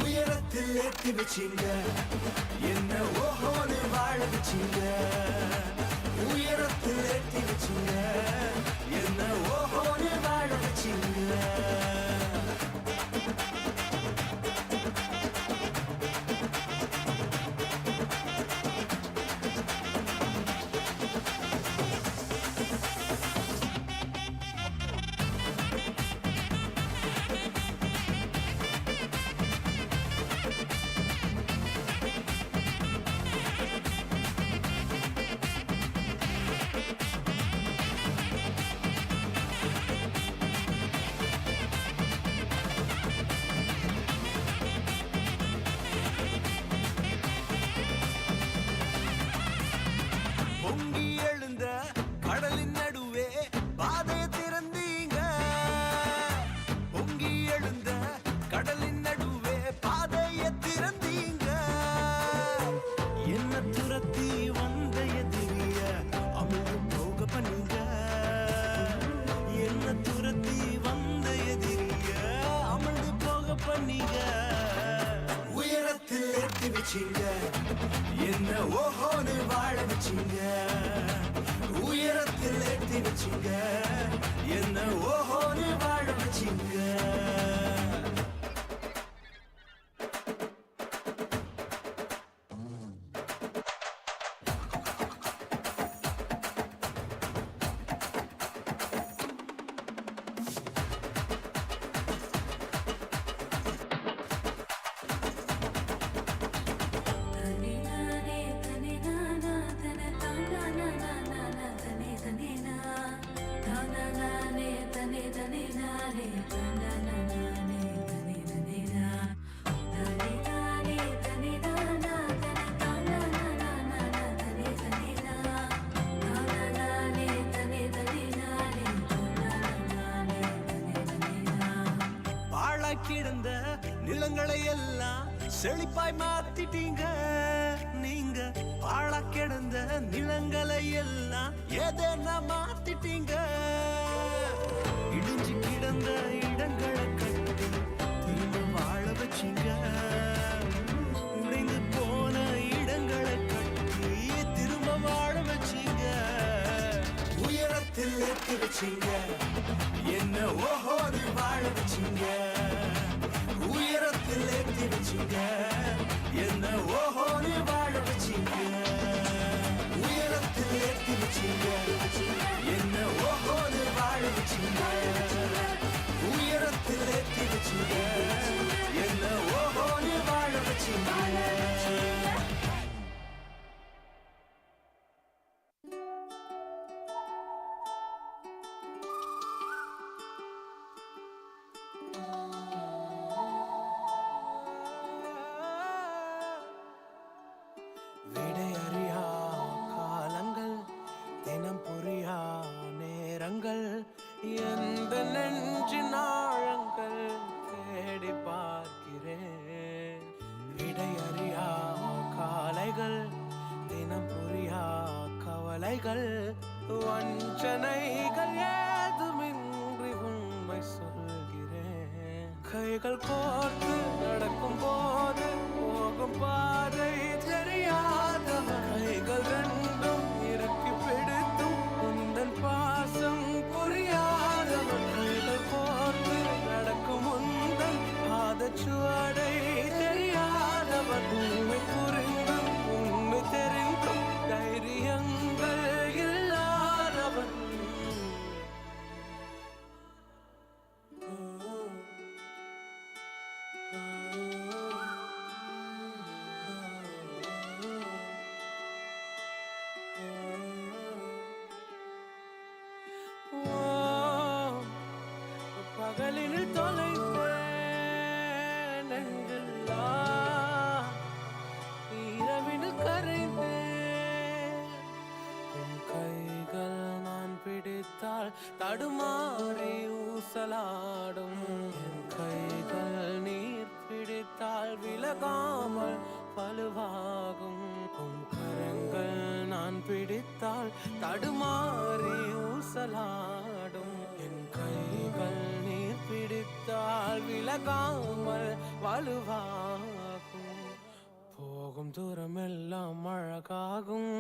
உயரத்தில் ஏற்றி வச்சீங்க, என்ன ஓஹோன்னு வாழ வச்சீங்க. உயரத்தில் ஏற்றி வச்சீங்க, என்ன ஓஹோன்னு வாழ வச்சீங்க. பொங்கி எழுந்த கடலின் நடுவே பாதைய திறந்தீங்க. பொங்கி எழுந்த கடலின் நடுவே பாதைய திறந்தீங்க. என்ன துரத்தி வந்த எதிரிய அமிழ்ந்து போக பண்ணீங்க. என்ன துரத்தி வந்த எதிரிய அமிழ்ந்து போக பண்ணீங்க. உயரத்தில் ஏற்றி வச்சீங்க, என்ன ஓஹோன்னு வாழ வச்சீங்க. உயரத்தில் ஏற்றி வச்சீங்க, என்ன ஓஹோன்னு வாழ வச்சீங்க. கிடந்த நிலங்களை எல்லாம் செழிப்பாய் மாத்திட்டீங்க. நீங்க பாழா கிடந்த நிலங்களை எல்லாம் ஏதேனா மாத்திட்டீங்க. இடிஞ்சு கிடந்த இடங்களை கட்டி திரும்ப வாழ வச்சீங்க. உடைந்து போன இடங்களை கட்டி திரும்ப வாழ வச்சீங்க. உயரத்தில் ஏற்றி வச்சீங்க, என்ன ஓஹோன்னு வாழ வச்சீங்க. இடையறியா காலைகள் தினம் புரியா கவலைகள் வஞ்சனைகள் ஏதுமின்றி உண்மை சொல்கிறேன். கைகள் கோர்த்து நடக்கும் போது போகும் பாதை தெரியாதவன் கைகள் ரெண்டும் இறுக்கி பிடித்தும் உந்தன் பாசம் புரியாதவன் கைகள் கோர்த்து நடக்கும் உந்தன் பாதச்சுவடை தெரியாதவன் உண்மை புரிந்தும் உண்மை தெரிந்தும் தைரியங்கள் இல்லாதவன். பகலினில் தொலைந்தேன் நெஞ்செல்லாம் இரவினில் கரைந்தேன். உன் கைகள் நான் பிடித்தால் தடுமாறி ஊசலாடும். என் கைகள் நீர் பிடித்தால் விலகாமல் வலுவாகும். உன் கரங்கள் நான் பிடித்தால் தடுமாறி ஊசலாடும். என் கைகள் நீர் பிடித்தால் விலகாமல் வலுவாகும். போகும் தூரமெல்லாம் அழகாகும்.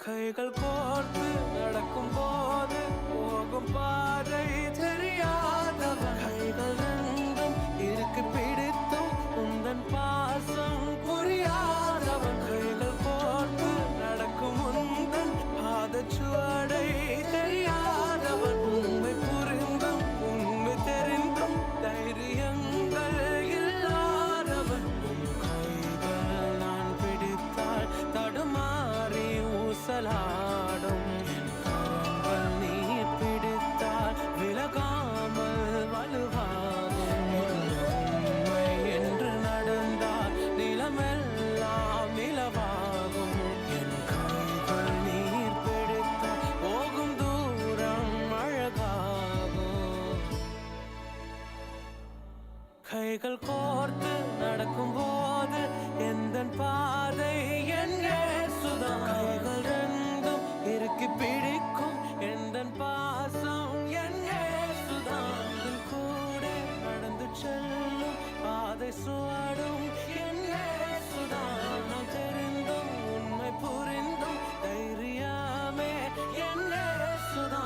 கைகள் கோர்த்து நடக்கும் போது போகும் பாதை தெரியாதவன் கைகள் ரெண்டும் இறுக்கி பிடித்தும் உந்தன் பாசம் புரியாதவன் கைகள் கோர்த்து நடக்கும் உந்தன் பாதச்சுவடை தெரியாதவன் உண்மை புரிந்தும் உண்மை தெரிந்தும் தைரியங்கள் இல்லாதவன். உன் கைகள் நான் பிடித்தால் தடுமாறி ஊசலாடும். என் கரங்கள் நீ பிடித்தால் விலகாமல் வலுவாகும். உண்மை என்று நடந்தால் நிலமெல்லாம் நிலவாகும். என் கைகள் நீர் பிடித்தால் போகும் தூரம் அழகாகும். கைகள் கோர்த்து நடக்கும் போது எந்தன் பாதை எங்கே சுதா கைகள் ரெண்டும் இறுக்கி பிடிக்கும் எந்தன் பாசம் எங்கே சுதா கூட நடந்து செல்லும் பாதை சுவடும் எங்கே சுதா நான் தெரிந்தும் உண்மை புரிந்தும் தைரியமே எங்கே சுதா.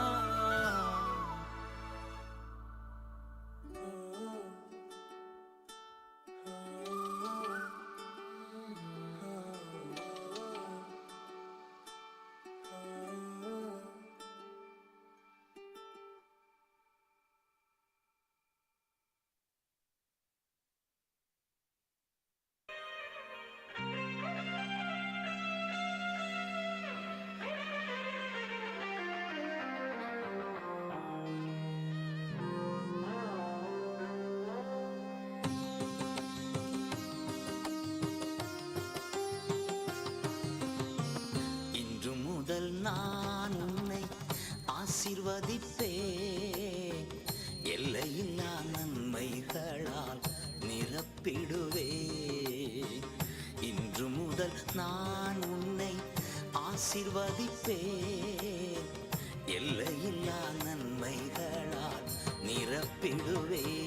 இன்று முதல் நான் உன்னை ஆசீர்வதிப்பேன். எல்லையில்லா நன்மைகளால் நிரப்பிடுவேன். இன்று முதல் நான் உன்னை ஆசீர்வதிப்பேன். எல்லையில்லா நன்மைகளால் நிரப்பிடுவேன்.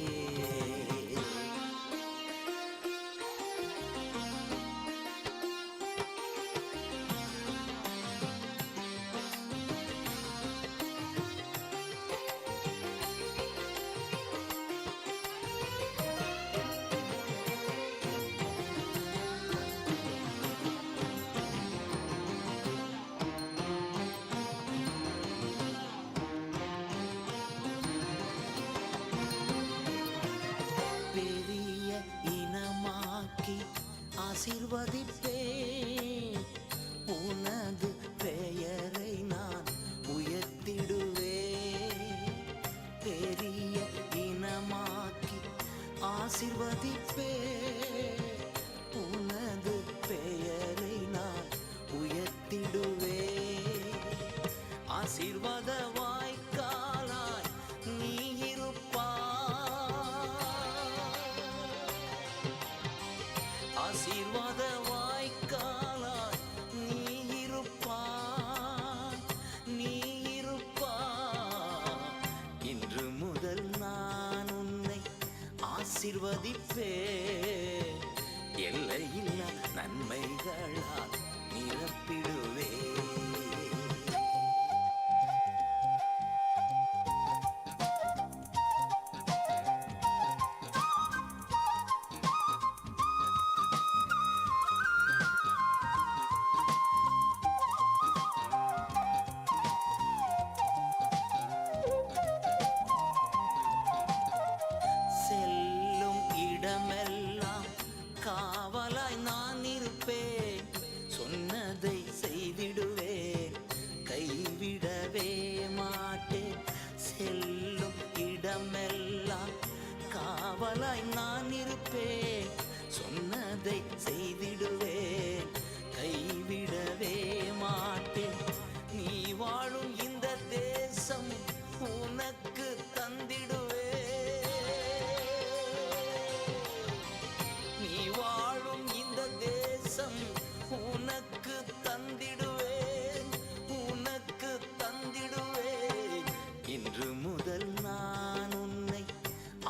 பெரிய இனமாக்கி ஆசீர்வதிப்பேன். உனது பெயரை நான் உயர்த்திடுவேன். பெரிய இனமாக்கி ஆசீர்வதிப்பேன். உனது பெயரை நான் உயர்த்திடுவேன். ஆசீர்வாத வாய்க்காலாய் நீ இருப்பாய். ஆசிர்வதிப்பே எல்லையில்லா நன்மைகளால் நிரப்பிடுவே செல்லும் இடமெல்லாம் காவலாய் நான் இருப்பேன் சொன்னதை செய்திடுவேன் கைவிடவே மாட்டேன் செல்லும் இடமெல்லாம் காவலாய் நான் இருப்பேன் சொன்னதை செய்திடுவேன் கைவிடவே மாட்டேன் நீ வாழும் இந்த தேசம் உனக்கு தந்திடுவேன் நீ வாழும் இந்த தேசம் உனக்கு தந்திடுவேன் உனக்கு தந்திடுவேன் இன்று முதல் நான் உன்னை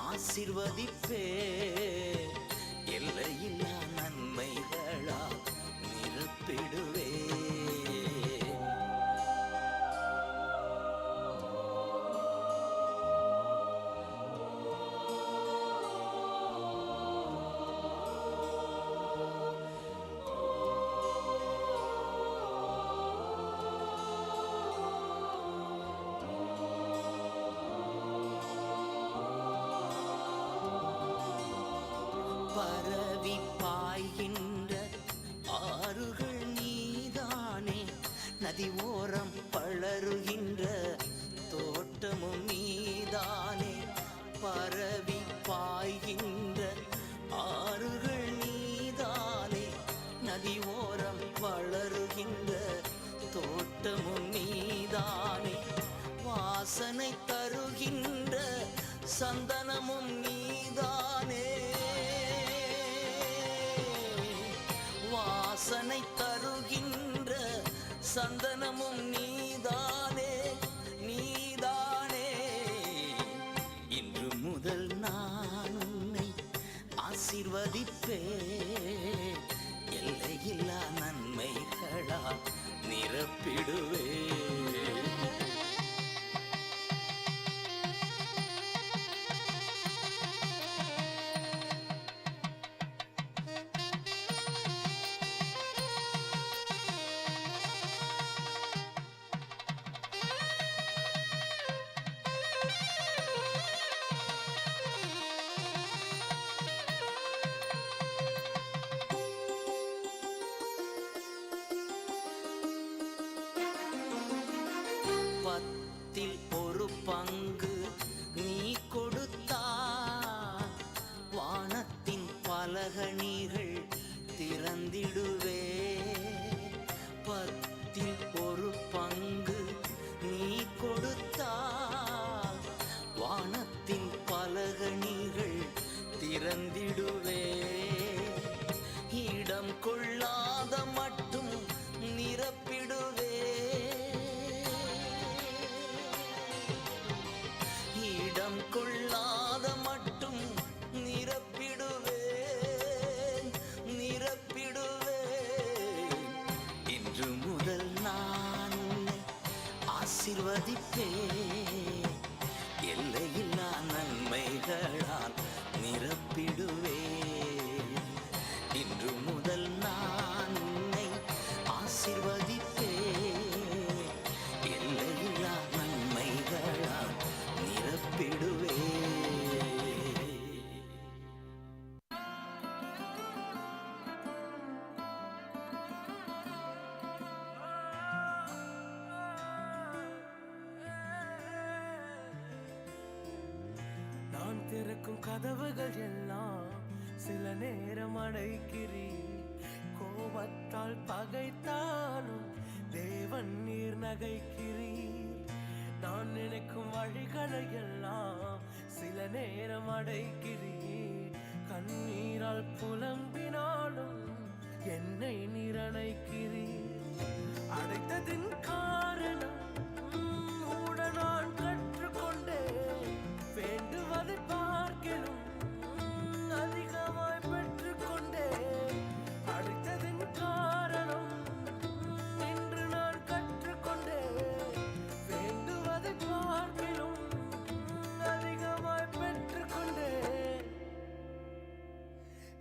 ஆசிர்வதிப்பேன் எல்லையில்லா நன்மைகளால் நிரப்பிடுவேன் பரவி பாய்கின்ற ஆறுகள் நீதானே நதி ஓரம் பளருகின்ற தோட்டமும் நீதானே பரவி பாய்கின்ற ஆறுகள் நீதானே நதி ஓரம் வளருகின்ற தோட்டமும் நீதானே வாசனை தருகின்ற சந்தனமும் நீதானே வாசனை தருகின்ற சந்தனமும் நீதானே நீதானே இன்று முதல் நான் உன்னை ஆசீர்வதிப்பேன் எல்லையில்லா நன்மைகளால் நிரப்பிடுவேன் பத்தில் ஒரு பங்கு நீ கொடுத்தா வானத்தின் பலகணிகள் திறந்திடுவே பத்தில் ஒரு பங்கு நீ கொடுத்தா வானத்தின் பலகணிகள் திறந்திடுவே இடம் கொள்ளாத மட்டும் நிரப்பிடுவே இடம் கொள்ளாத மட்டும் நிரப்பிடுவேன் நிரப்பிடுவேன் இன்று முதல் நான் உன்னை ஆசீர்வதிப்பேன் எல்லையில்லா நன்மைகளால் நிரப்பிடுவேன் இன்று முதல் நான் உன்னை ஆசீர்வதிப்பேன் எல்லையில்லா நன்மைகளால் நிரப்பிடுவேன் நான் திறக்கும் கதவுகள் எல்லாம் சில நேரம் அடைக்கிறீர் கோபத்தால் பகைத்தாலும் தேவன் நீர் நகைக்கிறீர் நான் நினைக்கும் வழிகளை எல்லாம் சில நேரம் அடைக்கிறீர் கண்ணீரால் புலம்பினாலும் என்னை நிரணைக்கிறீர் அடைத்ததின் காரணம் மூட நான் கற்றுக்கொண்டேன் வேண்டுவதை பார்க்கலும்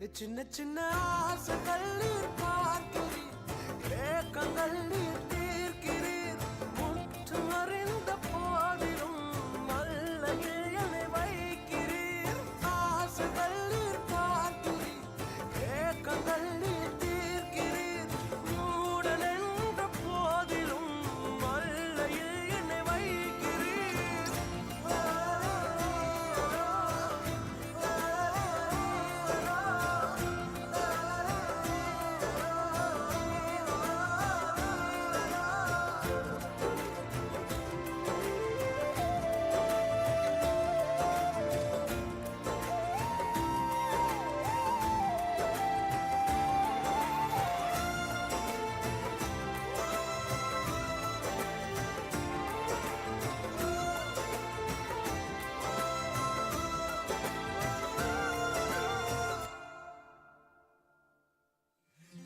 சின்ன சின்ன ஆசைகள் நீர் பார்க்கிறீர், ஏக்கங்கள் நீர் தீர்க்கிறீர். முற்றும் அறிந்த போதிலும் மல்லையில் என்னை வைக்கிறீர். ஆசைகள் நீர் பார்க்கிறீர், ஏக்கங்கள் நீர் தீர்க்கிறீர். மூடன் என்ற போதிலும் மல்லையில் என்னை வைக்கிறீர்.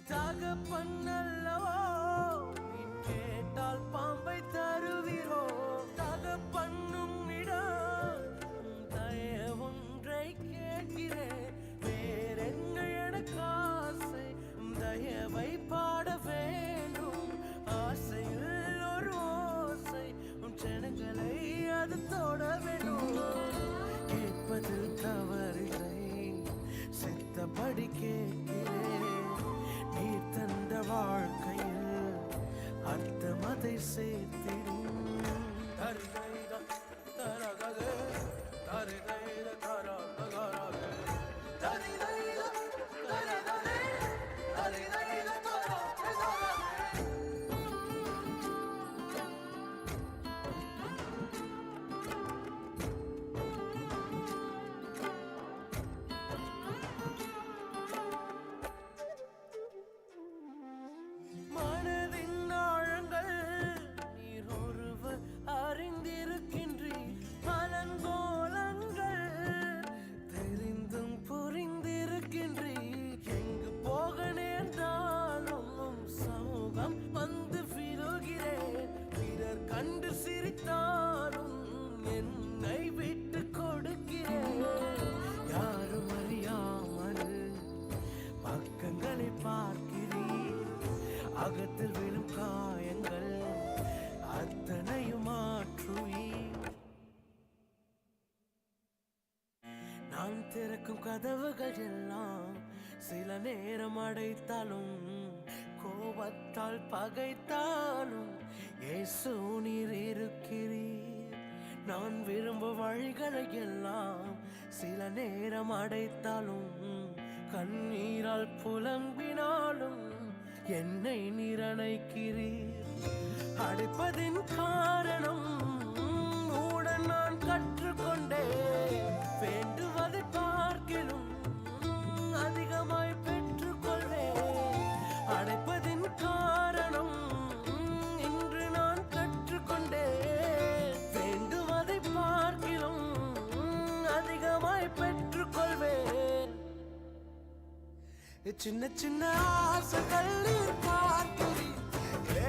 தகப்பன்னல்லவோ நீ கேட்டால் பாம்பை தருவீரோ? தகப்பன்னும் இடம் தயவொன்றை கேட்கிறேன். வேறென்ன எனக்கு ஆசை? தயவை பாட வேண்டும். ஆசையில் ஒரு ஓசை, உன் ஜனங்களை அது தொட வேண்டும். கேட்பதில் தவறில்லை, சித்தப்படி கேட்கிறேன். நீ தந்த வாழ்க்கையில் அர்த்தமதை சேர்த்திடும். தரிதைத தரகே தரிதைத தரகே தரிதைத தரகே தரிதைத தரகே. மனதின் ஆழங்கள் நீர் ஒருவர் அறிந்திருக்கின்றீர். பலங்கோலங்கள் தெரிந்தும் புரிந்திருக்கின்றீர். எங்கு போக நேர்ந்தாலும் சமூகம் வந்து விழுகிறேன். பிறர் கண்டு சிரித்தாலும் என்னை விட்டு கொடுக்கிறேன். யாரும் அறியாமல் பக்கங்களை பார்க்கிறீர். அகத்தில் விழும் காயங்கள் அத்தனையும் மாற்றுவீர். நான் திறக்கும் கதவுகள் எல்லாம் சில நேரம் அடைத்தாலும், கோபத்தால் பகைத்தாலும் இயேசு நீர் இருக்கிறீர். நான் விரும்பும் வழிகளை எல்லாம் சில நேரம் அடைத்தாலும், கண்ணீரால் புலம்பினாலும் என்னை நிரணைக்கிறீர். அடைப்பதின் காரணம் உடன் நான் கற்றுக்கொண்டேன். வேண்டுவதை பார்க்கிலும் அதிகமாய் பெற்றுக்கொள்வேன். அடைப்பதின் காரணம் இன்று நான் கற்றுக்கொண்டேன். வேண்டுவதை பார்க்கிலும் அதிகமாய் பெற்றுக்கொள்வேன். சின்ன சின்ன ஆசைகள் நீர் பார்க்கிறீர்,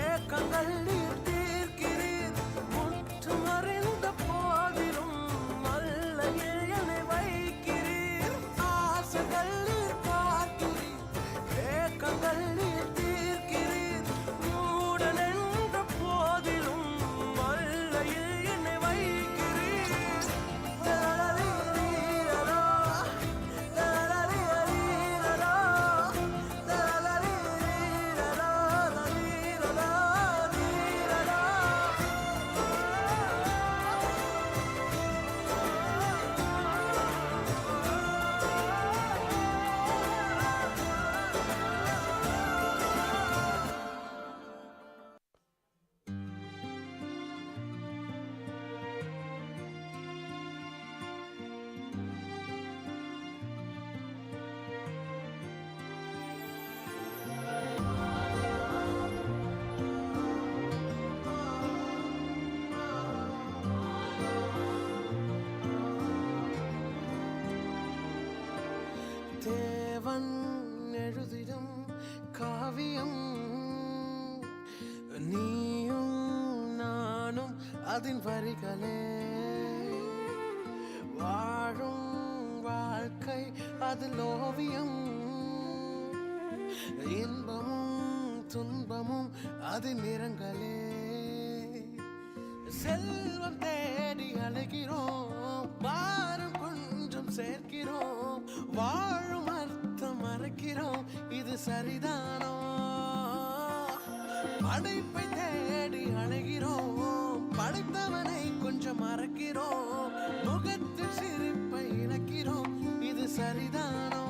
ஏக்கங்கள் நீர் தீர்க்கிறீர். முற்றும் அறிந்த போதிலும் மல்லையில் என்னை வைக்கிறீர். ஆசைகள் நீர் பார்க்கிறீர், ஏக்கங்கள் நீர் தீர்க்கிறீர். மூடன் என்ற போதிலும் மல்லையில் என்னை வைக்கிறீர். தரரீரரோ, தரரீரரோ, தரரீரரோ, தரரீரரோ, தரரீரரோ. தேவன் எழுதிடும் காவியம் நீயும் நானும் அதின் வரிகளே. வாழும் வாழ்க்கை அதில் ஓவியம் இன்பமும் துன்பமும் அது நிறங்களே. செல்வம் தேடி அழைக்கிறோம், பாரம் கொஞ்சம் சேர்க்கிறோம், வாழும் அர்த்தம் மறக்கிறோம், இது சரிதானோ? படைப்பை தேடி அழைகிறோம், படைத்தவனை கொஞ்சம் மறக்கிறோம், முகத்தில் சிரிப்பை இழக்கிறோம், இது சரிதானோ?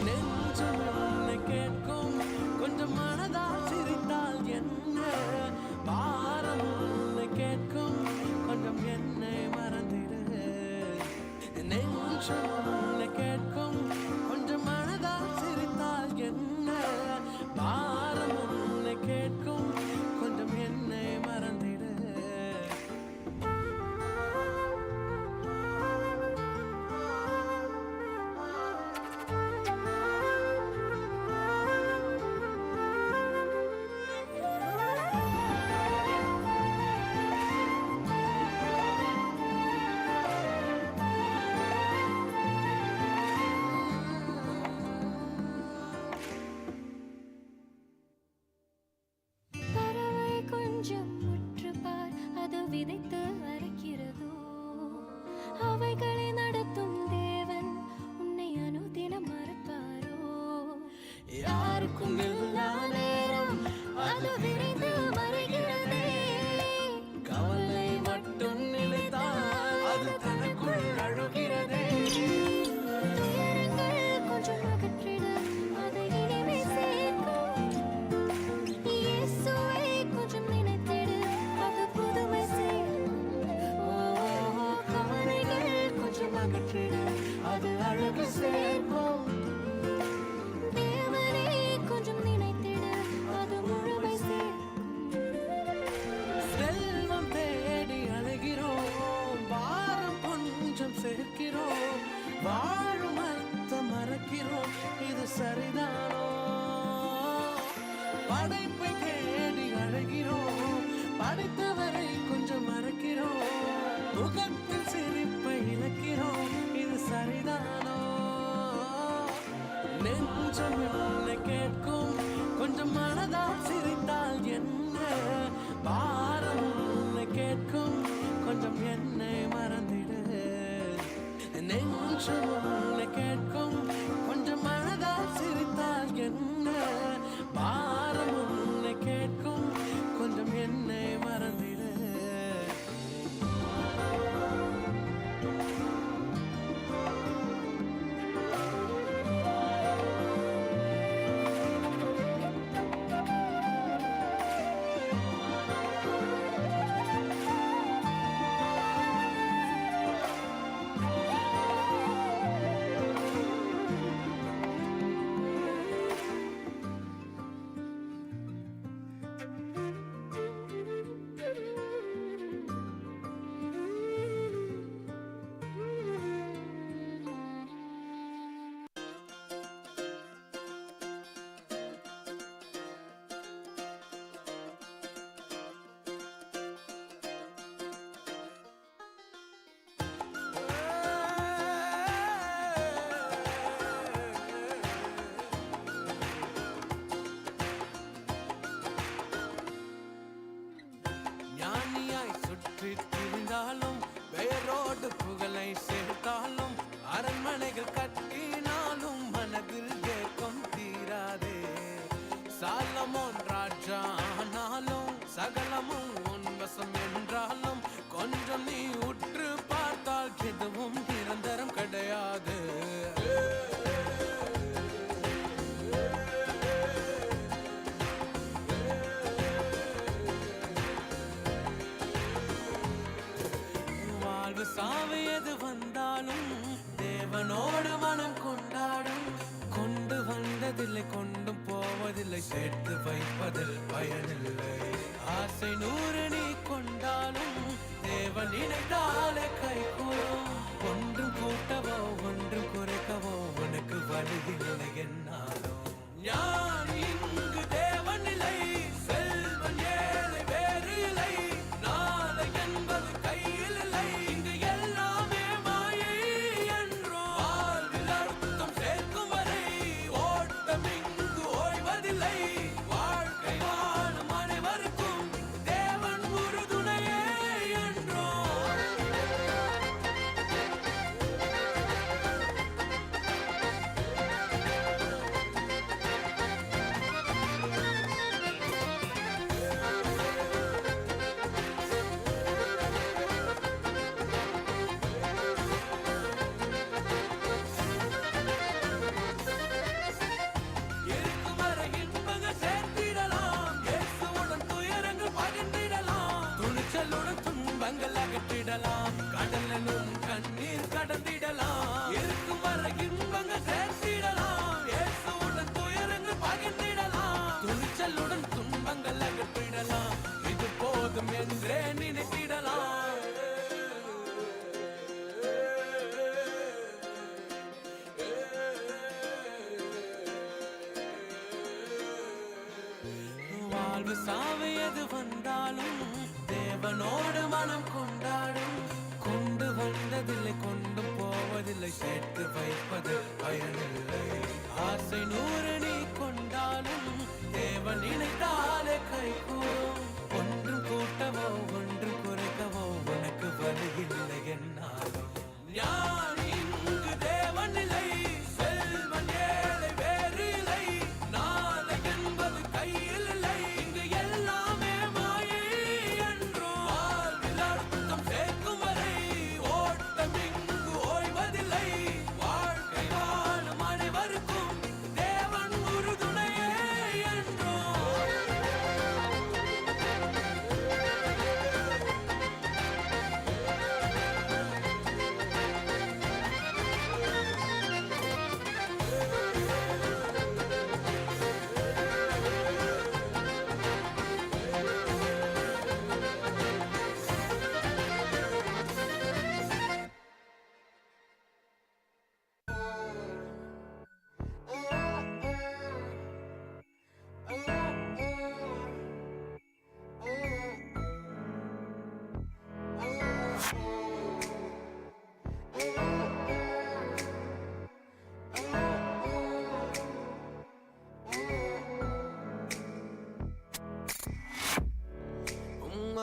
நெஞ்சம் உன்னை கேட்கும், கொஞ்சம் மனதால் சிரித்தால் என்ன? பாரம் உன்னை கேட்கும், கொஞ்சம் என்னை மறந்திடு. நெஞ்சம் உன்னை கேட்கும், கொஞ்சம் மனதால் சிரித்தால் என்ன? பாரம் உன்னை கேட்கும், கொஞ்சம் என்னை மறந்திடு. பறவை கொஞ்சம் உற்று பார், அது விதைத்து அரைக்கிறதோ. அவைகளை நடத்தும் தேவன் உன்னை அனுதினம் மறப்பாரோ? யாருக்கும் எல்லா நேரம் அது விரைந்து மறைகிறதே. கவலை மட்டும் நினைத்தால் அது தனக்குள் அழுகிறதே. துயரங்கள் கொஞ்சம் அகற்றிடு, அது இனிமை சேர்க்கும். இயேசுவை கொஞ்சம் நினைத்திடு, அது புதுமை சேர்க்கும். கவலைகள் கொஞ்சம் அகற்றிடு, அது அழகு சேர்க்கும். தேவனை கொஞ்சம் நினைத்திடு, அது முழுமை சேர்க்கும். செல்வம் தேடி அழைகிறோம், பாரம் கொஞ்சம் சேர்க்கிறோம், வாழும் அர்த்தம் மறக்கிறோம், இது சரிதானோ? படைப்பை தேடி அழைகிறோம், படைத்தவரை கொஞ்சம் மறக்கிறோம், முகத்தில் சிரிப்பை இழக்கிறோம், இது சரிதானோ? நெஞ்சம் உன்னை கேட்கும், கொஞ்சம் மனதால் சிரித்தால் என்ன? பாரம் உன்னை கேட்கும், கொஞ்சம் என்னை மறந்திடு. நெஞ்சம் உன்னை கேட்கும், கொஞ்சம் மனதால் சிரித்தால் என்ன? பாரம் உன்னை கேட்கும், கொஞ்சம் என்னை மறந்திடு. ஞானியாய் சுற்றி திரிந்தாலும், வேரோடு புகழை சேர்த்தாலும், அரண்மனைகள் கட்டினாலும் மனதில் ஏக்கம் தீராதே. சாலமோன் ராஜா ஆனாலும், சகலமும் உன் வசம் என்றாலும், கொஞ்சம் நீ உற்று பார்த்தால் எதுவும் நிரந்தரம் கிடையாது. வாழ்வு சாவு எது வந்தாலும் தேவனோடு மனம் கொண்டாடும். கொண்டு வந்ததில்லை கொண்டும் போவதில்லை, சேர்த்து வைப்பதில் பயனில்லை. ஆசை 100 நீ கொண்டாலும் தேவன் நினைத்தால் வாழ்வு சாவு எது வந்தாலும் தேவனோடு மனம் கொண்டாடும் கொண்டு வந்ததில்லை கொண்டும் போவதில்லை சேர்த்து வைப்பது பயனில்லை ஆசை 100 நீ கொண்டாலும் தேவன் நினைத்தாலே கை கூடும் ஒன்றும் கூட்டவோ ஒன்றும் குறைக்கவோ உனக்கு வழி இல்லை என்னாலும் ஞானி இங்கு தேவன் இல்லை செல்வன் ஏழை வேறு இல்லை நாளை என்பது கையில் இல்லை இங்கு எல்லாமே மாயை என்றோ வாழ்வில் அர்த்தம் சேர்க்கும் வரை ஓட்டம் இங்கு ஓய்வதில்லை வாழ்க்கை வாழும் அனைவருக்கும் தேவன் உறுதுணையே என்றோ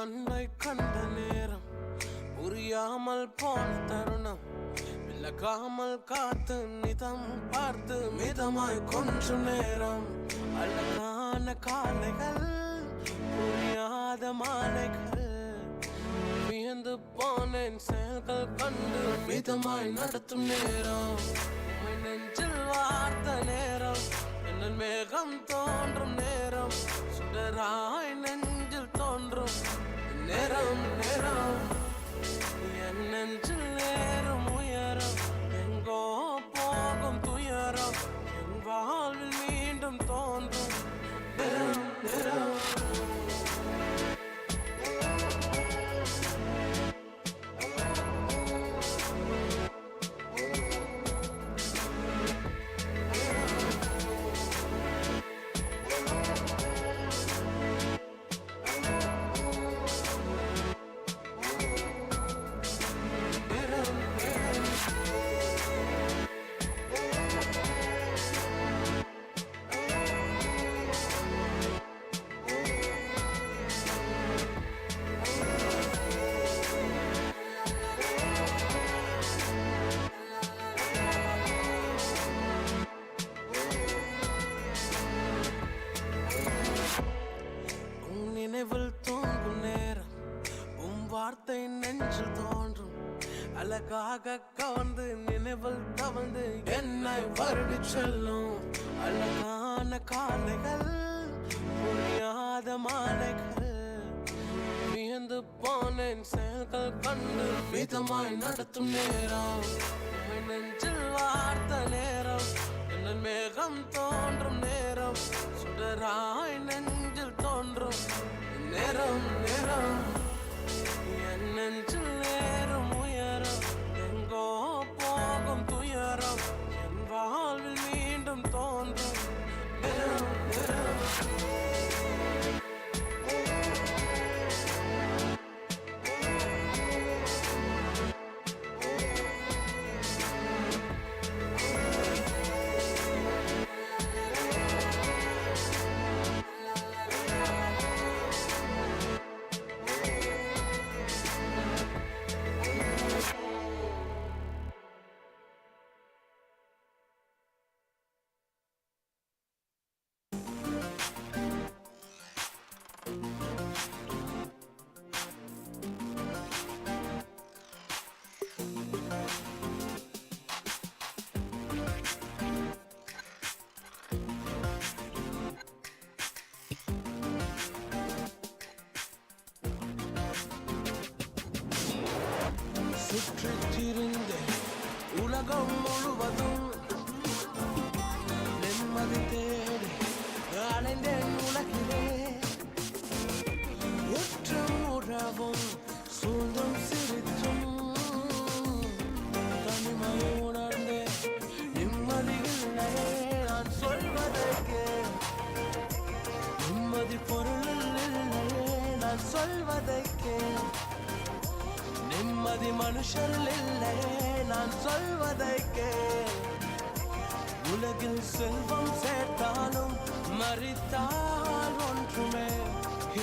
அன்பை கண்ட நேரம் புரியாமல் போன தருணம் விலகாமல் காத்து நிதம் பார்த்து மிதமாய் கொஞ்சம் நேரம் அழகான காலைகள் புரியாத மாலைகள் வியந்து போனேன் செயல்கள் கண்டு மிதமாய் நடத்தும் நேரம் உம்மை நெஞ்சில் வார்த்த நேரம் என்ன மேகம் தோன்றும் நேரம் சுடராய் நெஞ்சில் தோன்றும் நேரம் நேரம் என் நெஞ்சில் நேரும் உயரம் எங்கோ போகும் துயரம் என் வாழ்வில் மீண்டும் தோன்றும் நேரம் நேரம் வார்த்தை நெஞ்சில் தோன்றும் அழகாக கவர்ந்து நினைவில் தவழ்ந்து என்னை வருடி செல்லும் அழகான காலைகள் புரியாத மாலைகள் வியந்து போனேன் செயல்கள் கண்டு மிதமாய் நடத்தும் நேரம் உம்மை நெஞ்சில் வார்த்த நேரம் என்ன மேகம் தோன்றும் நேரம் சுடராய் நெஞ்சில் தோன்றும் நேரம் நேரம் என் நெஞ்சில் நேரும் உயரம் எங்கோ போகும் துயரம் என் வாழ்வில் மீண்டும் தோன்றும் நேரம் நேரம் மனுஷரில் இல்லையே நான் சொல்வதை கேள் உலகில் செல்வம் சேர்த்தாலும் மறித்தால் ஒன்றுமே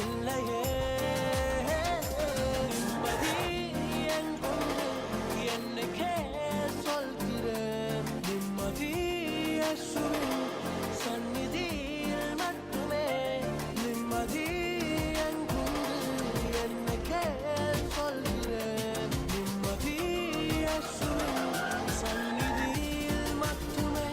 இல்லையே நிம்மதி எங்குண்டு என்னைக்கே சொல்கிறேன் நிம்மதி இயேசுவின் சந்நிதியில் மட்டுமே நிம்மதி எங்குண்டு என்னைக்கே சொல்கிறேன் நிம்மதி இயேசுவின் சந்நிதியில் மட்டுமே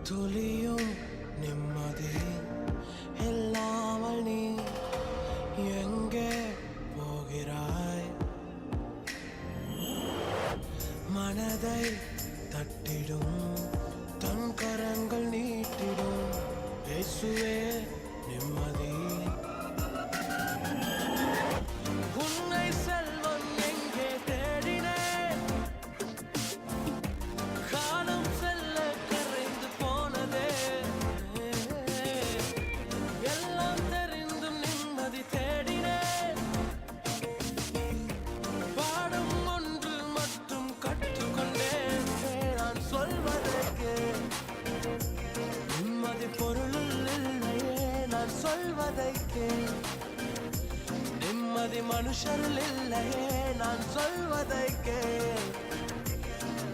துளியும் நிம்மதி இல்லாமல் நீ எங்கே போகிறாய் மனதை தட்டிடும் தன் கரங்கள் நீட்டிடும் இயேசுவே நிம்மதி உன்னை செல்வம் எங்கே தேடினேன் காலம் செல்ல கரைந்து போனதே எல்லாம் தெரிந்தும் நிம்மதி தேடினேன் பாடம் ஒன்று மட்டும் கற்றுக்கொண்டேன் நான் சொல்வதற்கு நிம்மதி பொருளில் இல்லையே நான் சொல்வதற்கு நிம்மதி மனுஷரில் இல்லையே நான் சொல்வதற்கு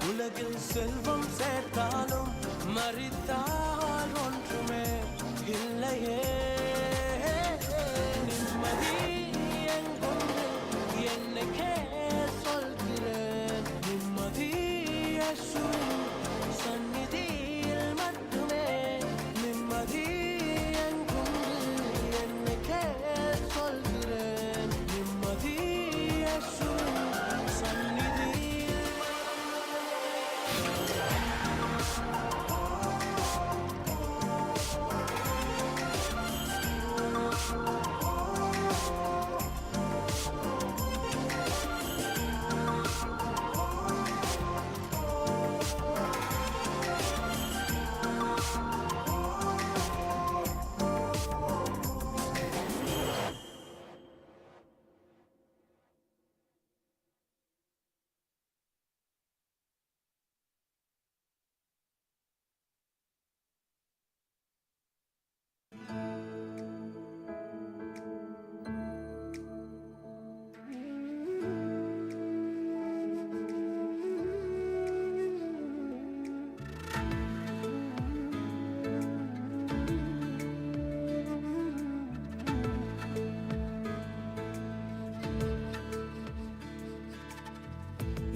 உலகில் செல்வம் சேர்த்தாலும் மறித்தால் ஒன்றுமே இல்லையே நிம்மதி எங்குண்டு என்னைக்கே சொல்கிறேன் நிம்மதி இயேசுவின் சந்நிதியில் மட்டுமே நிம்மதி எங்குண்டு என்னைக்கே சொல்கிறேன் நிம்மதி இயேசுவின் சந்நிதியில்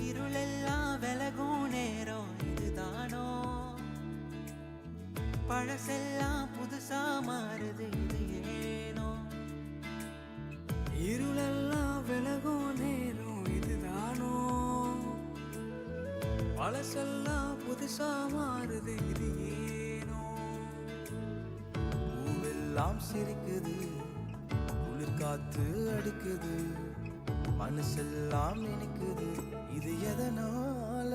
இருளெல்லாம் விலகும் நேரம் இதுதானோ பழசெல்லாம் புதுசா மாறுது இது ஏனோ இருளெல்லாம் விலகும் நேரம் இதுதானோ பழசெல்லாம் புதுசா மாறுது இது ஏனோ பூவெல்லாம் சிரிக்குது குளிர் காத்து அடிக்குது மனசெல்லாம் நினைக்குது இது எதனால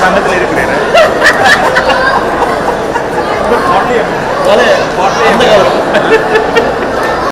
சங்கத்தில் இருக்கிறேன்.